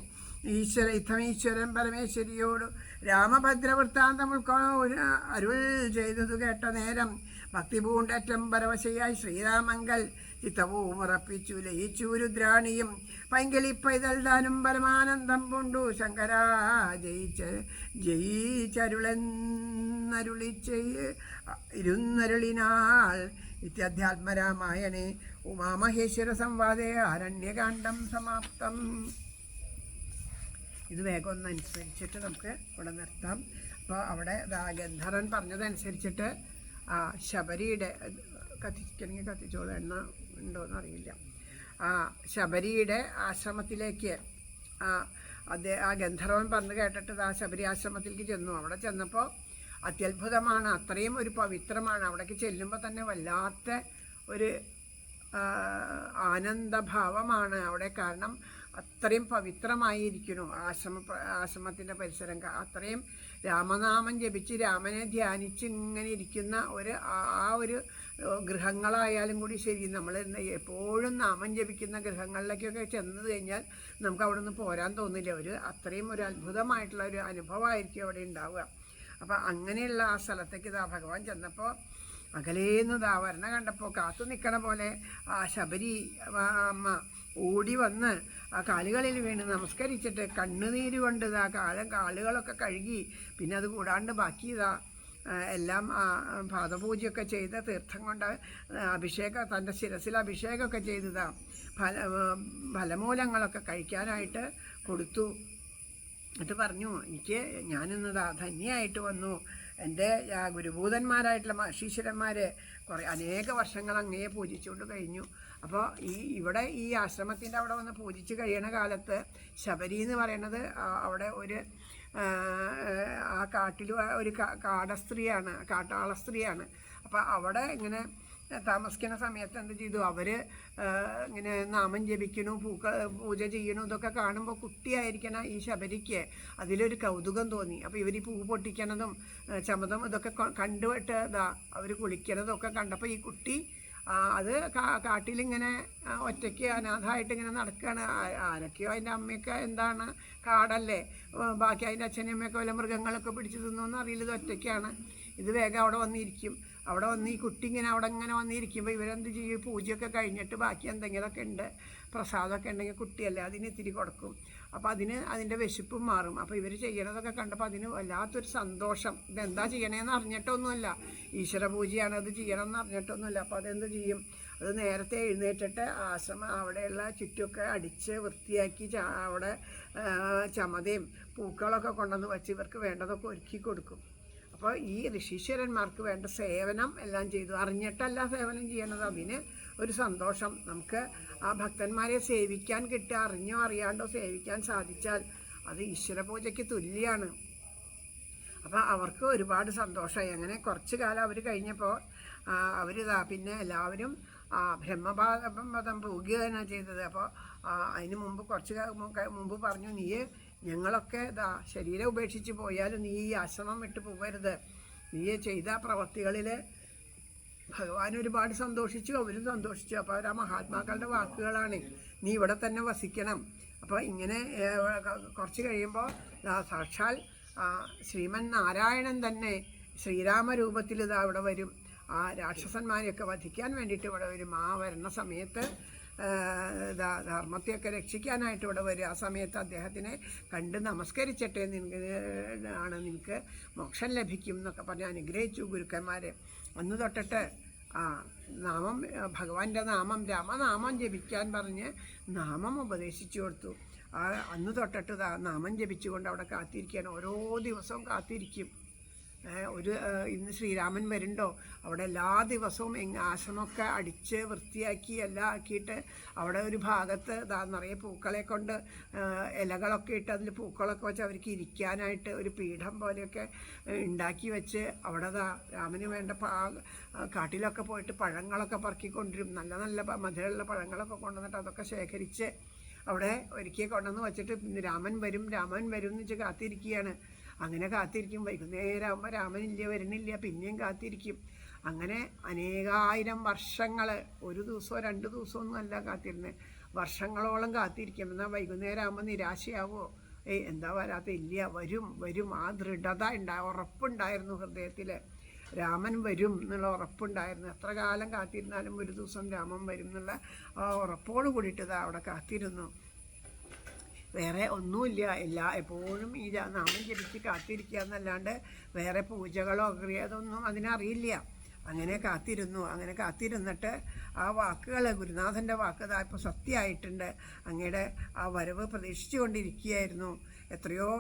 ഇത്തമീശ്വരൻ പരമേശ്വരിയോട് രാമഭദ്രവൃത്താന്തം അരുൾ ചെയ്തതു കേട്ട നേരം ഭക്തി പൂണ്ടറ്റം പരവശയായി ശ്രീരാമങ്കൽ ചിത്തവും ഉറപ്പിച്ചു ലയിച്ചു രുദ്രാണിയും പൈങ്കലിപ്പൈതൽ താനും പരമാനന്ദം പൂണ്ടു. ശങ്കരാ ജയിച്ചരുളെന്നരുളിച്ചിരുന്നരുളിനാൾ ഇത്യധ്യാത്മരാമായണേ ഉമാമഹേശ്വര സംവാദേ ആരണ്യകാന്ഡം സമാപ്തം. ഇത് വേഗം ഒന്നനുസരിച്ചിട്ട് നമുക്ക് ഇവിടെ നിർത്താം. അപ്പോൾ അവിടെ ഗന്ധർവൻ പറഞ്ഞതനുസരിച്ചിട്ട് ശബരിയുടെ കത്തിക്കണമെങ്കിൽ കത്തിച്ചോളൂ, എണ്ണ ഉണ്ടോയെന്ന് അറിയില്ല. ശബരിയുടെ ആശ്രമത്തിലേക്ക് ആ ഗന്ധർവൻ പറഞ്ഞു കേട്ടിട്ട് ആ ശബരി ആശ്രമത്തിലേക്ക് ചെന്നു. അവിടെ ചെന്നപ്പോൾ അത്യത്ഭുതമാണ്, അത്രയും ഒരു പവിത്രമാണ്. അവിടേക്ക് ചെല്ലുമ്പോൾ തന്നെ വല്ലാത്ത ഒരു ആനന്ദഭാവമാണ് അവിടെ. കാരണം അത്രയും പവിത്രമായിരിക്കുന്നു ആശ്രമത്തിൻ്റെ പരിസരം. അത്രയും രാമനാമം ജപിച്ച് രാമനെ ധ്യാനിച്ച് ഇങ്ങനെ ഇരിക്കുന്ന ഒരു ഗൃഹങ്ങളായാലും കൂടി ശരി, നമ്മൾ എപ്പോഴും നാമം ജപിക്കുന്ന ഗൃഹങ്ങളിലേക്കൊക്കെ ചെന്ന് കഴിഞ്ഞാൽ നമുക്ക് അവിടെ നിന്ന് പോരാൻ തോന്നില്ല. അത്രയും ഒരു അത്ഭുതമായിട്ടുള്ള ഒരു അനുഭവമായിരിക്കും അവിടെ ഉണ്ടാവുക. അപ്പം അങ്ങനെയുള്ള ആ സ്ഥലത്തേക്ക് ഭഗവാൻ ചെന്നപ്പോൾ അകലേന്ന് വരണ കണ്ടപ്പോൾ കാത്തു നിൽക്കണ പോലെ ആ ശബരി അമ്മ ഓടി വന്ന് ആ കാലുകളിൽ വീണ് നമസ്കരിച്ചിട്ട് കണ്ണുനീര് കൊണ്ട് കാലുകളൊക്കെ കഴുകി. പിന്നെ അത് കൂടാണ്ട് ബാക്കി എല്ലാം പാദപൂജയൊക്കെ ചെയ്ത് തീർത്ഥം കൊണ്ട് അഭിഷേകം തൻ്റെ ശിരസിൽ അഭിഷേകമൊക്കെ ചെയ്തതാണ്. ഫലമൂലങ്ങളൊക്കെ കഴിക്കാനായിട്ട് കൊടുത്തു. എന്നിട്ട് പറഞ്ഞു, എനിക്ക് ഞാനിന്നതാ ധന്യമായിട്ട് വന്നു. എൻ്റെ ഗുരുഭൂതന്മാരായിട്ടുള്ള മഹർഷീശ്വരന്മാർ അനേക വർഷങ്ങൾ അങ്ങയെ പൂജിച്ചുകൊണ്ട് കഴിഞ്ഞു. അപ്പോൾ ഇവിടെ ഈ ആശ്രമത്തിൻ്റെ അവിടെ വന്ന് പൂജിച്ച് കഴിയണ കാലത്ത് ശബരി എന്ന് പറയണത് അവിടെ ഒരു ആ കാട്ടിൽ ഒരു കാടസ്ത്രീയാണ്, കാട്ടാള സ്ത്രീയാണ്. അപ്പോൾ അവിടെ ഇങ്ങനെ താമസിക്കുന്ന സമയത്ത് എന്ത് ചെയ്തു, അവർ ഇങ്ങനെ നാമം ജപിക്കണു, പൂജ ചെയ്യണു, ഇതൊക്കെ കാണുമ്പോൾ കുട്ടിയായിരിക്കണ ഈ ശബരിക്ക് അതിലൊരു കൗതുകം തോന്നി. അപ്പോൾ ഇവർ ഈ പൂ പൊട്ടിക്കണതും ചമതം ഇതൊക്കെ കണ്ടുവിട്ട് അവർ കുളിക്കണതൊക്കെ കണ്ടപ്പോൾ ഈ കുട്ടി അത് കാട്ടിലിങ്ങനെ ഒറ്റയ്ക്ക് അനാഥമായിട്ട് ഇങ്ങനെ നടക്കുകയാണ്. ആരൊക്കെയോ അതിൻ്റെ അമ്മയൊക്കെ എന്താണ്, കാടല്ലേ, ബാക്കി അതിൻ്റെ അച്ഛനും അമ്മയൊക്കെ വല്ല മൃഗങ്ങളൊക്കെ പിടിച്ച് തിന്നോന്ന് അറിയില്ല. ഇത് ഒറ്റയ്ക്കാണ്. ഇത് വേഗം അവിടെ വന്നിരിക്കും. അവിടെ വന്ന് ഈ കുട്ടി ഇങ്ങനെ അവിടെ ഇങ്ങനെ വന്നിരിക്കുമ്പോൾ ഇവരെന്ത് ചെയ്യും, പൂജയൊക്കെ കഴിഞ്ഞിട്ട് ബാക്കി എന്തെങ്കിലുമൊക്കെ ഉണ്ട്, പ്രസാദമൊക്കെ ഉണ്ടെങ്കിൽ കുട്ടിയല്ലേ അതിന് ഇത്തിരി കൊടുക്കും. അപ്പോൾ അതിൻ്റെ വിശപ്പും മാറും. അപ്പോൾ ഇവർ ചെയ്യണതൊക്കെ കണ്ടപ്പോൾ അതിന് വല്ലാത്തൊരു സന്തോഷം. ഇതെന്താ ചെയ്യണേന്ന് അറിഞ്ഞിട്ടൊന്നുമല്ല, ഈശ്വര പൂജയാണ്, അത് ചെയ്യണമെന്ന് അറിഞ്ഞിട്ടൊന്നുമില്ല. അപ്പോൾ അതെന്ത് ചെയ്യും, അത് നേരത്തെ എഴുന്നേറ്റിട്ട് ആശ്രമം അവിടെയുള്ള ചുറ്റുമൊക്കെ അടിച്ച് വൃത്തിയാക്കി അവിടെ ചമതയും പൂക്കളൊക്കെ കൊണ്ടുവന്ന് വച്ച് ഇവർക്ക് വേണ്ടതൊക്കെ ഒരുക്കി കൊടുക്കും. അപ്പോൾ ഈ ഋഷീശ്വരന്മാർക്ക് വേണ്ട സേവനം എല്ലാം ചെയ്തു. അറിഞ്ഞിട്ടല്ല സേവനം ചെയ്യണത്, അതിന് ഒരു സന്തോഷം. നമുക്ക് ആ ഭക്തന്മാരെ സേവിക്കാൻ കിട്ടുക, അറിഞ്ഞോ അറിയാണ്ടോ സേവിക്കാൻ സാധിച്ചാൽ അത് ഈശ്വര പൂജയ്ക്ക് തുല്യമാണ്. അപ്പോൾ അവർക്ക് ഒരുപാട് സന്തോഷമായി. അങ്ങനെ കുറച്ച് കാലം അവർ കഴിഞ്ഞപ്പോൾ അവരിതാ പിന്നെ എല്ലാവരും ബ്രഹ്മപാദം പോകുകയാണ് ചെയ്തത്. അപ്പോൾ അതിന് മുമ്പ് കുറച്ച് മുമ്പ് പറഞ്ഞു, നീ ഞങ്ങളൊക്കെ ശരീരം ഉപേക്ഷിച്ച് പോയാലും നീ ഈ ആശ്രമം വിട്ട് പോകരുത്. നീ ചെയ്ത പ്രവൃത്തികളിൽ ഭഗവാൻ ഒരുപാട് സന്തോഷിച്ചു, അവരും സന്തോഷിച്ചു. അപ്പോൾ അവർ ആ മഹാത്മാക്കളുടെ വാക്കുകളാണ്, നീ ഇവിടെ തന്നെ വസിക്കണം. അപ്പോൾ ഇങ്ങനെ കുറച്ച് കഴിയുമ്പോൾ സാക്ഷാൽ ശ്രീമൻ നാരായണൻ തന്നെ ശ്രീരാമരൂപത്തിൽ ഇവിടെ വരും. ആ രാക്ഷസന്മാരെയൊക്കെ വധിക്കാൻ വേണ്ടിയിട്ട് ഇവിടെ വരും. ആ വരുന്ന സമയത്ത് ധർമ്മത്തെയൊക്കെ രക്ഷിക്കാനായിട്ട് ഇവിടെ വരും. ആ സമയത്ത് അദ്ദേഹത്തിനെ കണ്ട് നമസ്കരിച്ചിട്ടേ നിനക്ക് മോക്ഷം ലഭിക്കും എന്നൊക്കെ പറഞ്ഞ് അനുഗ്രഹിച്ചു ഗുരുക്കന്മാർ. അന്ന് തൊട്ടിട്ട് നാമം, ഭഗവാന്റെ നാമം, രാമനാമം ജപിക്കാൻ പറഞ്ഞ് നാമം ഉപദേശിച്ചു കൊടുത്തു. അന്ന് തൊട്ടിട്ട് നാമം ജപിച്ചുകൊണ്ട് അവിടെ കാത്തിരിക്കുകയാണ്. ഓരോ ദിവസവും കാത്തിരിക്കും. ഇന്ന് ശ്രീരാമൻ വരുന്നുണ്ടോ, അവിടെ എല്ലാ ദിവസവും ആശ്രമമൊക്കെ അടിച്ച് വൃത്തിയാക്കി എല്ലാം ആക്കിയിട്ട് അവിടെ ഒരു ഭാഗത്ത് നിറയെ പൂക്കളെ കൊണ്ട് ഇലകളൊക്കെ ഇട്ട് അതിൽ പൂക്കളൊക്കെ വെച്ച് അവർക്ക് ഇരിക്കാനായിട്ട് ഒരു പീഠം പോലെയൊക്കെ ഉണ്ടാക്കി വെച്ച് അവിടെ രാമന് വേണ്ട കാട്ടിലൊക്കെ പോയിട്ട് പഴങ്ങളൊക്കെ പറക്കിക്കൊണ്ടിരും. നല്ല നല്ല മധുരമുള്ള പഴങ്ങളൊക്കെ കൊണ്ടുവന്നിട്ട് അതൊക്കെ ശേഖരിച്ച് അവിടെ ഒരുക്കി കൊണ്ടുവന്ന് വെച്ചിട്ട് രാമൻ വരും എന്ന് വെച്ച് കാത്തിരിക്കുകയാണ്. അങ്ങനെ കാത്തിരിക്കും. വൈകുന്നേരം ആകുമ്പോൾ രാമനില്ല, വരുന്നില്ല, പിന്നെയും കാത്തിരിക്കും. അങ്ങനെ അനേകായിരം വർഷങ്ങൾ, ഒരു ദിവസമോ 2 ദിവസമൊന്നും അല്ല കാത്തിരുന്നത്, വർഷങ്ങളോളം കാത്തിരിക്കും. എന്നാൽ വൈകുന്നേരം ആകുമ്പോൾ നിരാശയാവോ, എന്താ വരാത്ത, ഇല്ല, വരും. ആ ദൃഢത ഉറപ്പുണ്ടായിരുന്നു ഹൃദയത്തിൽ. രാമൻ വരും എന്നുള്ള ഉറപ്പുണ്ടായിരുന്നു. എത്ര കാലം കാത്തിരുന്നാലും ഒരു ദിവസം രാമൻ വരും എന്നുള്ള ആ ഉറപ്പോട് കൂടിയിട്ട് അവിടെ കാത്തിരുന്നു. വേറെ ഒന്നുമില്ല, എപ്പോഴും ഈ നാമം ജപിച്ച് കാത്തിരിക്കുക എന്നല്ലാണ്ട് വേറെ പൂജകളോ അതൊന്നും അതിനറിയില്ല. അങ്ങനെ കാത്തിരുന്നു. അങ്ങനെ കാത്തിരുന്നിട്ട് ആ വാക്കുകൾ, ഗുരുനാഥൻ്റെ വാക്ക് ഇപ്പോൾ സത്യമായിട്ടുണ്ട്. അങ്ങയുടെ ആ വരവ് പ്രതീക്ഷിച്ചു കൊണ്ടിരിക്കുകയായിരുന്നു. എത്രയോ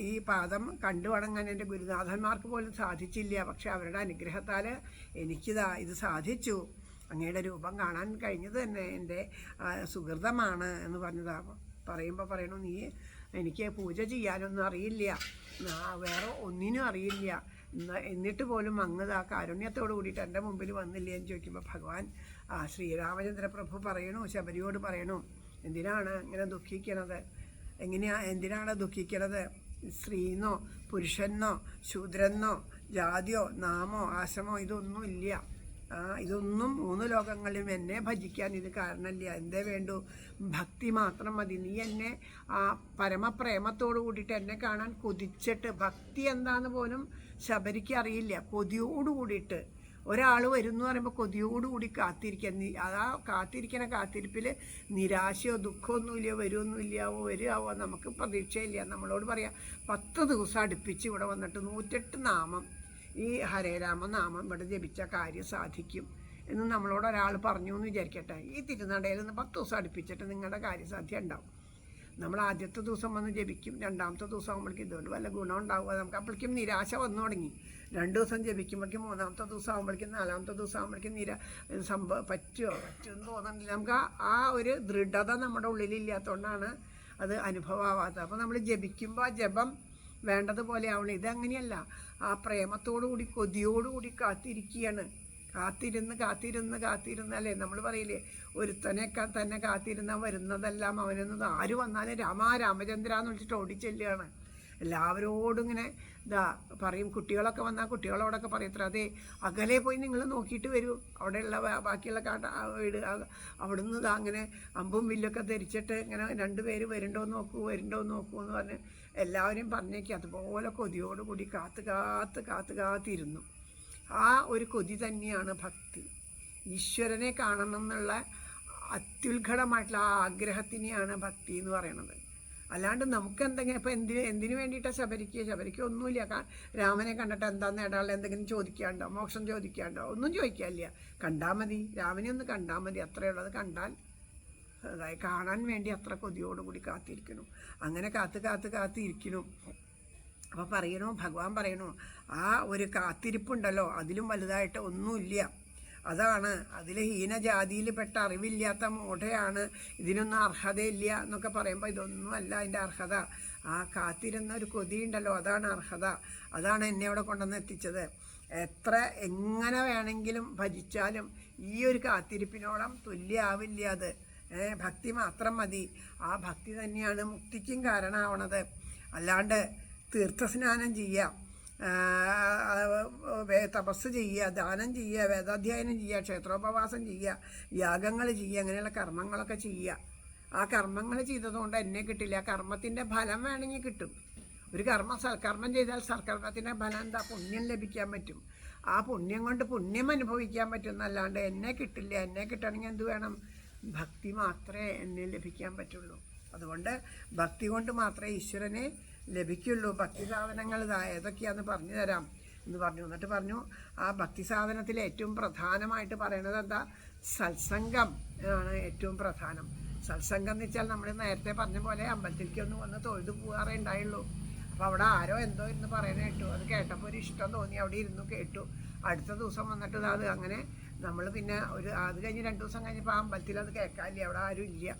ഈ പാദം കണ്ടു വണങ്ങാൻ എൻ്റെ ഗുരുനാഥന്മാർക്ക് പോലും സാധിച്ചില്ല. പക്ഷെ അവരുടെ അനുഗ്രഹത്താൽ ഇത് സാധിച്ചു. അങ്ങയുടെ രൂപം കാണാൻ കഴിഞ്ഞത് തന്നെ എൻ്റെ സുഹൃതമാണ് എന്ന് പറഞ്ഞതാണ്. പറയുമ്പോൾ പറയണു, നീ എനിക്ക് പൂജ ചെയ്യാനൊന്നും അറിയില്ല, വേറെ ഒന്നിനും അറിയില്ല, എന്നിട്ട് പോലും അങ്ങ് കാരുണ്യത്തോട് കൂടിയിട്ട് എൻ്റെ മുമ്പിൽ വന്നില്ല എന്ന് ചോദിക്കുമ്പോൾ ഭഗവാൻ ശ്രീരാമചന്ദ്ര പ്രഭു പറയണു, ശബരിയോട് പറയണു, എന്തിനാണ് ഇങ്ങനെ ദുഃഖിക്കണത്, എന്തിനാണ് ദുഃഖിക്കണത്? സ്ത്രീന്നോ പുരുഷനോ ശൂദ്രനോ ജാതിയോ നാമോ ആശ്രമോ ഇതൊന്നുമില്ല. ഇതൊന്നും 3 ലോകങ്ങളിലും എന്നെ ഭജിക്കാൻ ഇത് കാരണമില്ല. എന്തേ വേണ്ടു? ഭക്തി മാത്രം മതി. നീ എന്നെ പരമപ്രേമത്തോടു കൂടിയിട്ട് എന്നെ കാണാൻ കൊതിച്ചിട്ട്, ഭക്തി എന്താന്ന് പോലും ശബരിക്ക് അറിയില്ല. കൊതിയോട് കൂടിയിട്ട് ഒരാൾ വരും എന്ന് പറയുമ്പോൾ കൊതിയോടുകൂടി കാത്തിരിക്കുക. കാത്തിരിക്കണ കാത്തിരിപ്പിൽ നിരാശയോ ദുഃഖമൊന്നുമില്ല, വരുമോ നമുക്ക് പ്രതീക്ഷയില്ല. നമ്മളോട് പറയാം 10 ദിവസം അടുപ്പിച്ച് ഇവിടെ വന്നിട്ട് 108 നാമം ഈ ഹരേരാമനാമം ഇവിടെ ജപിച്ച കാര്യം സാധിക്കും എന്ന് നമ്മളോട് ഒരാൾ പറഞ്ഞു എന്ന് വിചാരിക്കട്ടെ. ഈ തിരുനടയിൽ നിന്ന് 10 ദിവസം അടുപ്പിച്ചിട്ട് നിങ്ങളുടെ കാര്യസാധ്യം ഉണ്ടാവും. നമ്മൾ ആദ്യത്തെ ദിവസം വന്ന് ജപിക്കും, രണ്ടാമത്തെ ദിവസം ആകുമ്പോഴേക്കും ഇതുകൊണ്ട് വല്ല ഗുണം ഉണ്ടാവുക. നമുക്ക് അപ്പോഴേക്കും നിരാശ വന്നു തുടങ്ങി. 2 ദിവസം ജപിക്കുമ്പോഴേക്കും 3-ാമത്തെ ദിവസം ആകുമ്പോഴേക്കും 4-ാമത്തെ ദിവസം ആകുമ്പോഴേക്കും പറ്റുമെന്ന് തോന്നുന്നില്ല. നമുക്ക് ആ ഒരു ദൃഢത നമ്മുടെ ഉള്ളിലില്ലാത്തതുകൊണ്ടാണ് അത് അനുഭവമാവാത്തത്. അപ്പോൾ നമ്മൾ ജപിക്കുമ്പോൾ ആ ജപം വേണ്ടതുപോലെ ആവണം. ഇതങ്ങനെയല്ല. ആ പ്രേമത്തോടു കൂടി കൊതിയോടുകൂടി കാത്തിരിക്കുകയാണ്. കാത്തിരുന്ന് അല്ലേ നമ്മൾ പറയില്ലേ, ഒരുത്തനെയൊക്കെ തന്നെ കാത്തിരുന്നാൽ വരുന്നതെല്ലാം അവനെന്നത്. ആര് വന്നാലും രാമചന്ദ്ര എന്ന് വിളിച്ചിട്ട് ഓടിച്ചെല്ലുകയാണ്. എല്ലാവരോടും ഇങ്ങനെ പറയും. കുട്ടികളൊക്കെ വന്നാൽ കുട്ടികളോടൊക്കെ പറയത്ര, അതെ അകലെ പോയി നിങ്ങൾ നോക്കിയിട്ട് വരൂ, അവിടെയുള്ള ബാക്കിയുള്ള വീട് അവിടുന്ന് അങ്ങനെ അമ്പും വില്ലൊക്കെ ധരിച്ചിട്ട് ഇങ്ങനെ 2 പേര് വരുന്നുണ്ടോ നോക്കൂ എന്ന് പറഞ്ഞ് എല്ലാവരെയും പറഞ്ഞേക്ക്. അതുപോലെ കൊതിയോടുകൂടി കാത്തിരുന്നു. ആ ഒരു കൊതി തന്നെയാണ് ഭക്തി. ഈശ്വരനെ കാണണം എന്നുള്ള അത്യുത്കടമായിട്ടുള്ള ആ ആഗ്രഹത്തിനെയാണ് ഭക്തി എന്ന് പറയുന്നത്. അല്ലാണ്ട് നമുക്ക് എന്തെങ്കിലും ഇപ്പം എന്തിനു വേണ്ടിയിട്ടാണ് ശബരിക്ക് ഒന്നുമില്ല. രാമനെ കണ്ടിട്ട് എന്താ നേടാനുള്ള എന്തെങ്കിലും ചോദിക്കാണ്ടോ, മോക്ഷം ചോദിക്കാണ്ടോ? ഒന്നും ചോദിക്കാനില്ല. കണ്ടാൽ മതി, രാമനെ ഒന്ന് കണ്ടാൽ മതി, അത്രയേ ഉള്ളത്. കണ്ടാൽ അതായത് കാണാൻ വേണ്ടി അത്ര കൊതിയോടുകൂടി കാത്തിരിക്കുന്നു. അങ്ങനെ കാത്തിരിക്കുന്നു. അപ്പോൾ ഭഗവാൻ പറയണു, ആ ഒരു കാത്തിരിപ്പുണ്ടല്ലോ, അതിലും വലുതായിട്ട് ഒന്നുമില്ല. അതാണ് അതിൽ ഹീനജാതിയിൽപ്പെട്ട അറിവില്ലാത്ത മൂഢയാണ്, ഇതിനൊന്നും അർഹതയില്ല എന്നൊക്കെ പറയുമ്പോൾ ഇതൊന്നുമല്ല അതിൻ്റെ അർഹത. ആ കാത്തിരുന്ന ഒരു കൊതിയുണ്ടല്ലോ, അതാണ് അർഹത. അതാണ് എന്നെ അവിടെ കൊണ്ടുവന്ന് എത്തിച്ചത്. എങ്ങനെ വേണമെങ്കിലും ഭജിച്ചാലും ഈ ഒരു കാത്തിരിപ്പിനോളം തുല്യാവില്ല അത്. ഭക്തി മാത്രം മതി. ആ ഭക്തി തന്നെയാണ് മുക്തിക്കും കാരണമാവണത്. അല്ലാണ്ട് തീർത്ഥസ്നാനം ചെയ്യുക, തപസ് ചെയ്യുക, ദാനം ചെയ്യുക, വേദാധ്യയനം ചെയ്യുക, ക്ഷേത്രോപവാസം ചെയ്യുക, യാഗങ്ങൾ ചെയ്യുക, അങ്ങനെയുള്ള കർമ്മങ്ങളൊക്കെ ചെയ്യുക. ആ കർമ്മങ്ങൾ ചെയ്തതുകൊണ്ട് എന്നെ കിട്ടില്ല. കർമ്മത്തിൻ്റെ ഫലം വേണമെങ്കിൽ കിട്ടും. ഒരു സൽക്കർമ്മം ചെയ്താൽ സൽക്കർമ്മത്തിൻ്റെ ഫലം എന്താ? പുണ്യം ലഭിക്കാൻ പറ്റും. ആ പുണ്യം കൊണ്ട് പുണ്യം അനുഭവിക്കാൻ പറ്റുന്നല്ലാണ്ട് എന്നെ കിട്ടില്ല. എന്നെ കിട്ടണമെങ്കിൽ എന്ത് വേണം? ഭക്തി മാത്രമേ എന്നെ ലഭിക്കാൻ പറ്റുള്ളൂ. അതുകൊണ്ട് ഭക്തി കൊണ്ട് മാത്രമേ ഈശ്വരനെ ലഭിക്കുള്ളൂ. ഭക്തി സാധനങ്ങൾ ഏതൊക്കെയാണെന്ന് പറഞ്ഞു തരാം എന്ന് പറഞ്ഞു. എന്നിട്ട് പറഞ്ഞു, ആ ഭക്തി സാധനത്തിൽ ഏറ്റവും പ്രധാനമായിട്ട് പറയണത് എന്താ? സത്സംഗം ആണ് ഏറ്റവും പ്രധാനം. സത്സംഗം എന്ന് വെച്ചാൽ നമ്മൾ നേരത്തെ പറഞ്ഞ പോലെ അമ്പലത്തിലേക്ക് ഒന്ന് വന്ന് തൊഴുതു പോകാറേ ഉണ്ടായുള്ളൂ. അപ്പോൾ അവിടെ ആരോ എന്തോ ഇരുന്ന് പറയണ കേട്ടു. അത് കേട്ടപ്പോൾ ഒരു ഇഷ്ടം തോന്നി, അവിടെ ഇരുന്നു കേട്ടു. അടുത്ത ദിവസം വന്നിട്ട് അത് അങ്ങനെ നമ്മൾ പിന്നെ അത് കഴിഞ്ഞ് 2 ദിവസം കഴിഞ്ഞപ്പോൾ ആ അമ്പലത്തിൽ അത് കേൾക്കാനില്ല, അവിടെ ആരും ഇല്ല.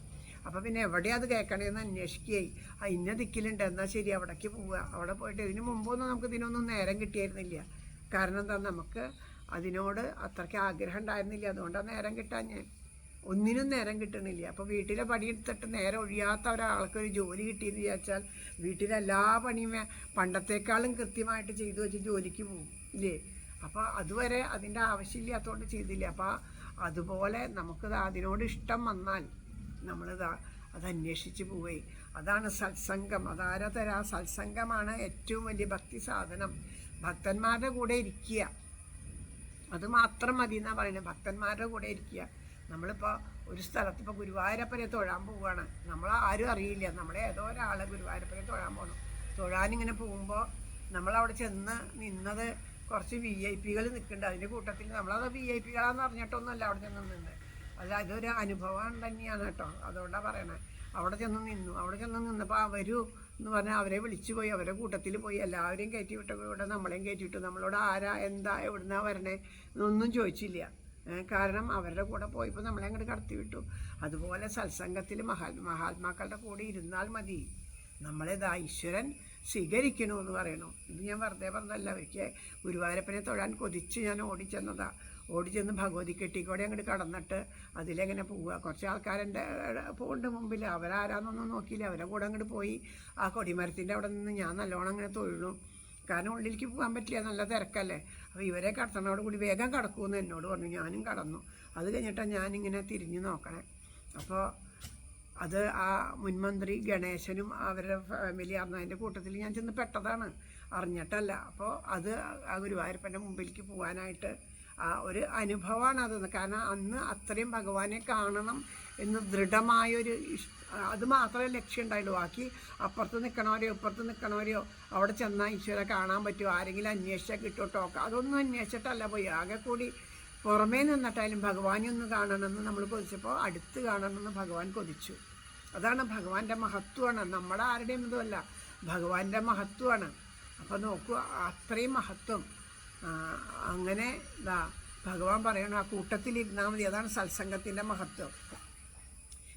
അപ്പോൾ പിന്നെ എവിടെയാണ് അത് കേൾക്കണേന്ന് അന്വേഷിക്കുകയായി. ഇന്ന ദിക്കിലുണ്ട്, എന്നാൽ ശരി അവിടേക്ക് പോവുക. അവിടെ പോയിട്ട് ഇതിന് മുമ്പൊന്നും നമുക്ക് ഇതിനൊന്നും നേരം കിട്ടിയിരുന്നില്ല. കാരണം എന്താ, നമുക്ക് അതിനോട് അത്രയ്ക്ക് ആഗ്രഹം ഉണ്ടായിരുന്നില്ല. അതുകൊണ്ടാണ് നേരം കിട്ടാഞ്ഞ്. ഒന്നിനും നേരം കിട്ടണില്ല. അപ്പോൾ വീട്ടിലെ പണിയെടുത്തിട്ട് നേരം ഒഴിയാത്ത ഒരാൾക്കൊരു ജോലി കിട്ടിയെന്ന് വിചാരിച്ചാൽ വീട്ടിലെല്ലാ പണിയും പണ്ടത്തേക്കാളും കൃത്യമായിട്ട് ചെയ്തു വെച്ച് ജോലിക്ക് പോകും ഇല്ലേ? അപ്പോൾ അതുവരെ അതിൻ്റെ ആവശ്യമില്ലാത്തതുകൊണ്ട് ചെയ്തില്ല. അപ്പോൾ അതുപോലെ നമുക്ക് അതിനോട് ഇഷ്ടം വന്നാൽ അത് അന്വേഷിച്ച് പോവുകയും, അതാണ് സത്സംഗം. അതാരാ തരാ? സത്സംഗമാണ് ഏറ്റവും വലിയ ഭക്തി സാധനം. ഭക്തന്മാരുടെ കൂടെ ഇരിക്കുക, അത് മാത്രം മതി എന്നാണ് പറയുന്നത്. ഭക്തന്മാരുടെ കൂടെ ഇരിക്കുക. നമ്മളിപ്പോൾ ഒരു സ്ഥലത്ത് ഇപ്പോൾ ഗുരുവായൂരപ്പനെ തൊഴാൻ പോവുകയാണ്. നമ്മളാരും അറിയില്ല, നമ്മളെ ഏതോ ഒരാൾ ഗുരുവായൂരപ്പനെ തൊഴാൻ പോകണം. തൊഴാനിങ്ങനെ പോകുമ്പോൾ നമ്മളവിടെ ചെന്ന് നിന്നത് കുറച്ച് VIP നിൽക്കുന്നുണ്ട്. അതിൻ്റെ കൂട്ടത്തിൽ നമ്മളത് VIP അറിഞ്ഞിട്ടൊന്നുമല്ല അവിടെ ചെന്ന് നിന്നത്. അല്ല, ഇതൊരു അനുഭവം തന്നെയാണ് കേട്ടോ. അതുകൊണ്ടാണ് പറയണേ. അവിടെ ചെന്ന് നിന്നപ്പോൾ വരൂ എന്ന് പറഞ്ഞാൽ അവരെ വിളിച്ചു പോയി, അവരുടെ കൂട്ടത്തിൽ പോയി എല്ലാവരെയും കയറ്റി വിട്ടപ്പോൾ നമ്മളെയും കയറ്റി വിട്ടു. നമ്മളോട് ആരാ, എന്താ, എവിടുന്നാ വരണേ എന്നൊന്നും ചോദിച്ചില്ല. കാരണം അവരുടെ കൂടെ പോയപ്പോൾ നമ്മളെ അങ്ങോട്ട് കടത്തി വിട്ടു. അതുപോലെ സത്സംഗത്തിൽ മഹാത്മാക്കളുടെ കൂടെ ഇരുന്നാൽ മതി. നമ്മളേതാ ഈശ്വരൻ സ്വീകരിക്കണമെന്ന് പറയണു. ഇത് ഞാൻ വെറുതെ പറഞ്ഞതല്ല. ഒരിക്കൽ ഗുരുവായൂരപ്പനെ തൊഴാൻ കൊതിച്ച് ഞാൻ ഓടിച്ചെന്ന് ഭഗവതി കെട്ടിക്കൂടെ അങ്ങോട്ട് കടന്നിട്ട് അതിലെങ്ങനെ പോവുക. കുറച്ച് ആൾക്കാരെൻ്റെ പോകുന്നുണ്ട് മുമ്പിൽ. അവരാരാന്നൊന്നും നോക്കിയില്ല. അവരുടെ കൂടെ അങ്ങോട്ട് പോയി ആ കൊടിമരത്തിൻ്റെ അവിടെ നിന്ന് ഞാൻ നല്ലോണം അങ്ങനെ തൊഴുന്നു. കാരണം ഉള്ളിലേക്ക് പോകാൻ പറ്റില്ല, നല്ല തിരക്കല്ലേ. അപ്പോൾ ഇവരെ കടത്തണോട് കൂടി വേഗം കടക്കുമെന്ന് എന്നോട് പറഞ്ഞു. ഞാനും കടന്നു. അത് കഴിഞ്ഞിട്ടാണ് ഞാനിങ്ങനെ തിരിഞ്ഞു നോക്കണേ. അപ്പോൾ അത് ആ മുൻമന്ത്രി ഗണേശനും അവരുടെ ഫാമിലി അതിൻ്റെ കൂട്ടത്തിൽ ഞാൻ ചെന്ന് പെട്ടതാണ്, അറിഞ്ഞിട്ടല്ല. അപ്പോൾ അത് ആ ഗുരുവായൂരപ്പൻ്റെ മുമ്പിലേക്ക് പോകാനായിട്ട് ഒരു അനുഭവമാണ് അതെന്ന്. കാരണം അന്ന് അത്രയും ഭഗവാനെ കാണണം എന്ന് ദൃഢമായൊരു അത് മാത്രമേ ലക്ഷ്യം ഉണ്ടായുള്ളൂ. ബാക്കി അപ്പുറത്ത് നിൽക്കണവരെയോ ഇപ്പുറത്ത് നിൽക്കണവരെയോ അവിടെ ചെന്നാൽ ഈശ്വര കാണാൻ പറ്റുമോ, ആരെങ്കിലും അന്വേഷിച്ചാൽ കിട്ടുമോ ടോക്ക, അതൊന്നും അന്വേഷിച്ചിട്ടല്ല പോയി. ആകെ കൂടി പുറമേ നിന്നിട്ടായാലും ഭഗവാനെ ഒന്ന് കാണണമെന്ന് നമ്മൾ കൊതിച്ചപ്പോൾ അടുത്ത് കാണണമെന്ന് ഭഗവാൻ കൊതിച്ചു. അതാണ് ഭഗവാന്റെ മഹത്വമാണ്, നമ്മുടെ ആരുടെയും ഇതുമല്ല, ഭഗവാന്റെ മഹത്വമാണ്. അപ്പോൾ നോക്കൂ, അത്രയും മഹത്വം. അങ്ങനെ ഭഗവാൻ പറയണം, ആ കൂട്ടത്തിലിരുന്നാൽ മതി. അതാണ് സത്സംഗത്തിൻ്റെ മഹത്വം.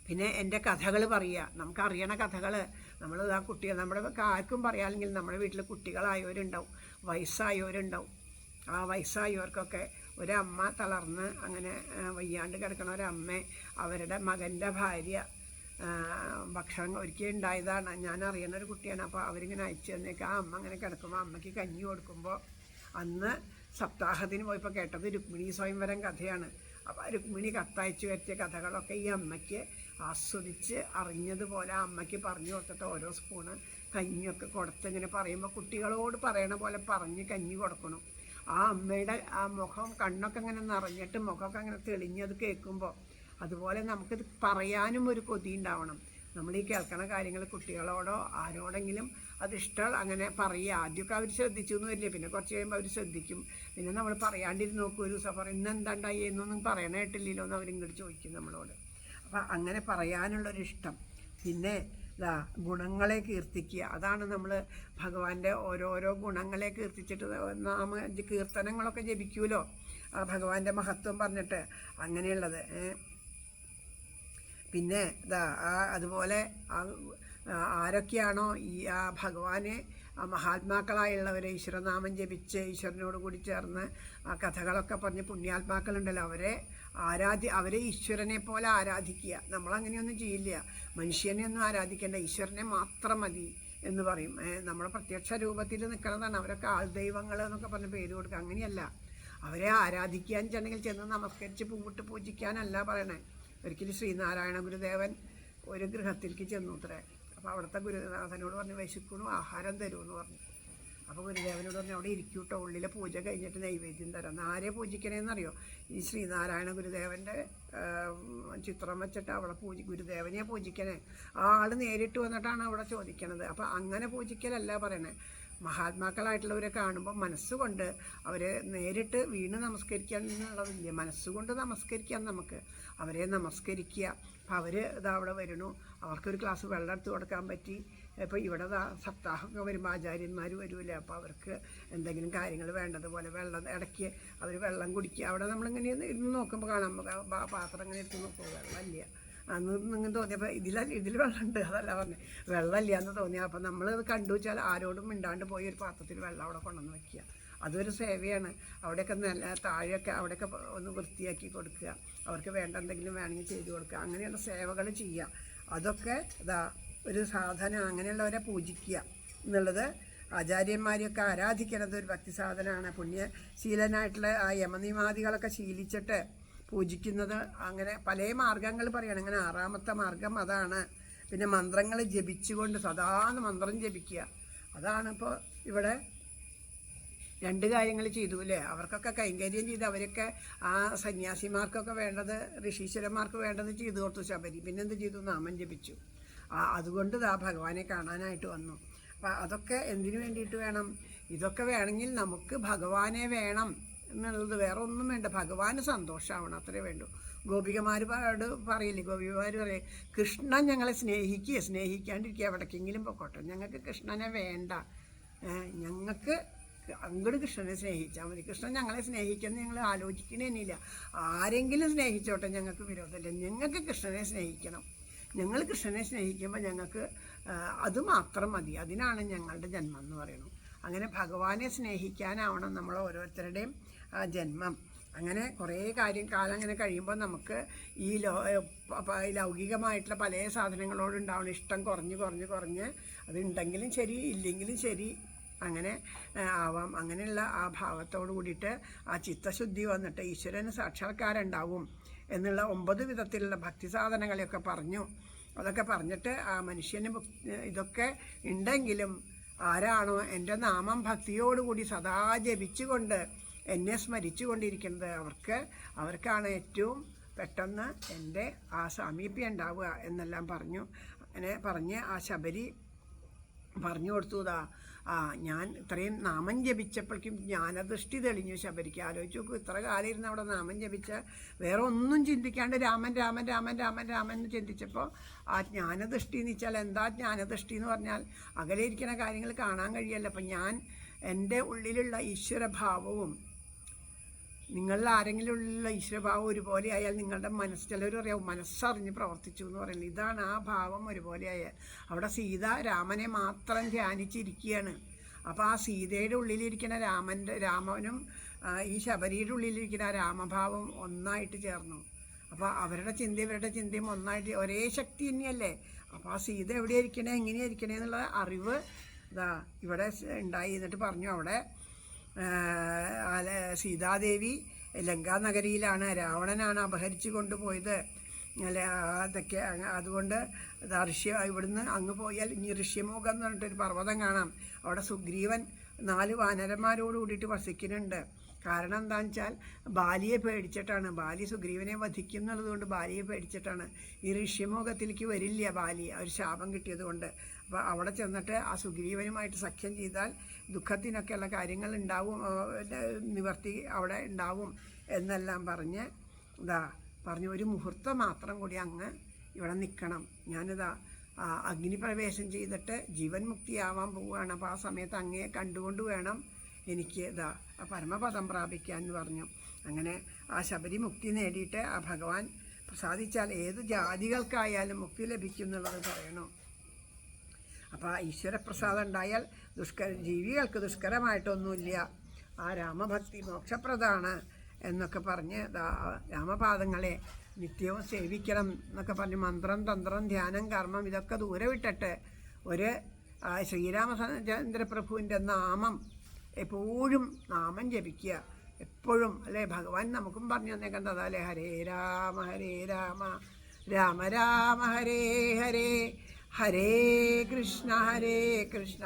പിന്നെ എൻ്റെ കഥകൾ പറയുക, നമുക്കറിയണ കഥകൾ നമ്മൾ ആ കുട്ടികൾ നമ്മുടെ ആർക്കും പറയാമെങ്കിൽ നമ്മുടെ വീട്ടിൽ കുട്ടികളായവരുണ്ടാവും, വയസ്സായവരുണ്ടാവും. ആ വയസ്സായവർക്കൊക്കെ ഒരമ്മ തളർന്ന് അങ്ങനെ വയ്യാണ്ട് കിടക്കണ ഒരമ്മ അവരുടെ മകൻ്റെ ഭാര്യ ഭക്ഷണം ഒരിക്കൽ ഉണ്ടായതാണ്. ഞാൻ അറിയുന്ന ഒരു കുട്ടിയാണ്. അപ്പോൾ അവരിങ്ങനെ അയച്ചു തന്നേക്ക് ആ അമ്മ അങ്ങനെ കിടക്കുമ്പോൾ അമ്മയ്ക്ക് കഞ്ഞി കൊടുക്കുമ്പോൾ അന്ന് സപ്താഹത്തിന് പോയപ്പോൾ കേട്ടത് രുക്മിണി സ്വയംവരം കഥയാണ്. അപ്പോൾ രുക്മിണി കത്തയച്ചു വരുത്തിയ കഥകളൊക്കെ ഈ അമ്മയ്ക്ക് ആസ്വദിച്ച് അറിഞ്ഞതുപോലെ ആ അമ്മയ്ക്ക് പറഞ്ഞു കൊടുത്തിട്ട് ഓരോ സ്പൂണ് കഞ്ഞിയൊക്കെ കൊടുത്ത് ഇങ്ങനെ പറയുമ്പോൾ കുട്ടികളോട് പറയണ പോലെ പറഞ്ഞ് കഞ്ഞി കൊടുക്കണം. ആ അമ്മയുടെ ആ മുഖം കണ്ണൊക്കെ ഇങ്ങനെ നിറഞ്ഞിട്ട് മുഖമൊക്കെ അങ്ങനെ തെളിഞ്ഞത് കേൾക്കുമ്പോൾ അതുപോലെ നമുക്കിത് പറയാനും ഒരു കൊതി ഉണ്ടാവണം. നമ്മൾ ഈ കേൾക്കണ കാര്യങ്ങൾ കുട്ടികളോടോ ആരോടെങ്കിലും അതിഷ്ടം അങ്ങനെ പറയുക. ആദ്യമൊക്കെ അവർ ശ്രദ്ധിച്ചു എന്ന് വരില്ല, പിന്നെ കുറച്ച് കഴിയുമ്പോൾ അവർ ശ്രദ്ധിക്കും. പിന്നെ നമ്മൾ പറയാണ്ടിരുന്ന് നോക്കും, ഒരു ദിവസം പറയും ഇന്നെന്താണ്ടായി എന്നൊന്നും പറയണായിട്ടില്ലല്ലോ എന്ന് അവരിങ്ങോട്ട് ചോദിക്കും നമ്മളോട്. അപ്പം അങ്ങനെ പറയാനുള്ളൊരിഷ്ടം. പിന്നെ ഗുണങ്ങളെ കീർത്തിക്കുക, അതാണ് നമ്മൾ ഭഗവാന്റെ ഓരോരോ ഗുണങ്ങളെ കീർത്തിച്ചിട്ട് കീർത്തനങ്ങളൊക്കെ ജപിക്കുമല്ലോ ഭഗവാന്റെ മഹത്വം പറഞ്ഞിട്ട്, അങ്ങനെയുള്ളത്. പിന്നെ അതുപോലെ ആരൊക്കെയാണോ ഈ ആ ഭഗവാനെ മഹാത്മാക്കളായുള്ളവരെ ഈശ്വരനാമം ജപിച്ച് ഈശ്വരനോട് കൂടി ചേർന്ന് ആ കഥകളൊക്കെ പറഞ്ഞ് പുണ്യാത്മാക്കളുണ്ടല്ലോ അവരെ ഈശ്വരനെ പോലെ ആരാധിക്കുക. നമ്മളങ്ങനെയൊന്നും ചെയ്യില്ല, മനുഷ്യനെ ഒന്നും ആരാധിക്കേണ്ട, ഈശ്വരനെ മാത്രം മതി എന്ന് പറയും. നമ്മുടെ പ്രത്യക്ഷ രൂപത്തിൽ നിൽക്കുന്നതാണ്. അവരൊക്കെ ആൾദൈവങ്ങൾ എന്നൊക്കെ പറഞ്ഞ് പേര് കൊടുക്കുക, അങ്ങനെയല്ല. അവരെ ആരാധിക്കാൻ ചെന്നെങ്കിൽ ചെന്ന് നമസ്കരിച്ച് പൂവിട്ട് പൂജിക്കാനല്ല പറയണേ. ഒരിക്കലും ശ്രീനാരായണ ഗുരുദേവൻ ഒരു ഗൃഹത്തിലേക്ക് ചെന്നു അത്രേ. അപ്പോൾ അവിടുത്തെ ഗുരുനാഥനോട് പറഞ്ഞു വിശക്കണു ആഹാരം തരുമെന്ന് പറഞ്ഞു. അപ്പോൾ ഗുരുദേവനോട് പറഞ്ഞു അവിടെ ഇരിക്കൂട്ടോ, ഉള്ളിലെ പൂജ കഴിഞ്ഞിട്ട് നൈവേദ്യം തരാം. ആരെ പൂജിക്കണേന്നറിയോ? ഈ ശ്രീനാരായണ ഗുരുദേവൻ്റെ ചിത്രം വെച്ചിട്ട് അവിടെ ഗുരുദേവനെ പൂജിക്കണേ. ആൾ നേരിട്ട് വന്നിട്ടാണ് അവിടെ ചോദിക്കണത്. അപ്പോൾ അങ്ങനെ പൂജിക്കലല്ല പറയണേ. മഹാത്മാക്കളായിട്ടുള്ളവരെ കാണുമ്പോൾ മനസ്സുകൊണ്ട് അവരെ നേരിട്ട് വീണ് നമസ്കരിക്കാൻ എന്നുള്ളതില്ല, മനസ്സുകൊണ്ട് നമസ്കരിക്കാം. നമുക്ക് അവരെ നമസ്കരിക്കുക. അപ്പോൾ അവർ അവിടെ വരണു, അവർക്കൊരു ഗ്ലാസ് വെള്ളം എടുത്ത് കൊടുക്കാൻ പറ്റി. ഇപ്പോൾ ഇവിടെ സപ്താഹമൊക്കെ വരുമ്പോൾ ആചാര്യന്മാർ വരുമല്ലേ, അപ്പോൾ അവർക്ക് എന്തെങ്കിലും കാര്യങ്ങൾ വേണ്ടതുപോലെ വെള്ളം ഇടയ്ക്ക് അവർ വെള്ളം കുടിക്കുക. അവിടെ നമ്മളിങ്ങനെ ഇരുന്ന് നോക്കുമ്പോൾ കാണാം, പാത്രം ഇങ്ങനെ എടുത്ത് നോക്കുമ്പോൾ വെള്ളമില്ല. അന്ന് നിങ്ങൾ തോന്നിയപ്പോൾ ഇതിൽ വെള്ളമുണ്ട്, അതല്ല പറഞ്ഞത്, വെള്ളമില്ല എന്ന് തോന്നിയാൽ അപ്പോൾ നമ്മളത് കണ്ടു വെച്ചാൽ ആരോടും മിണ്ടാണ്ട് പോയി ഒരു പാത്രത്തിൽ വെള്ളം അവിടെ കൊണ്ടുവന്ന് വയ്ക്കുക. അതൊരു സേവയാണ്. അവിടെയൊക്കെ നല്ല താഴെയൊക്കെ അവിടെയൊക്കെ ഒന്ന് വൃത്തിയാക്കി കൊടുക്കുക, അവർക്ക് വേണ്ട എന്തെങ്കിലും വേണമെങ്കിൽ ചെയ്തു കൊടുക്കുക, അങ്ങനെയുള്ള സേവകൾ ചെയ്യുക. അതൊക്കെ ഒരു സാധനം. അങ്ങനെയുള്ളവരെ പൂജിക്കുക എന്നുള്ളത് ആചാര്യന്മാരെയൊക്കെ ആരാധിക്കുന്നത് ഒരു ഭക്തി സാധനമാണ്. പുണ്യശീലനായിട്ടുള്ള ആ യമനിമാദികളൊക്കെ ശീലിച്ചിട്ട് പൂജിക്കുന്നത്. അങ്ങനെ പല മാർഗങ്ങൾ പറയണം. അങ്ങനെ 6ാമത്തെ മാർഗം അതാണ്. പിന്നെ മന്ത്രങ്ങൾ ജപിച്ചുകൊണ്ട് സദാ മന്ത്രം ജപിക്കുക. അതാണ് ഇപ്പോൾ ഇവിടെ 2 കാര്യങ്ങൾ ചെയ്തു അല്ലേ. അവർക്കൊക്കെ കൈങ്കര്യം ചെയ്ത് അവരൊക്കെ ആ സന്യാസിമാർക്കൊക്കെ വേണ്ടത്, ഋഷീശ്വരന്മാർക്ക് വേണ്ടത് ചെയ്തു കൊടുത്തു ശബരി. പിന്നെന്ത് ചെയ്തു? നാമം ജപിച്ചു. അതുകൊണ്ട് ഭഗവാനെ കാണാനായിട്ട് വന്നു. അപ്പം അതൊക്കെ എന്തിനു വേണ്ടിയിട്ട് വേണം? ഇതൊക്കെ വേണമെങ്കിൽ നമുക്ക് ഭഗവാനെ വേണം എന്നുള്ളത്, വേറെ ഒന്നും വേണ്ട. ഭഗവാന് സന്തോഷമാവണം, അത്രേ വേണ്ടൂ. ഗോപികമാരോട് പറയില്ലേ, ഗോപികമാർ പറയും കൃഷ്ണൻ ഞങ്ങളെ സ്നേഹിക്കാണ്ടിരിക്കുക, എവിടേക്കെങ്കിലും പൊക്കോട്ടെ, ഞങ്ങൾക്ക് കൃഷ്ണനെ വേണ്ട, ഞങ്ങൾക്ക് അങ്ങോട്ട് കൃഷ്ണനെ സ്നേഹിച്ചാൽ മതി. കൃഷ്ണൻ ഞങ്ങളെ സ്നേഹിക്കുന്നത് ഞങ്ങൾ ആലോചിക്കണേന്നില്ല. ആരെങ്കിലും സ്നേഹിച്ചോട്ടെ, ഞങ്ങൾക്ക് വിരോധമില്ല. ഞങ്ങൾക്ക് കൃഷ്ണനെ സ്നേഹിക്കണം. ഞങ്ങൾ കൃഷ്ണനെ സ്നേഹിക്കുമ്പോൾ ഞങ്ങൾക്ക് അത് മാത്രം മതി. അതിനാണ് ഞങ്ങളുടെ ജന്മം എന്ന് പറയുന്നത്. അങ്ങനെ ഭഗവാനെ സ്നേഹിക്കാനാവണം നമ്മൾ ഓരോരുത്തരുടെയും ജന്മം. അങ്ങനെ കുറേ കാലം അങ്ങനെ കഴിയുമ്പോൾ നമുക്ക് ഈ ലൗകികമായിട്ടുള്ള പല സാധനങ്ങളോടുണ്ടാവണം ഇഷ്ടം കുറഞ്ഞ് അതുണ്ടെങ്കിലും ശരി ഇല്ലെങ്കിലും ശരി അങ്ങനെ ആവാം. അങ്ങനെയുള്ള ആ ഭാവത്തോട് കൂടിയിട്ട് ആ ചിത്തശുദ്ധി വന്നിട്ട് ഈശ്വരന് സാക്ഷാത്കാരമുണ്ടാവും എന്നുള്ള 9 വിധത്തിലുള്ള ഭക്തി സാധനങ്ങളെയൊക്കെ പറഞ്ഞു. അതൊക്കെ പറഞ്ഞിട്ട് ആ മനുഷ്യന് ഇതൊക്കെ ഉണ്ടെങ്കിലും ആരാണോ എൻ്റെ നാമം ഭക്തിയോടുകൂടി സദാ ജപിച്ചുകൊണ്ട് എന്നെ സ്മരിച്ചു കൊണ്ടിരിക്കുന്നത്. അവർക്കാണ് ഏറ്റവും പെട്ടെന്ന് എൻ്റെ ആ സാമീപ്യം ഉണ്ടാവുക എന്നെല്ലാം പറഞ്ഞു. അങ്ങനെ പറഞ്ഞ് ആ ശബരി പറഞ്ഞു കൊടുത്തുതാ. ഞാൻ ഇത്രയും നാമം ജപിച്ചപ്പോഴേക്കും ജ്ഞാനദൃഷ്ടി തെളിഞ്ഞു ശബരിക്ക്. ആലോചിച്ച് നോക്കൂ, ഇത്ര കാലം ഇരുന്ന് അവിടെ നാമം ജപിച്ച വേറെ ഒന്നും ചിന്തിക്കാണ്ട് രാമൻ രാമൻ രാമൻ രാമൻ രാമൻ എന്ന് ചിന്തിച്ചപ്പോൾ ആ ജ്ഞാനദൃഷ്ടി എന്ന് വെച്ചാൽ എന്താ ജ്ഞാനദൃഷ്ടി എന്ന് പറഞ്ഞാൽ അകലെ ഇരിക്കുന്ന കാര്യങ്ങൾ കാണാൻ കഴിയല്ല. അപ്പം ഞാൻ എൻ്റെ ഉള്ളിലുള്ള ഈശ്വരഭാവവും നിങ്ങളിൽ ആരെങ്കിലും ഉള്ള ഈശ്വരഭാവം ഒരുപോലെ ആയാൽ നിങ്ങളുടെ ചിലർ പറയാം മനസ്സറിഞ്ഞ് പ്രവർത്തിച്ചു എന്ന് പറയുന്നത്. ഇതാണ് ആ ഭാവം ഒരുപോലെ ആയാൽ. അവിടെ സീത രാമനെ മാത്രം ധ്യാനിച്ചിരിക്കുകയാണ്. അപ്പോൾ ആ സീതയുടെ ഉള്ളിലിരിക്കുന്ന രാമനും ഈ ശബരിയുടെ ഉള്ളിലിരിക്കുന്ന ആ രാമഭാവം ഒന്നായിട്ട് ചേർന്നു. അപ്പോൾ അവരുടെ ഇവരുടെ ചിന്തയും ഒന്നായിട്ട് ഒരേ ശക്തി തന്നെയല്ലേ. അപ്പോൾ ആ സീത എവിടെയായിരിക്കണേ എങ്ങനെയായിരിക്കണേ എന്നുള്ള അറിവ് ഇവിടെ ഉണ്ടായി. എന്നിട്ട് പറഞ്ഞു അവിടെ സീതാദേവി ലങ്കാനഗരിയിലാണ്, രാവണനാണ് അപഹരിച്ചു കൊണ്ടുപോയത്. അതൊക്കെ അതുകൊണ്ട് ഇവിടുന്ന് അങ്ങ് പോയാൽ ഇനി ഋഷ്യമുഖം എന്ന് പറഞ്ഞിട്ടൊരു പർവ്വതം കാണാം. അവിടെ സുഗ്രീവൻ 4 വാനരന്മാരോട് കൂടിയിട്ട് വസിക്കുന്നുണ്ട്. കാരണം എന്താണെന്ന് വെച്ചാൽ ബാലിയെ പേടിച്ചിട്ടാണ്. ബാലി സുഗ്രീവനെ വധിക്കും എന്നുള്ളതുകൊണ്ട് ബാലിയെ പേടിച്ചിട്ടാണ്. ഈ ഋഷ്യമുഖത്തിലേക്ക് വരില്ല ബാലി, ഒരു ശാപം കിട്ടിയത് കൊണ്ട്. അപ്പോൾ അവിടെ ചെന്നിട്ട് ആ സുഗ്രീവനുമായിട്ട് സഖ്യം ചെയ്താൽ ദുഃഖത്തിനൊക്കെയുള്ള കാര്യങ്ങൾ ഉണ്ടാവും, നിവർത്തി അവിടെ ഉണ്ടാവും എന്നെല്ലാം പറഞ്ഞു ഒരു മുഹൂർത്തം മാത്രം കൂടി അങ്ങ് ഇവിടെ നിൽക്കണം. ഞാനിതാ അഗ്നിപ്രവേശം ചെയ്തിട്ട് ജീവൻ മുക്തിയാവാൻ പോവുകയാണ്. അപ്പോൾ ആ സമയത്ത് അങ്ങയെ കണ്ടുകൊണ്ട് വേണം എനിക്ക് ആ പരമപദം പ്രാപിക്കാൻ എന്ന് പറഞ്ഞു. അങ്ങനെ ആ ശബരി മുക്തി നേടിയിട്ട് ആ ഭഗവാൻ പ്രസാദിച്ചാൽ ഏത് ജാതികൾക്കായാലും മുക്തി ലഭിക്കും എന്നുള്ളത് പറയണു. അപ്പോൾ ഈശ്വരപ്രസാദം ഉണ്ടായാൽ ജീവികൾക്ക് ദുഷ്കരമായിട്ടൊന്നുമില്ല. ആ രാമഭക്തി മോക്ഷപ്രദമാണ് എന്നൊക്കെ പറഞ്ഞ് രാമപാദങ്ങളെ നിത്യവും സേവിക്കണം എന്നൊക്കെ പറഞ്ഞ് മന്ത്രം തന്ത്രം ധ്യാനം കർമ്മം ഇതൊക്കെ ദൂരെ വിട്ടിട്ട് ഒരു ശ്രീരാമചന്ദ്രപ്രഭുവിൻ്റെ നാമം എപ്പോഴും നാമം ജപിക്കുക എപ്പോഴും, അല്ലേ? ഭഗവാൻ നമുക്കും പറഞ്ഞു തന്നേക്കുന്നത് അല്ലേ? ഹരേ രാമ രാമ രാമ ഹരേ ഹരേ, ഹരേ കൃഷ്ണ കൃഷ്ണ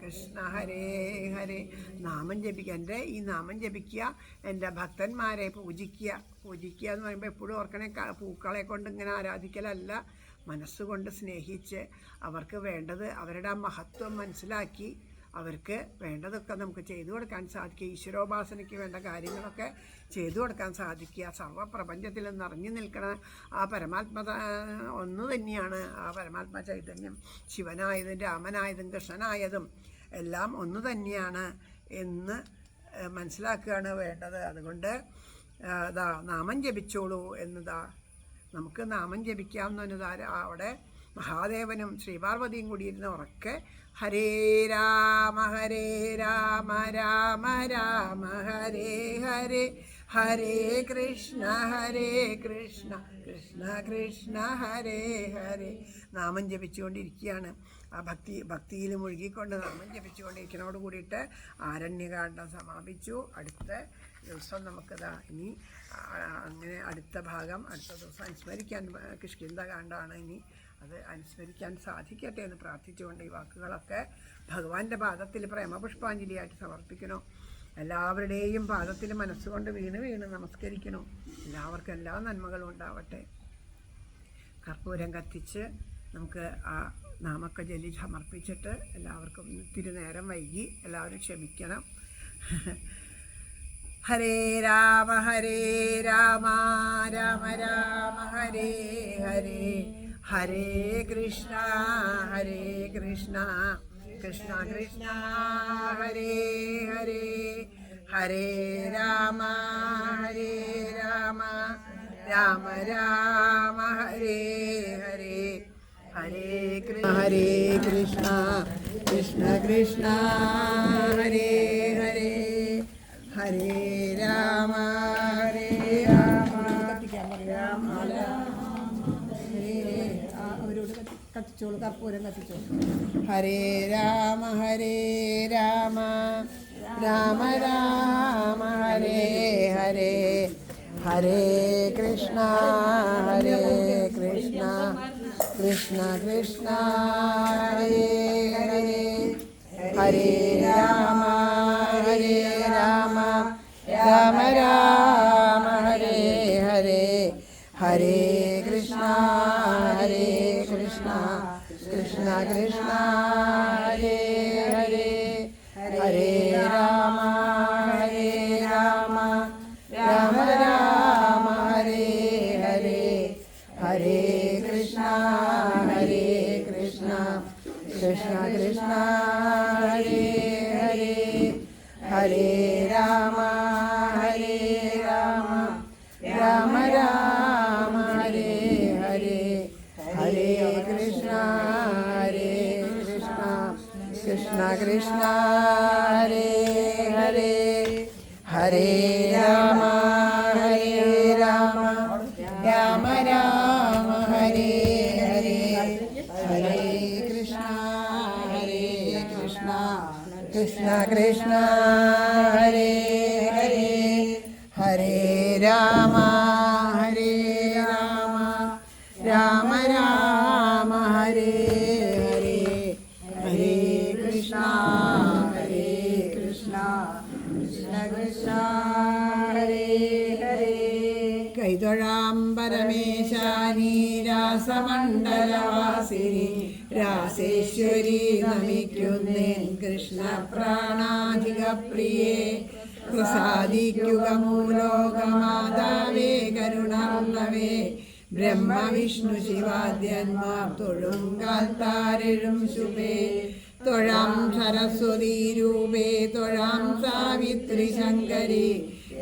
കൃഷ്ണ ഹരേ ഹരേ. നാമം ജപിക്കുക, ഈ നാമം ജപിക്കുക, എൻ്റെ ഭക്തന്മാരെ പൂജിക്കുക എന്ന് പറയുമ്പോൾ എപ്പോഴും ഓർക്കണേ, പൂക്കളെ കൊണ്ട് ഇങ്ങനെ ആരാധിക്കലല്ല, മനസ്സുകൊണ്ട് സ്നേഹിച്ച് അവർക്ക് വേണ്ടത് അവരുടെ ആ മഹത്വം മനസ്സിലാക്കി അവർക്ക് വേണ്ടതൊക്കെ നമുക്ക് ചെയ്തു കൊടുക്കാൻ സാധിക്കുക. ഈശ്വരോപാസനയ്ക്ക് വേണ്ട കാര്യങ്ങളൊക്കെ ചെയ്തു കൊടുക്കാൻ സാധിക്കുക. സർവ്വപ്രപഞ്ചത്തിൽ നിറഞ്ഞു നിൽക്കണ ആ പരമാത്മ ഒന്നു തന്നെയാണ്. ആ പരമാത്മ ചൈതന്യം ശിവനായതും രാമനായതും കൃഷ്ണനായതും എല്ലാം ഒന്നു തന്നെയാണ് എന്ന് മനസ്സിലാക്കുകയാണ് വേണ്ടത്. അതുകൊണ്ട് നാമം ജപിച്ചോളൂ എന്നതാ നമുക്ക് നാമം ജപിക്കാവുന്ന അവിടെ മഹാദേവനും ശ്രീപാർവതിയും കൂടിയിരുന്ന ഉറക്കെ ഹരേ രാമ രാമ രാമ ഹരേ ഹരേ, ഹരേ കൃഷ്ണ കൃഷ്ണ കൃഷ്ണ ഹരേ ഹരേ നാമം ജപിച്ചുകൊണ്ടിരിക്കുകയാണ്. ആ ഭക്തിയിൽ മുഴുകിക്കൊണ്ട് നാമം ജപിച്ചുകൊണ്ടിരിക്കുന്നതോട് കൂടിയിട്ട് ആരണ്യകാണ്ഡം സമാപിച്ചു. അടുത്ത ദിവസം നമുക്കതാ ഇനി അങ്ങനെ അടുത്ത ഭാഗം അടുത്ത ദിവസം അനുസ്മരിക്കാൻ കിഷ്കിന്ധകാണ്ഡമാണ്. ഇനി അത് അനുസ്മരിക്കാൻ സാധിക്കട്ടെ എന്ന് പ്രാർത്ഥിച്ചുകൊണ്ട് ഈ വാക്കുകളൊക്കെ ഭഗവാന്റെ പാദത്തിൽ പ്രേമപുഷ്പാഞ്ജലിയായിട്ട് സമർപ്പിക്കണോ. എല്ലാവരുടെയും പാദത്തിൽ മനസ്സുകൊണ്ട് വീണ് നമസ്കരിക്കണോ. എല്ലാവർക്കും എല്ലാ നന്മകളും ഉണ്ടാവട്ടെ. കർപ്പൂരം കത്തിച്ച് നമുക്ക് ആ നാമൊക്കെ ജലി സമർപ്പിച്ചിട്ട് എല്ലാവർക്കും ഇത്തിരി നേരം വൈകി എല്ലാവരും ക്ഷമിക്കണം. ഹരേ രാമ രാമ രാമ ഹരേ ഹരേ, ഹരേ കൃഷ്ണ കൃഷ്ണ കൃഷ്ണ ഹരേ ഹരേ, ഹരേ രാമ രാമ രാമ ഹരേ ഹരേ, ഹരേ കൃഷ്ണ കൃഷ്ണ കൃഷ്ണ ഹരേ ഹരേ, ഹരേ രാമ രാമ അവരോട് കത്തിച്ചോളൂ, കർപ്പൂരം കത്തിച്ചോളൂ. ഹരേ രാമ രാമ രാമ ഹരേ ഹരേ, ഹരേ കൃഷ്ണ കൃഷ്ണ കൃഷ്ണ ഹരേ ഹരേ, ഹരേ രാമ ഹരേ രാമ രാമ രാമ ഹരേ ഹരേ ഹരേ കൃഷ്ണ കൃഷ്ണ കൃഷ്ണ ഹരേ ഹരേ ഹരേ രാമ രാമ രാമ ഹരേ ഹരേ ഹരേ കൃഷ്ണ കൃഷ്ണ കൃഷ്ണ ഹരേ ഹരേ ഹരേ രാമ രാമ രാമ ഹരേ ഹരേ ഹരേ കൃഷ്ണ കൃഷ്ണ കൃഷ്ണ ഹരേ ഹരേ ഹരേ രാമ രാമ രാമ ഹരേ ഹരേ ഹരേ കൃഷ്ണ കൃഷ്ണ കൃഷ്ണ ഹരേ ഹരേ ഹരേ രാമ രാമ രാമ ഹരേ ഹരേ ഹരേ കൃഷ്ണ കൃഷ്ണ കൃഷ്ണ ഹരേ ഹരേ കൈതൊഴാം പരമേശാനി രാസമണ്ഡലവാസിനി രാസേശ്വരി നമിക്കുന്നേൻ കൃഷ്ണ പ്രാണാധിക പ്രിയേ പ്രസാദിക്കുക മൂലോകമാതാവേ കരുണാർണവേ ബ്രഹ്മവിഷ്ണു ശിവാദ്യന്മാർ തൊഴുങ്കാൽ താരെഴും ശുഭേ തൊഴാം സരസ്വതീ രൂപേ തൊഴാം സാവിത്രി ശങ്കരി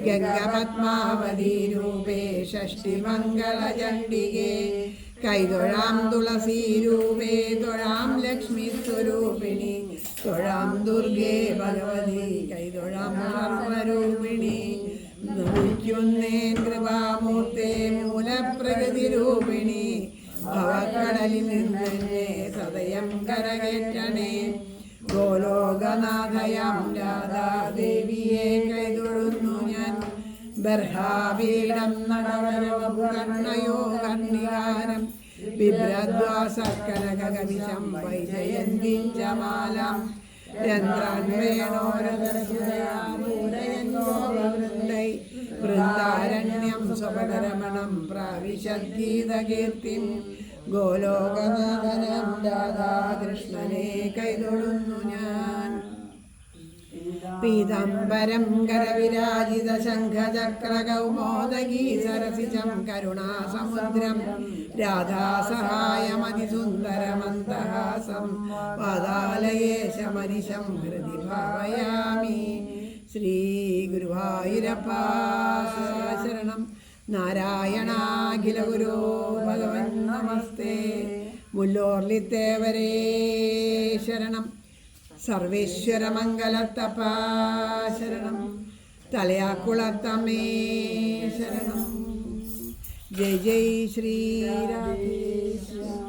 ഗംഗപത്മാവതി രൂപേ ഷഷ്ടിമംഗളചണ്ഡികേ കൈതൊഴാം തുളസീ രൂപേ തൊഴാം ലക്ഷ്മി സ്വരൂപിണി തൊഴാം ദുർഗേ ഭഗവതി കൈതൊഴാം സർവരൂപിണി നമിക്കുന്നേൻ കൃപാമൂർത്തേ മൂലപ്രകൃതി രൂപിണി ഭവക്കടലിൽ നിന്നെ സദയം കരകയറ്റണേ ഗോലോകനാഥയാം രാധാദേവിയെ കൈതൊഴുന്നു ഞാൻ ബർഹാപീഠം നടവരവകർണയോ കർണികാരം ബിഭ്രദ്വാസക്കനകവിശം വൈജയന്തിം ചമാലാം രന്ധ്രാന്വേണോരദർശനയാമൂലയന്വൃന്ദൈ വൃന്ദാരണ്യം സ്വപകരമണം പ്രാവിശദ്ഗീതകീർത്തിം ഗോലോകനാഥനം രാധാകൃഷ്ണനെ കൈതൊഴുന്നു ഞാൻ പീതാംബരം കരവിരാജിത ശംഖചക്രകൗമോദഗീ സരസിജം കരുണാസമുദ്രം രാധാസഹായമതിസുന്ദരമന്ദഹാസം പാതാലയേശമനിശം ഹൃദി ഭാവയാമി ശ്രീ ഗുരുവായൂരപ്പ ശരണം നാരായണാഖില ഗുരോ ഭഗവൻ നമസ്തേ മുല്ലോർലിത്തേവരേ ശരണം സർവേശ്വര മംഗലത്തപ്പാ ശരണം തലയാക്കുളത്തമ്മേ ശരണം ജയ് ജയ് ശ്രീരാധേശ്യാം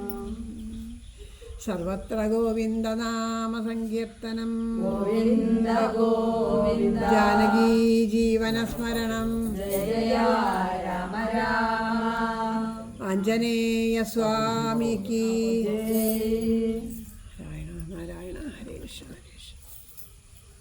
സർവത്ര ഗോവിന്ദനാമ സങ്കീർത്തനം ഗോവിന്ദ ഗോവിന്ദ ജാനകീ ജീവനസ്മരണം ജയ രാമ രാമ ആഞ്ജനേയ സ്വാമിക്ക് ജയ